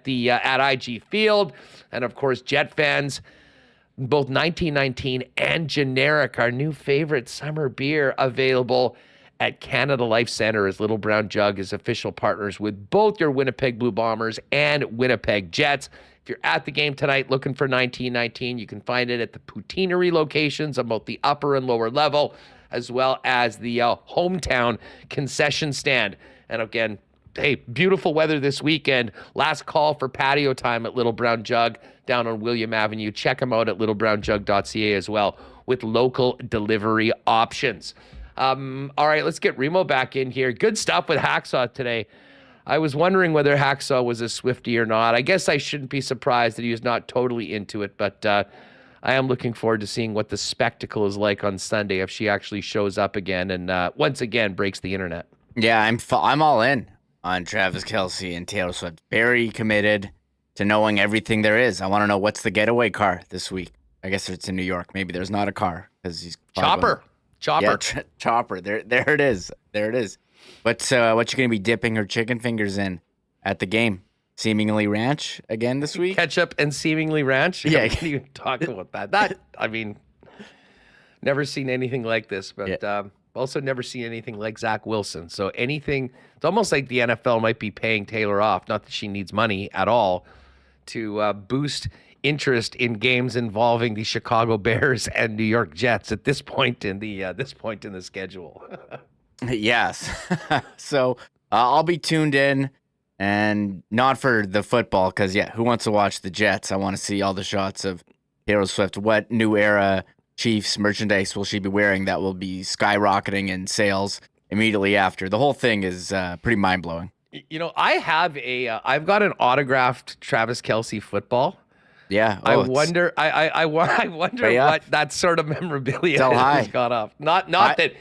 IG Field. And of course, Jet fans, both 1919 and Generic, our new favorite summer beer, available at Canada Life Centre, as Little Brown Jug is official partners with both your Winnipeg Blue Bombers and Winnipeg Jets. If you're at the game tonight looking for 1919, you can find it at the poutineery locations on both the upper and lower level, as well as the hometown concession stand. And again, hey, beautiful weather this weekend. Last call for patio time at Little Brown Jug down on William Avenue. Check them out at littlebrownjug.ca as well, with local delivery options. All right, let's get Remo back in here. Good stuff with Hacksaw today. I was wondering whether Hacksaw was a Swiftie or not. I guess I shouldn't be surprised that he was not totally into it, but I am looking forward to seeing what the spectacle is like on Sunday if she actually shows up again and once again breaks the internet. Yeah, I'm all in on Travis Kelce and Taylor Swift. Very committed to knowing everything there is. I want to know, what's the getaway car this week. I guess it's in New York. Maybe there's not a car because he's Chopper. Yeah, Chopper. There it is. There it is. What you going to be dipping her chicken fingers in at the game? Seemingly Ranch again this week? Ketchup and Seemingly Ranch? Yeah. I can't even talk about that. I mean, never seen anything like this, but also never seen anything like Zach Wilson. So anything, it's almost like the NFL might be paying Taylor off, not that she needs money at all, to boost interest in games involving the Chicago Bears and New York Jets at this point in the schedule. Yes. So I'll be tuned in, and not for the football, because who wants to watch the Jets? I want to see all the shots of Taylor Swift. What new era Chiefs merchandise will she be wearing that will be skyrocketing in sales immediately after? The whole thing is pretty mind blowing. You know, I've got an autographed Travis Kelce football. Yeah. I wonder what that sort of memorabilia has got off. Not that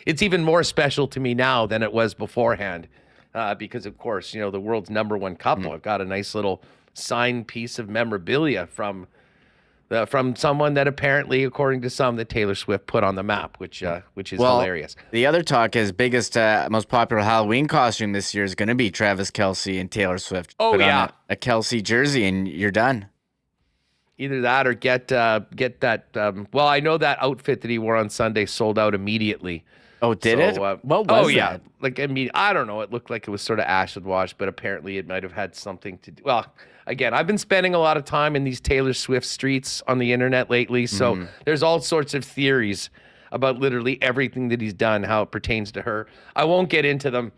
it's even more special to me now than it was beforehand, because of course, you know, the world's number one couple. I've got a nice little signed piece of memorabilia from someone that apparently, according to some, that Taylor Swift put on the map, which is hilarious. The other talk is biggest, most popular Halloween costume this year is going to be Travis Kelce and Taylor Swift. Oh, put yeah. on a Kelce jersey and you're done. Either that or get that. Well, I know that outfit that he wore on Sunday sold out immediately. Oh, did it? What was that? Like, I mean, I don't know. It looked like it was sort of acid wash, but apparently it might have had something to do. Well, again, I've been spending a lot of time in these Taylor Swift streets on the internet lately, so there's all sorts of theories about literally everything that he's done, how it pertains to her. I won't get into them.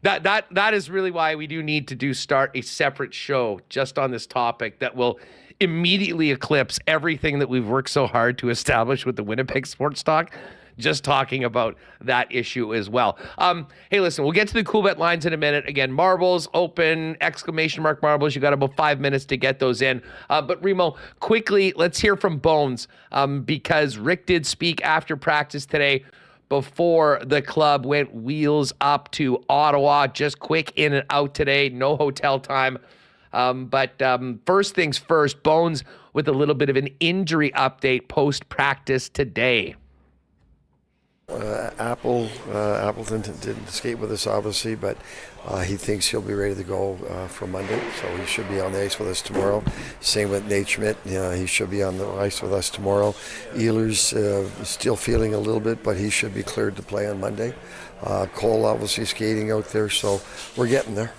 That is really why we do need to start a separate show just on this topic that will immediately eclipse everything that we've worked so hard to establish with the Winnipeg Sports Talk. Just talking about that issue as well. Hey, listen, we'll get to the Coolbet lines in a minute. Again, marbles open, ! Marbles. You got about 5 minutes to get those in. But Remo, quickly, let's hear from Bones, because Rick did speak after practice today before the club went wheels up to Ottawa. Just quick in and out today, no hotel time. But first things first, Bones with a little bit of an injury update post-practice today. Appleton didn't skate with us, obviously, but he thinks he'll be ready to go for Monday, so he should be on the ice with us tomorrow. Same with Nate Schmidt, he should be on the ice with us tomorrow. Ehlers still feeling a little bit, but he should be cleared to play on Monday. Cole obviously skating out there, so we're getting there.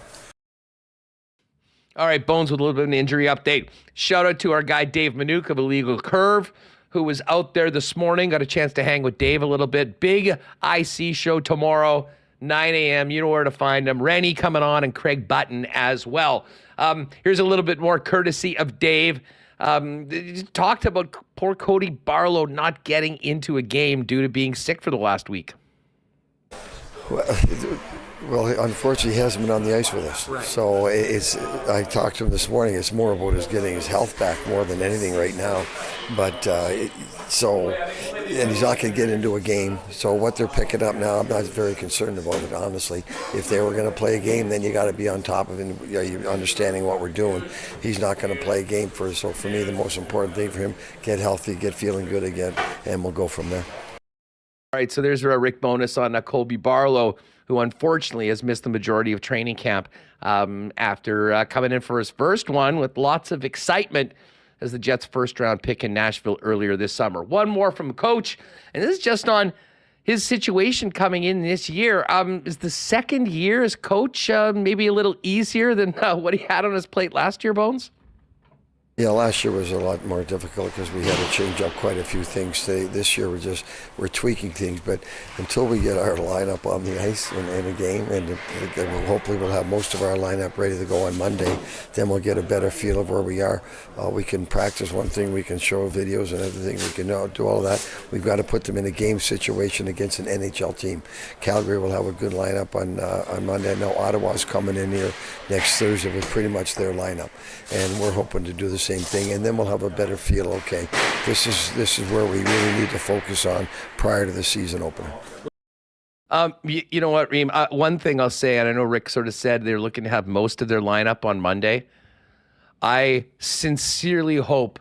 All right, Bones with a little bit of an injury update. Shout out to our guy Dave Minuk of Illegal Curve, who was out there this morning. Got a chance to hang with Dave a little bit. Big IC show tomorrow, 9 a.m. You know where to find him. Rennie coming on and Craig Button as well. Here's a little bit more courtesy of Dave. Talked about poor Cody Barlow not getting into a game due to being sick for the last week. Well, unfortunately, he hasn't been on the ice with us. Right. So I talked to him this morning. It's more about his getting his health back more than anything right now. But and he's not going to get into a game. So what they're picking up now, I'm not very concerned about it, honestly. If they were going to play a game, then you got to be on top of it, you're understanding what we're doing. He's not going to play a game for us. So for me, the most important thing for him, get healthy, get feeling good again, and we'll go from there. All right, so there's a Rick bonus on Colby Barlow, who unfortunately has missed the majority of training camp after coming in for his first one with lots of excitement as the Jets' first-round pick in Nashville earlier this summer. One more from Coach, and this is just on his situation coming in this year. Is the second year as coach maybe a little easier than what he had on his plate last year, Bones? Yeah, last year was a lot more difficult because we had to change up quite a few things. This year we're tweaking things, but until we get our lineup on the ice in a game, and hopefully we'll have most of our lineup ready to go on Monday, then we'll get a better feel of where we are. We can practice one thing, we can show videos and everything, we can do all of that. We've got to put them in a game situation against an NHL team. Calgary will have a good lineup on Monday. I know Ottawa's coming in here next Thursday with pretty much their lineup, and we're hoping to do the same thing, and then we'll have a better feel. Okay, this is where we really need to focus on prior to the season opener. You know what, Reem? One thing I'll say, and I know Rick sort of said they're looking to have most of their lineup on Monday. I sincerely hope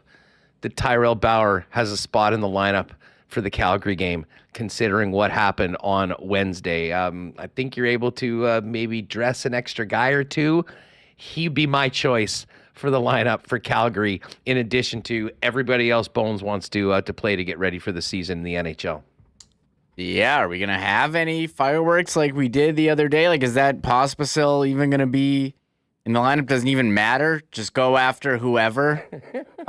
that Tyrell Bauer has a spot in the lineup for the Calgary game, considering what happened on Wednesday. I think you're able to maybe dress an extra guy or two. He'd be my choice for the lineup for Calgary, in addition to everybody else Bones wants to play to get ready for the season in the NHL. Yeah, are we going to have any fireworks like we did the other day? Like, is that Pospisil even going to be in the lineup? Doesn't even matter. Just go after whoever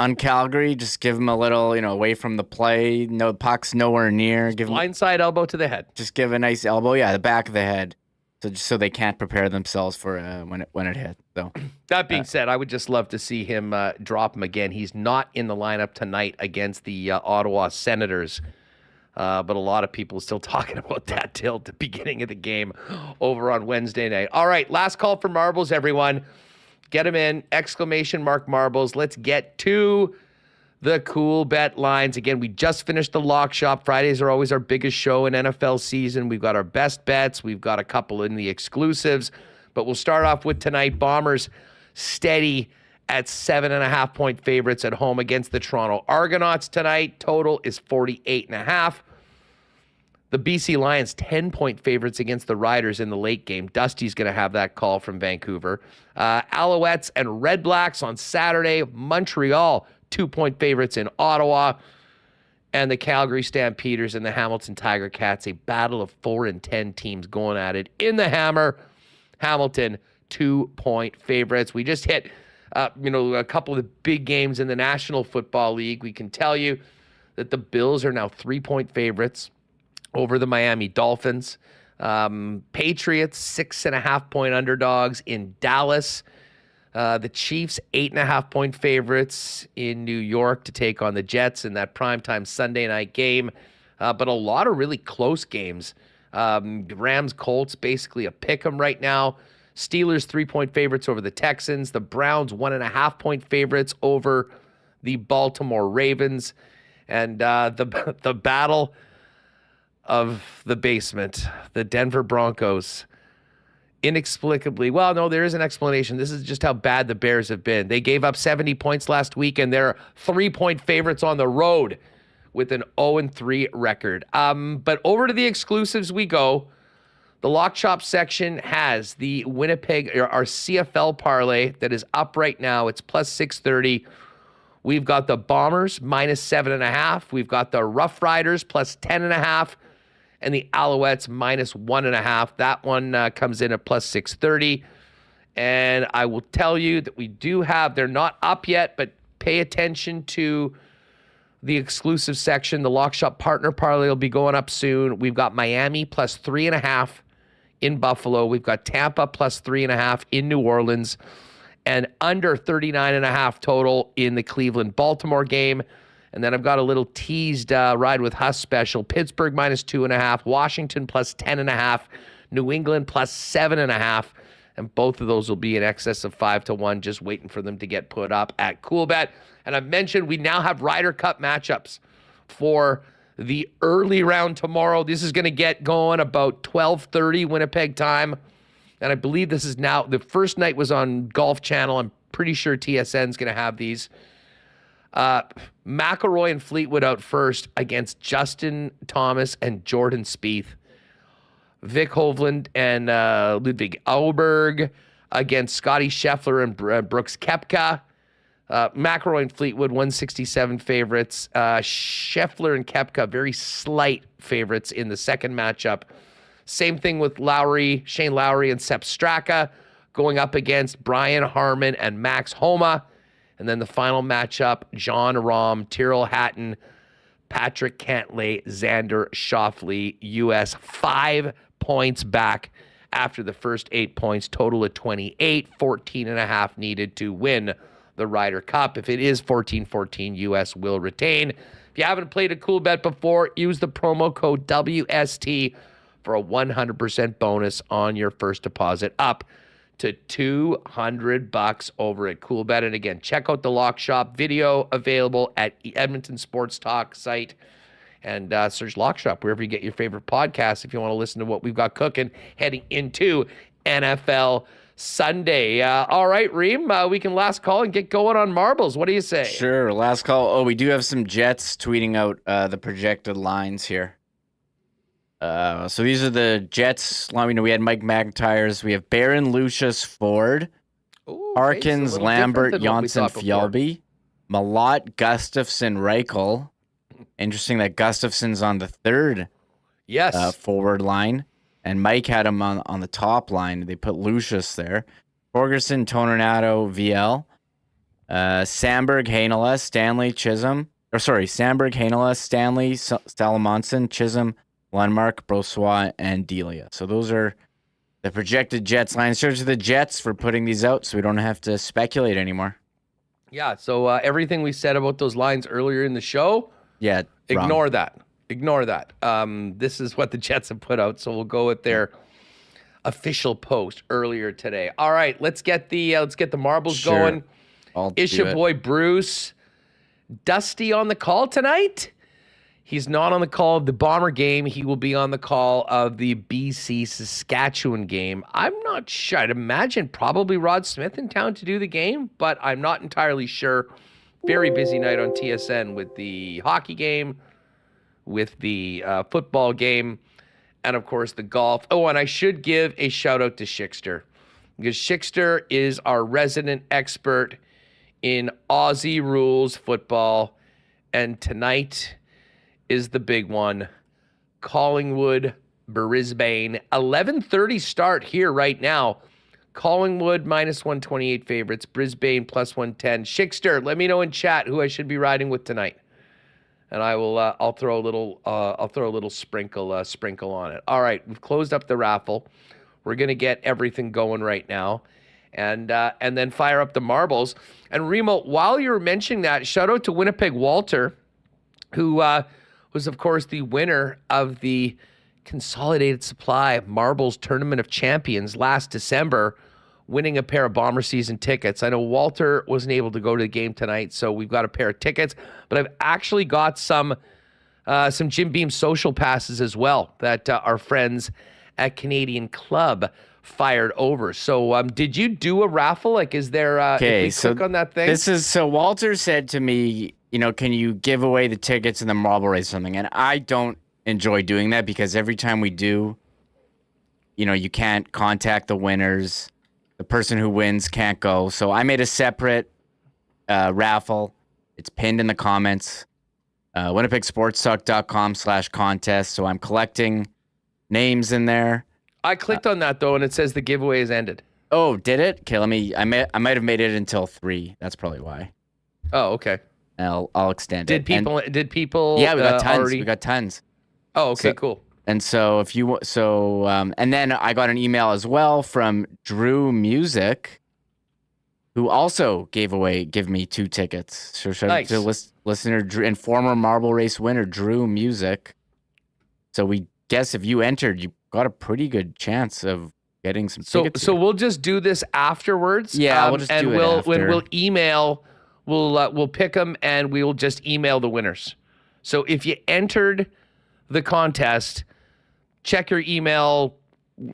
on Calgary. Just give them a little, away from the play. No, puck's nowhere near. Give them blindside elbow to the head. Just give a nice elbow. Yeah, the back of the head. So they can't prepare themselves for when it hits. So that being said, I would just love to see him drop him again. He's not in the lineup tonight against the Ottawa Senators, but a lot of people are still talking about that till the beginning of the game over on Wednesday night. All right, last call for marbles, everyone. Get them in! ! Marbles. Let's get to the Coolbet lines. Again, we just finished the lock shop. Fridays are always our biggest show in NFL season. We've got our best bets. We've got a couple in the exclusives. But we'll start off with tonight. Bombers steady at 7.5-point favorites at home against the Toronto Argonauts tonight. Total is 48.5. The BC Lions 10-point favorites against the Riders in the late game. Dusty's going to have that call from Vancouver. Alouettes and Red Blacks on Saturday. Montreal 2-point favorites in Ottawa, and the Calgary Stampeders and the Hamilton Tiger Cats, a battle of 4 and 10 teams going at it in the Hammer. Hamilton 2-point favorites. We just hit, a couple of the big games in the National Football League. We can tell you that the Bills are now 3-point favorites over the Miami Dolphins. Patriots 6.5-point underdogs in Dallas. The Chiefs, 8.5-point favorites in New York to take on the Jets in that primetime Sunday night game. But a lot of really close games. Rams-Colts, basically a pick-em right now. Steelers, 3-point favorites over the Texans. The Browns, 1.5-point favorites over the Baltimore Ravens. And the battle of the basement, the Denver Broncos, inexplicably, well, no, there is an explanation. This is just how bad the Bears have been. They gave up 70 points last week, and they're 3-point favorites on the road with an 0-3 record. But over to the exclusives we go. The Lock Shop section has the Winnipeg, our CFL parlay that is up right now. It's plus 630. We've got the Bombers minus 7.5. We've got the Rough Riders plus 10.5. And the Alouettes minus 1.5. That one comes in at plus 630. And I will tell you that we do have, they're not up yet, but pay attention to the exclusive section. The Lock Shop Partner Parlay will be going up soon. We've got Miami plus 3.5 in Buffalo. We've got Tampa plus 3.5 in New Orleans. And under 39.5 total in the Cleveland-Baltimore game. And then I've got a little teased ride with Huss special. Pittsburgh minus 2.5, Washington plus 10.5, New England plus 7.5. And both of those will be in excess of 5-1, just waiting for them to get put up at Coolbet. And I've mentioned we now have Ryder Cup matchups for the early round tomorrow. This is going to get going about 12:30 Winnipeg time. And I believe this is now, the first night was on Golf Channel. I'm pretty sure TSN's going to have these. McElroy and Fleetwood out first against Justin Thomas and Jordan Spieth. Vic Hovland and Ludwig Ahlberg against Scotty Scheffler and Brooks Koepka. McElroy and Fleetwood, 167 favorites. Scheffler and Koepka, very slight favorites in the second matchup. Same thing with Shane Lowry and Sepp Straka going up against Brian Harman and Max Homa. And then the final matchup, John Rahm, Tyrrell Hatton, Patrick Cantlay, Xander Schauffele, U.S. 5 points back after the first 8 points, total of 28, 14.5 needed to win the Ryder Cup. If it is 14-14, U.S. will retain. If you haven't played a Coolbet before, use the promo code WST for a 100% bonus on your first deposit up to $200 over at Coolbet. And again, check out the Lock Shop video available at Edmonton Sports Talk site, and search Lock Shop wherever you get your favorite podcasts if you want to listen to what we've got cooking heading into NFL Sunday. All right, Reem, we can last call and get going on marbles. What do you say? Sure, last call. Oh, we do have some Jets tweeting out the projected lines here. So these are the Jets. We had Mike McIntyre's. We have Barron, Lucius, Ford, Harkins, Lambert, Janssen, Fjallby, Malott, Gustafson, Reichel. Interesting that Gustafson's on the third forward line, and Mike had him on the top line. They put Lucius there. Borgerson, Tornado, VL, Sandberg, Hainela, Stanley, Chisholm. Sandberg, Hainela, Stanley, Salamonson, Chisholm, Lundmark, Brossoit, and Delia. So those are the projected Jets lines. Shout out to the Jets for putting these out so we don't have to speculate anymore. Yeah, so everything we said about those lines earlier in the show, ignore that. This is what the Jets have put out, so we'll go with their official post earlier today. All right, let's get the marbles going. Isha boy Bruce, Dusty on the call tonight. He's not on the call of the Bomber game. He will be on the call of the BC Saskatchewan game. I'm not sure. I'd imagine probably Rod Smith in town to do the game, but I'm not entirely sure. Very busy night on TSN with the hockey game, with the football game, and of course the golf. Oh, and I should give a shout out to Schickster, because Schickster is our resident expert in Aussie rules football, and tonight is the big one. Collingwood, Brisbane, 11:30 start here right now. Collingwood -128 favorites, Brisbane +110. Schickster, let me know in chat who I should be riding with tonight, and I will. I'll throw a little sprinkle on it. All right, we've closed up the raffle. We're gonna get everything going right now, and then fire up the marbles. And Remo, while you're mentioning that, shout out to Winnipeg Walter, who was, of course, the winner of the Consolidated Supply Marbles Tournament of Champions last December, winning a pair of Bomber season tickets. I know Walter wasn't able to go to the game tonight, so we've got a pair of tickets, but I've actually got some Jim Beam social passes as well that our friends at Canadian Club fired over. So did you do a raffle? Like, is there click on that thing? So Walter said to me, can you give away the tickets in the marble race or something? And I don't enjoy doing that because every time we do, you can't contact the winners. The person who wins can't go. So I made a separate raffle. It's pinned in the comments. WinnipegSportsTalk.com/contest. So I'm collecting names in there. I clicked on that though, and it says the giveaway has ended. Oh, did it? Okay, I might have made it until 3. That's probably why. Oh, okay. I'll extend it. Did people? Yeah, we got tons. Already? We got tons. Oh, okay, cool. And so and then I got an email as well from Drew Music, who also gave me 2 tickets. So shout out to listener Drew and former marble race winner Drew Music. So we guess if you entered, you got a pretty good chance of getting some tickets. So we'll just do this afterwards. Yeah, we'll just do it after. When we'll email. We'll pick them and we will just email the winners. So if you entered the contest, check your email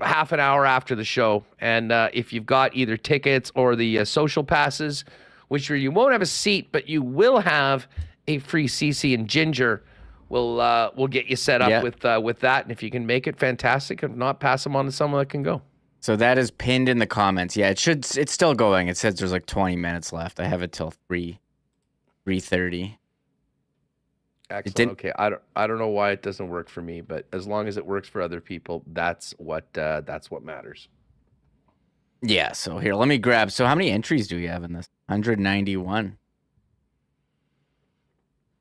half an hour after the show. And if you've got either tickets or the social passes, which where you won't have a seat, but you will have a free CC and ginger. We'll get you set up with that, and if you can make it, fantastic. If not, pass them on to someone that can go. So that is pinned in the comments. Yeah, it's still going. It says there's like 20 minutes left. I have it till 3:30. Excellent. Okay, I don't know why it doesn't work for me, but as long as it works for other people, that's what matters. Yeah. So here, let me grab. So how many entries do we have in this? 191.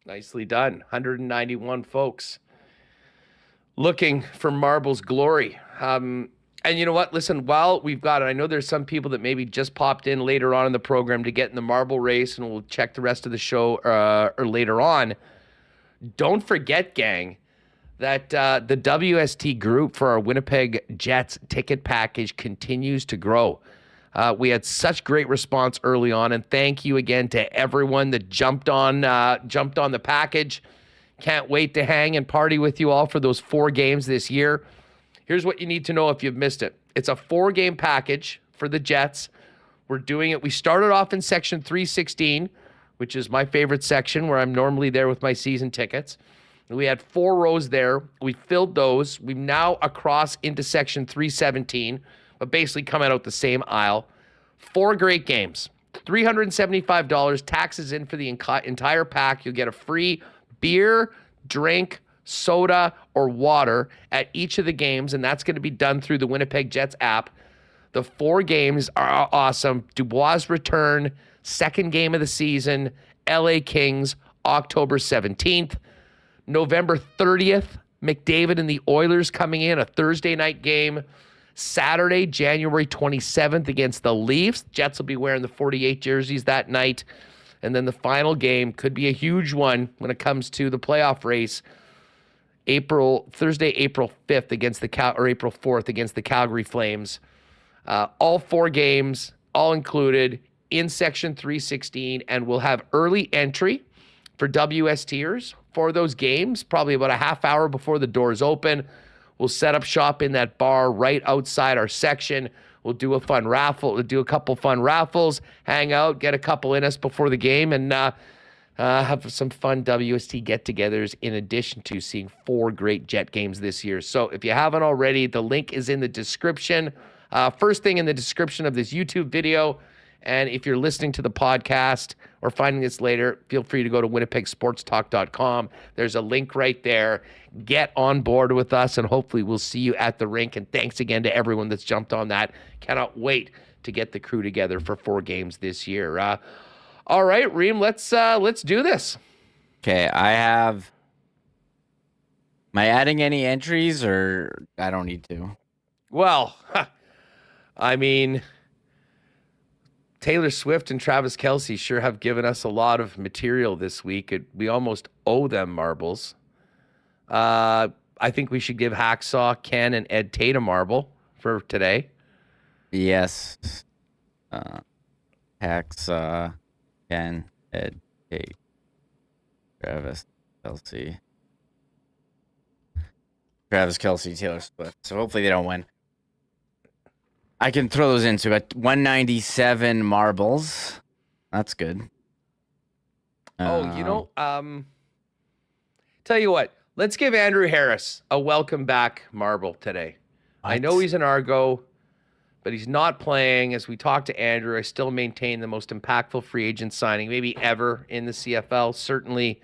Nicely done. 191 folks looking for Marbles glory. And you know what? Listen, while we've got it, I know there's some people that maybe just popped in later on in the program to get in the marble race, and we'll check the rest of the show or later on. Don't forget, gang, that the WST group for our Winnipeg Jets ticket package continues to grow. We had such great response early on, and thank you again to everyone that jumped on the package. Can't wait to hang and party with you all for those 4 games this year. Here's what you need to know if you've missed it. It's a 4-game package for the Jets. We're doing it. We started off in section 316, which is my favorite section where I'm normally there with my season tickets. We had 4 rows there. We filled those. We've now across into section 317, but basically coming out the same aisle. 4 great games. $375, taxes in for the entire pack. You'll get a free beer, drink, soda, or water at each of the games, and that's going to be done through the Winnipeg Jets app. The 4 games are awesome. Dubois' return, 2nd game of the season, LA Kings, October 17th. November 30th, McDavid and the Oilers coming in, a Thursday night game. Saturday, January 27th against the Leafs. Jets will be wearing the 48 jerseys that night. And then the final game could be a huge one when it comes to the playoff race. Thursday, April 5th against April 4th against the Calgary Flames. All 4 games, all included in section 316, and we'll have early entry for WSTers for those games, probably about a half hour before the doors open. We'll set up shop in that bar right outside our section. We'll do a fun raffle. We'll do a couple fun raffles, hang out, get a couple in us before the game, and have some fun WST get-togethers in addition to seeing 4 great Jet games this year. So if you haven't already, the link is in the description. First thing in the description of this YouTube video. And if you're listening to the podcast or finding this later, feel free to go to winnipegsportstalk.com. There's a link right there. Get on board with us, and hopefully we'll see you at the rink. And thanks again to everyone that's jumped on that. Cannot wait to get the crew together for 4 games this year. All right, Reem, let's do this. Okay, am I adding any entries, or I don't need to? Well, I mean, Taylor Swift and Travis Kelce sure have given us a lot of material this week. We almost owe them marbles. I think we should give Hacksaw, Ken, and Ed Tait a marble for today. Yes. Hacksaw, Ken, Ed Tait, Travis Kelce. Travis Kelce, Taylor Swift. So hopefully they don't win. I can throw those in. So we got 197 marbles. That's good. Tell you what, let's give Andrew Harris a welcome back marble today. What? I know he's an Argo, but he's not playing. As we talk to Andrew, I still maintain the most impactful free agent signing maybe ever in the CFL, certainly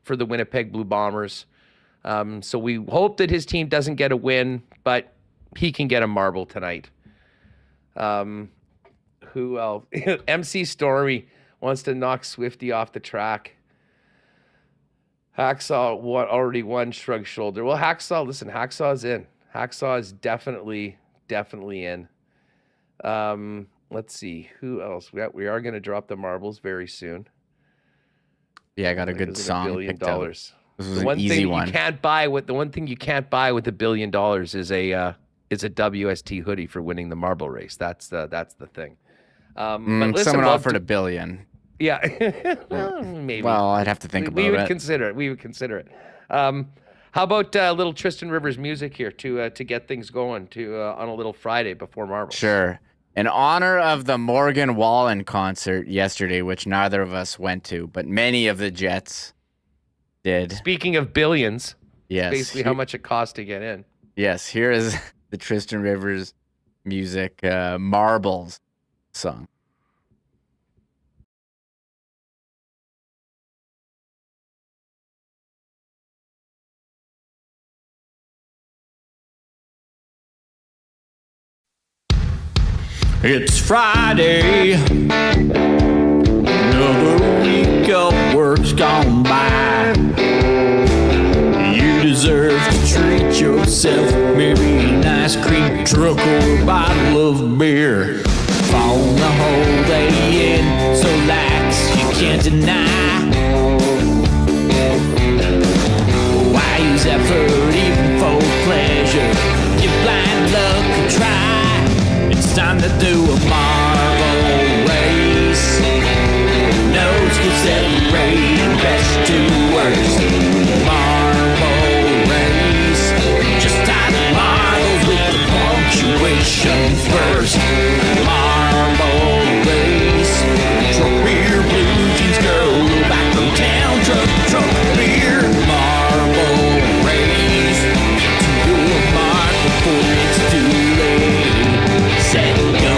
for the Winnipeg Blue Bombers. So we hope that his team doesn't get a win, but he can get a marble tonight. Who else? MC Stormy wants to knock Swifty off the track. Hacksaw already won, shrug shoulder. Well, Hacksaw's in. Hacksaw is definitely in. Let's see who else. We are going to drop the marbles very soon. Yeah, I got a good song. $1 billion. This is the one an easy thing one. You can't buy with the one thing you can't buy with $1 billion is a WST hoodie for winning the marble race. That's the thing. But listen, someone offered $1 billion. Yeah, maybe. Well, I'd have to think about it. We would consider it. How about little Tristan Rivers music here to get things going on a little Friday before marble? Sure. In honor of the Morgan Wallen concert yesterday, which neither of us went to, but many of the Jets did. Speaking of billions, yes, basically how much it cost to get in. Yes, here is the Tristan Rivers music, Marbles song. It's Friday, another week of work's gone by. You deserve to treat yourself, maybe an ice cream truck or a bottle of beer. Phone the whole day in, so lax you can't deny. Why use effort even for pleasure? Give blind luck a try. It's time to do a marble race. Nose can separate best to worst. Marble race. Just tie the marbles with the punctuation first. Marble race. Truck beer, blue jeans, girl, go back from town. Truck beer. Marble race. To your mark before it's too late. Set, go.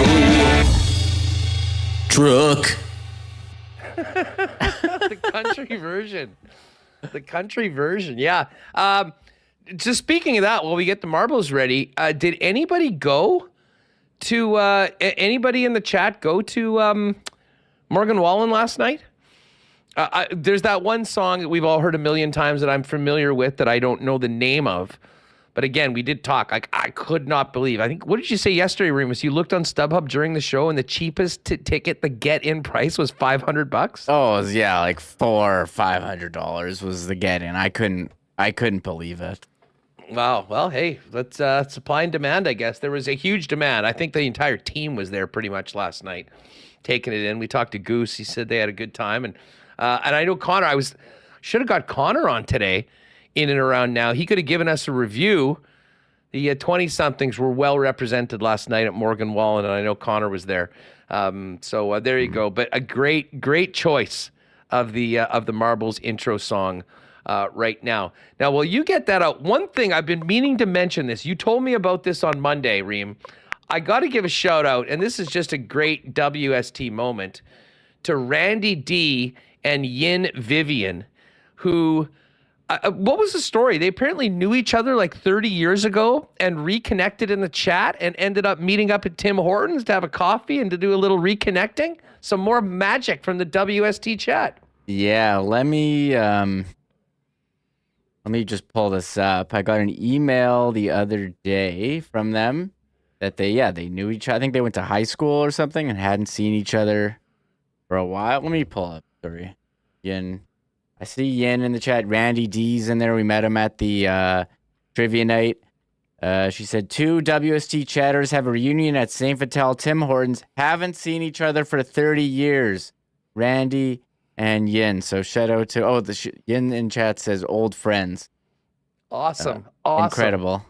Truck. The country version. The country version, yeah. Just speaking of that, while we get the marbles ready, did anybody go to, anybody in the chat go to Morgan Wallen last night? There's that one song that we've all heard a million times that I'm familiar with that I don't know the name of. But again, we did talk. I could not believe. I think, what did you say yesterday, Remis? You looked on StubHub during the show, and the cheapest ticket, the get-in price, was $500. Oh, it was, yeah, like $400 or $500 was the get-in. I couldn't believe it. Wow. Well, hey, that's supply and demand, I guess. There was a huge demand. I think the entire team was there pretty much last night, taking it in. We talked to Goose. He said they had a good time, and I know Connor. Should have got Connor on today. In and around now. He could have given us a review. The 20-somethings were well represented last night at Morgan Wallen, and I know Connor was there. So there you go. But a great choice of the Marbles intro song right now. Now, while you get that out, one thing I've been meaning to mention this. You told me about this on Monday, Reem. I got to give a shout out, and this is just a great WST moment, to Randy D and Yin Vivian, who... what was the story? They apparently knew each other like 30 years ago and reconnected in the chat and ended up meeting up at Tim Hortons to have a coffee and to do a little reconnecting. Some more magic from the WST chat. Yeah, let me just pull this up. I got an email the other day from them that they knew each other. I think they went to high school or something and hadn't seen each other for a while. Let me pull up. Sorry. Yin. I see Yin in the chat. Randy D's in there. We met him at the trivia night. She said, 2 WST chatters have a reunion at St. Vital Tim Hortons. Haven't seen each other for 30 years. Randy and Yin. So shout out to, Yin in chat says old friends. Awesome. Incredible.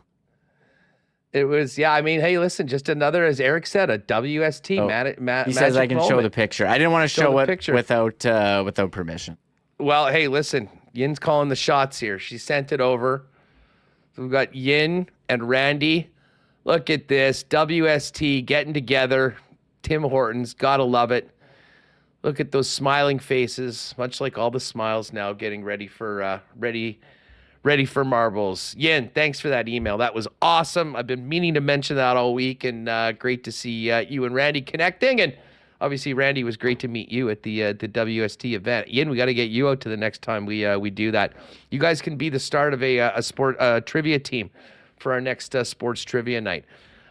It was, yeah, I mean, hey, listen, just another, as Eric said, a WST. He says I can moment. show the picture. I didn't want to show it picture. without permission. Well, hey, listen, Yin's calling the shots here. She sent it over. So we've got Yin and Randy. Look at this. WST getting together. Tim Hortons. Gotta love it. Look at those smiling faces, much like all the smiles now getting ready for marbles. Yin, thanks for that email. That was awesome. I've been meaning to mention that all week, and great to see you and Randy connecting. And obviously, Randy, was great to meet you at the WST event. Yin, we got to get you out to the next time we do that. You guys can be the start of a sport trivia team for our next sports trivia night.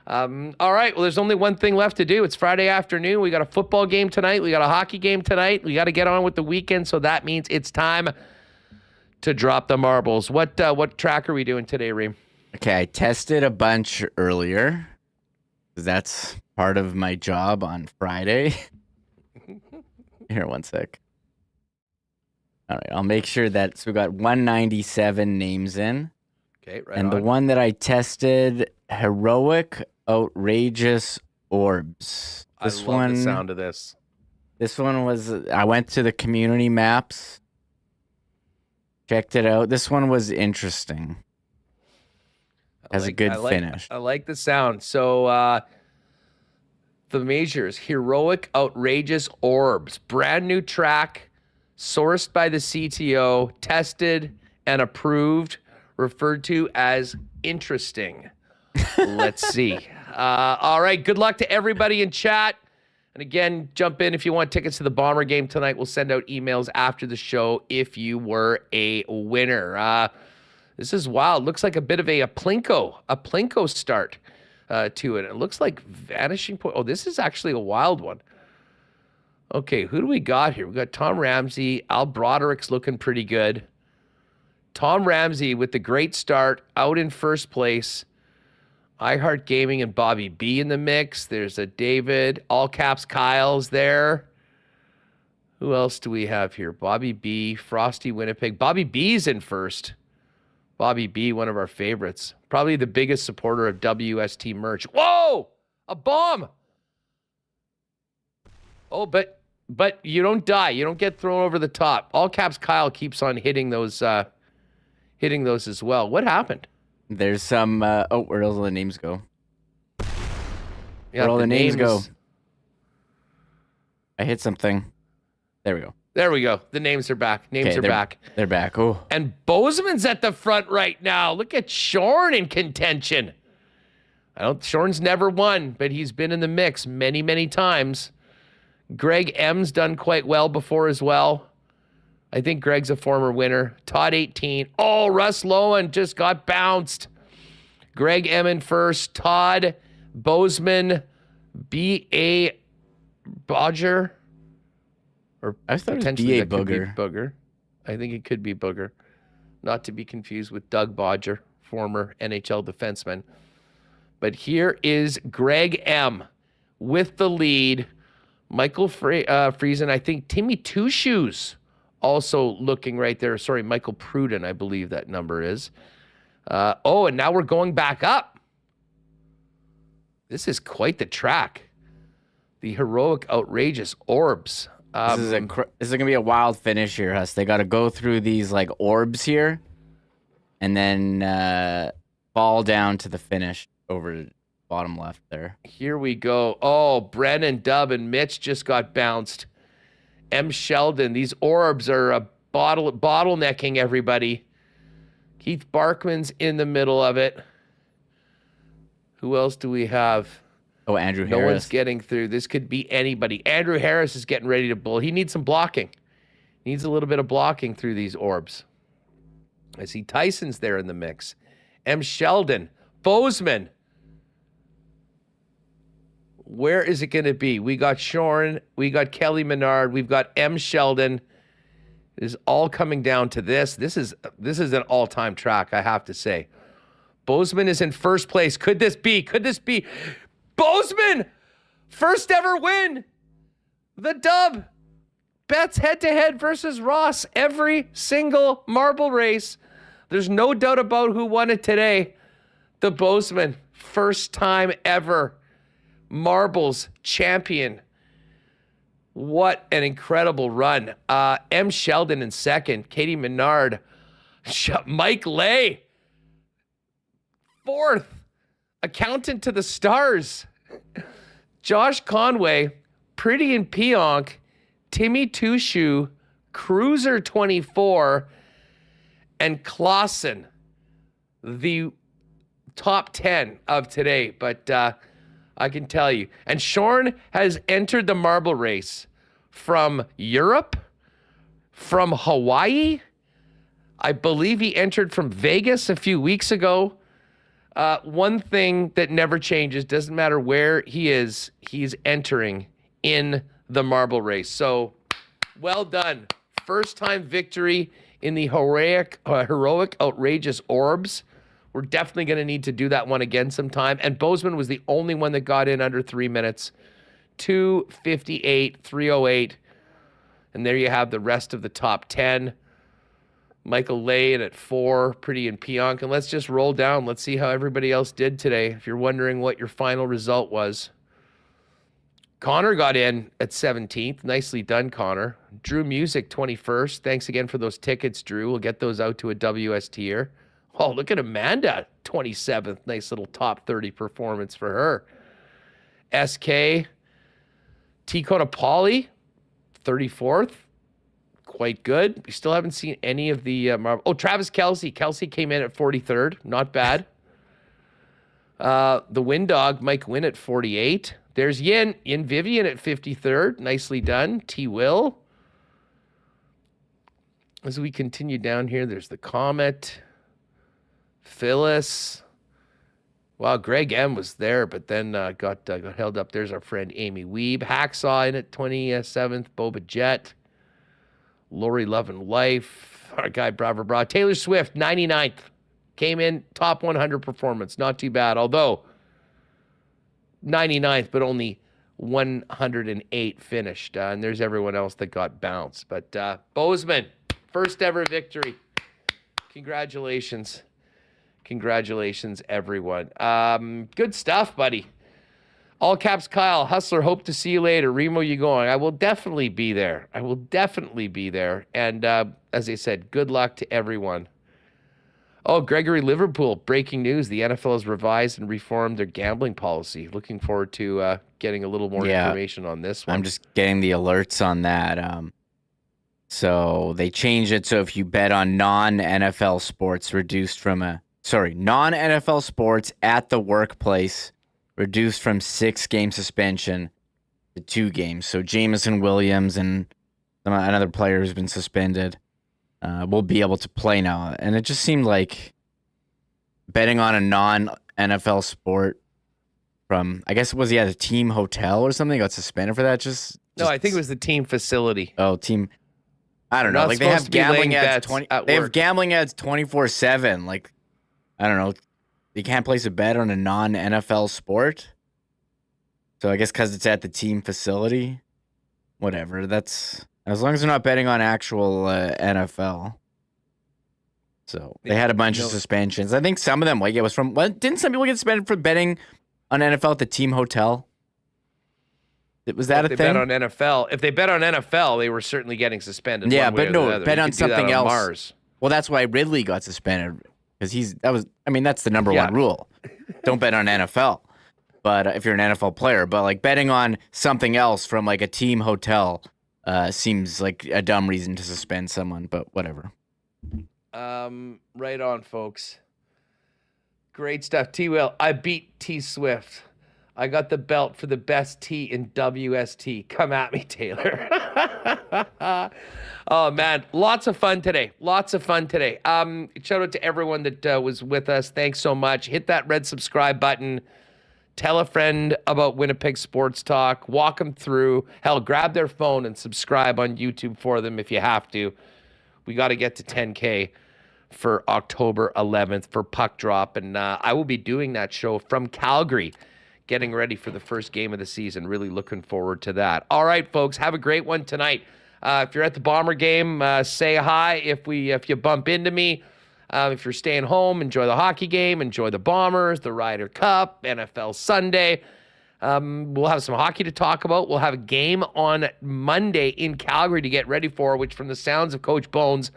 All right, well, there's only one thing left to do. It's Friday afternoon. We got a football game tonight. We got a hockey game tonight. We got to get on with the weekend, so that means it's time to drop the marbles. What track are we doing today, Reem? Okay, I tested a bunch earlier. That's part of my job on Friday. Here, one sec. All right, I'll make sure that, so we got 197 names in. Okay, right and on. The one that I tested, heroic, outrageous, orbs. I love the sound of this. This one was, I went to the community maps, checked it out. This one was interesting. Has a good finish. I like the sound. So the measures, heroic, outrageous orbs, brand new track, sourced by the CTO, tested and approved, referred to as interesting. Let's see. All right. Good luck to everybody in chat. And again, jump in if you want tickets to the Bomber game tonight. We'll send out emails after the show if you were a winner. This is wild. Looks like a bit of a Plinko start to it. It looks like Vanishing Point. Oh, this is actually a wild one. Okay, who do we got here? We got Tom Ramsey. Al Broderick's looking pretty good. Tom Ramsey with the great start, out in first place. iHeart Gaming and Bobby B in the mix. There's a David, all caps Kyle's there. Who else do we have here? Bobby B, Frosty Winnipeg. Bobby B's in first. Bobby B, one of our favorites. Probably the biggest supporter of WST merch. Whoa! A bomb! Oh, but you don't die. You don't get thrown over the top. All caps Kyle keeps on hitting those as well. What happened? There's some, where'd all the names go? Yeah, where'd all the names go? I hit something. There we go. There we go. The names are back. Names are back. They're back. Oh. And Bozeman's at the front right now. Look at Shorn in contention. Shorn's never won, but he's been in the mix many, many times. Greg M's done quite well before as well. I think Greg's a former winner. Todd 18. Oh, Russ Lowen just got bounced. Greg M in first. Todd, Bozeman, B.A. Bodger. Or I thought potentially it was B.A. that could be Booger. I think it could be Booger. Not to be confused with Doug Bodger, former NHL defenseman. But here is Greg M with the lead. Michael Friesen, I think Timmy Two Shoes also looking right there. Sorry, Michael Pruden, I believe that number is. And now we're going back up. This is quite the track. The heroic, outrageous orbs. This is going to be a wild finish here, Huss. They got to go through these like orbs here and then fall down to the finish over bottom left there. Here we go. Oh, Brennan, Dub, and Mitch just got bounced. M. Sheldon, these orbs are bottlenecking everybody. Keith Barkman's in the middle of it. Who else do we have? Oh, Andrew No Harris. one's getting through. This could be anybody. Andrew Harris is getting ready to bull. He needs some blocking. He needs a little bit of blocking through these orbs. I see Tyson's there in the mix. M. Sheldon. Bozeman. Where is it going to be? We got Shorn. We got Kelly Menard. We've got M. Sheldon. It is all coming down to this. This is an all-time track, I have to say. Bozeman is in first place. Could this be? Bozeman! First ever win! The dub! Bets head-to-head versus Ross. Every single marble race. There's no doubt about who won it today. The Bozeman. First time ever. Marbles champion. What an incredible run. M. Sheldon in second. Katie Menard. Mike Lay. Fourth. Accountant to the stars. Josh Conway. Pretty in Pionk. Timmy Two Shoe. Cruiser 24. And Clausen. The top 10 of today. But I can tell you. And Shorn has entered the marble race from Europe, from Hawaii. I believe he entered from Vegas a few weeks ago. One thing that never changes, doesn't matter where he is, he's entering in the marble race. So well done. First time victory in the heroic, outrageous orbs. We're definitely going to need to do that one again sometime. And Bozeman was the only one that got in under 3 minutes. 2:58, 3:08. And there you have the rest of the top 10. Michael Lay at 4, pretty in Pionk. And let's just roll down. Let's see how everybody else did today. If you're wondering what your final result was. Connor got in at 17th. Nicely done, Connor. Drew Music, 21st. Thanks again for those tickets, Drew. We'll get those out to a WSTer. Oh, look at Amanda, 27th. Nice little top 30 performance for her. SK, T-Cota Pauly, 34th. Quite good. We still haven't seen any of the Travis Kelce. Kelce came in at 43rd. Not bad. The Wind Dog, Mike Wynn at 48. There's Yin Vivian at 53rd. Nicely done. T. Will. As we continue down here, there's the Comet. Phyllis. Wow, Greg M was there, but then got held up. There's our friend Amy Wiebe. Hacksaw in at 27th. Boba Jet. Lori Love and Life. Our guy Bravo Bra. Taylor Swift, 99th. Came in top 100 performance. Not too bad. Although 99th, but only 108 finished. And there's everyone else that got bounced. But Bozeman, first ever victory. Congratulations. Congratulations, everyone. Good stuff, buddy. All caps Kyle, Hustler, hope to see you later. Remo, you going? I will definitely be there. I will definitely be there. And as I said, good luck to everyone. Oh, Gregory Liverpool, breaking news. The NFL has revised and reformed their gambling policy. Looking forward to getting a little more information on this one. I'm just getting the alerts on that. So they changed it so if you bet on non-NFL sports, non-NFL sports at the workplace, reduced from 6-game suspension to 2 games. So Jamison Williams and another player who's been suspended will be able to play now. And it just seemed like betting on a non-NFL sport from, I guess it was, a team hotel or something, got suspended for that. No, I think it was the team facility. Oh, team. I don't know. Like they have gambling ads 24/7. Like, I don't know. You can't place a bet on a non-NFL sport. So I guess because it's at the team facility, whatever. That's as long as they're not betting on actual NFL. So they had a bunch of suspensions. I think some of them, it was from. Didn't some people get suspended for betting on NFL at the team hotel? Was that a thing? If they bet on NFL, they were certainly getting suspended. Yeah, but no, bet on something else. Mars. Well, that's why Ridley got suspended. Because that's the number one rule. Don't bet on NFL. But if you're an NFL player, but betting on something else from a team hotel seems like a dumb reason to suspend someone, but whatever. Right on, folks. Great stuff. T-Will, I beat T-Swift. I got the belt for the best T in WST. Come at me, Taylor. Oh, man. Lots of fun today. Shout out to everyone that was with us. Thanks so much. Hit that red subscribe button. Tell a friend about Winnipeg Sports Talk. Walk them through. Hell, grab their phone and subscribe on YouTube for them if you have to. We got to get to 10K for October 11th for Puck Drop. And I will be doing that show from Calgary, getting ready for the first game of the season. Really looking forward to that. All right, folks, have a great one tonight. If you're at the Bomber game, say hi if you bump into me. If you're staying home, enjoy the hockey game, enjoy the Bombers, the Ryder Cup, NFL Sunday. We'll have some hockey to talk about. We'll have a game on Monday in Calgary to get ready for, which from the sounds of Coach Bones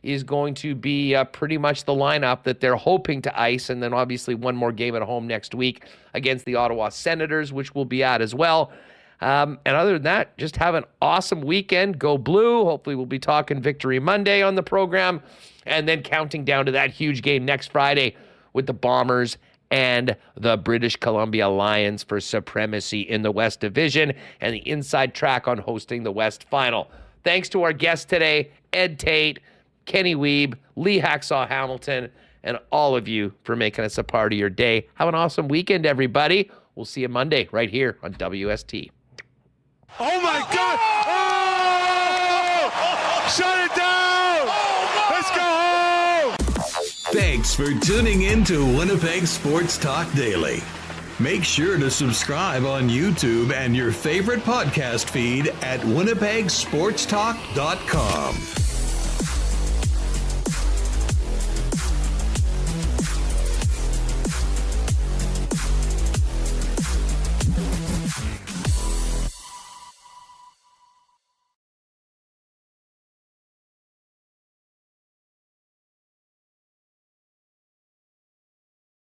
is going to be pretty much the lineup that they're hoping to ice. And then obviously one more game at home next week against the Ottawa Senators, which we'll be at as well. And other than that, just have an awesome weekend. Go Blue. Hopefully we'll be talking Victory Monday on the program. And then counting down to that huge game next Friday with the Bombers and the British Columbia Lions for supremacy in the West Division and the inside track on hosting the West Final. Thanks to our guests today, Ed Tait, Kenny Wiebe, Lee Hacksaw Hamilton, and all of you for making us a part of your day. Have an awesome weekend, everybody. We'll see you Monday right here on WST. Oh, my God! Oh! Shut it down! Let's go home! Thanks for tuning in to Winnipeg Sports Talk Daily. Make sure to subscribe on YouTube and your favorite podcast feed at winnipegsportstalk.com.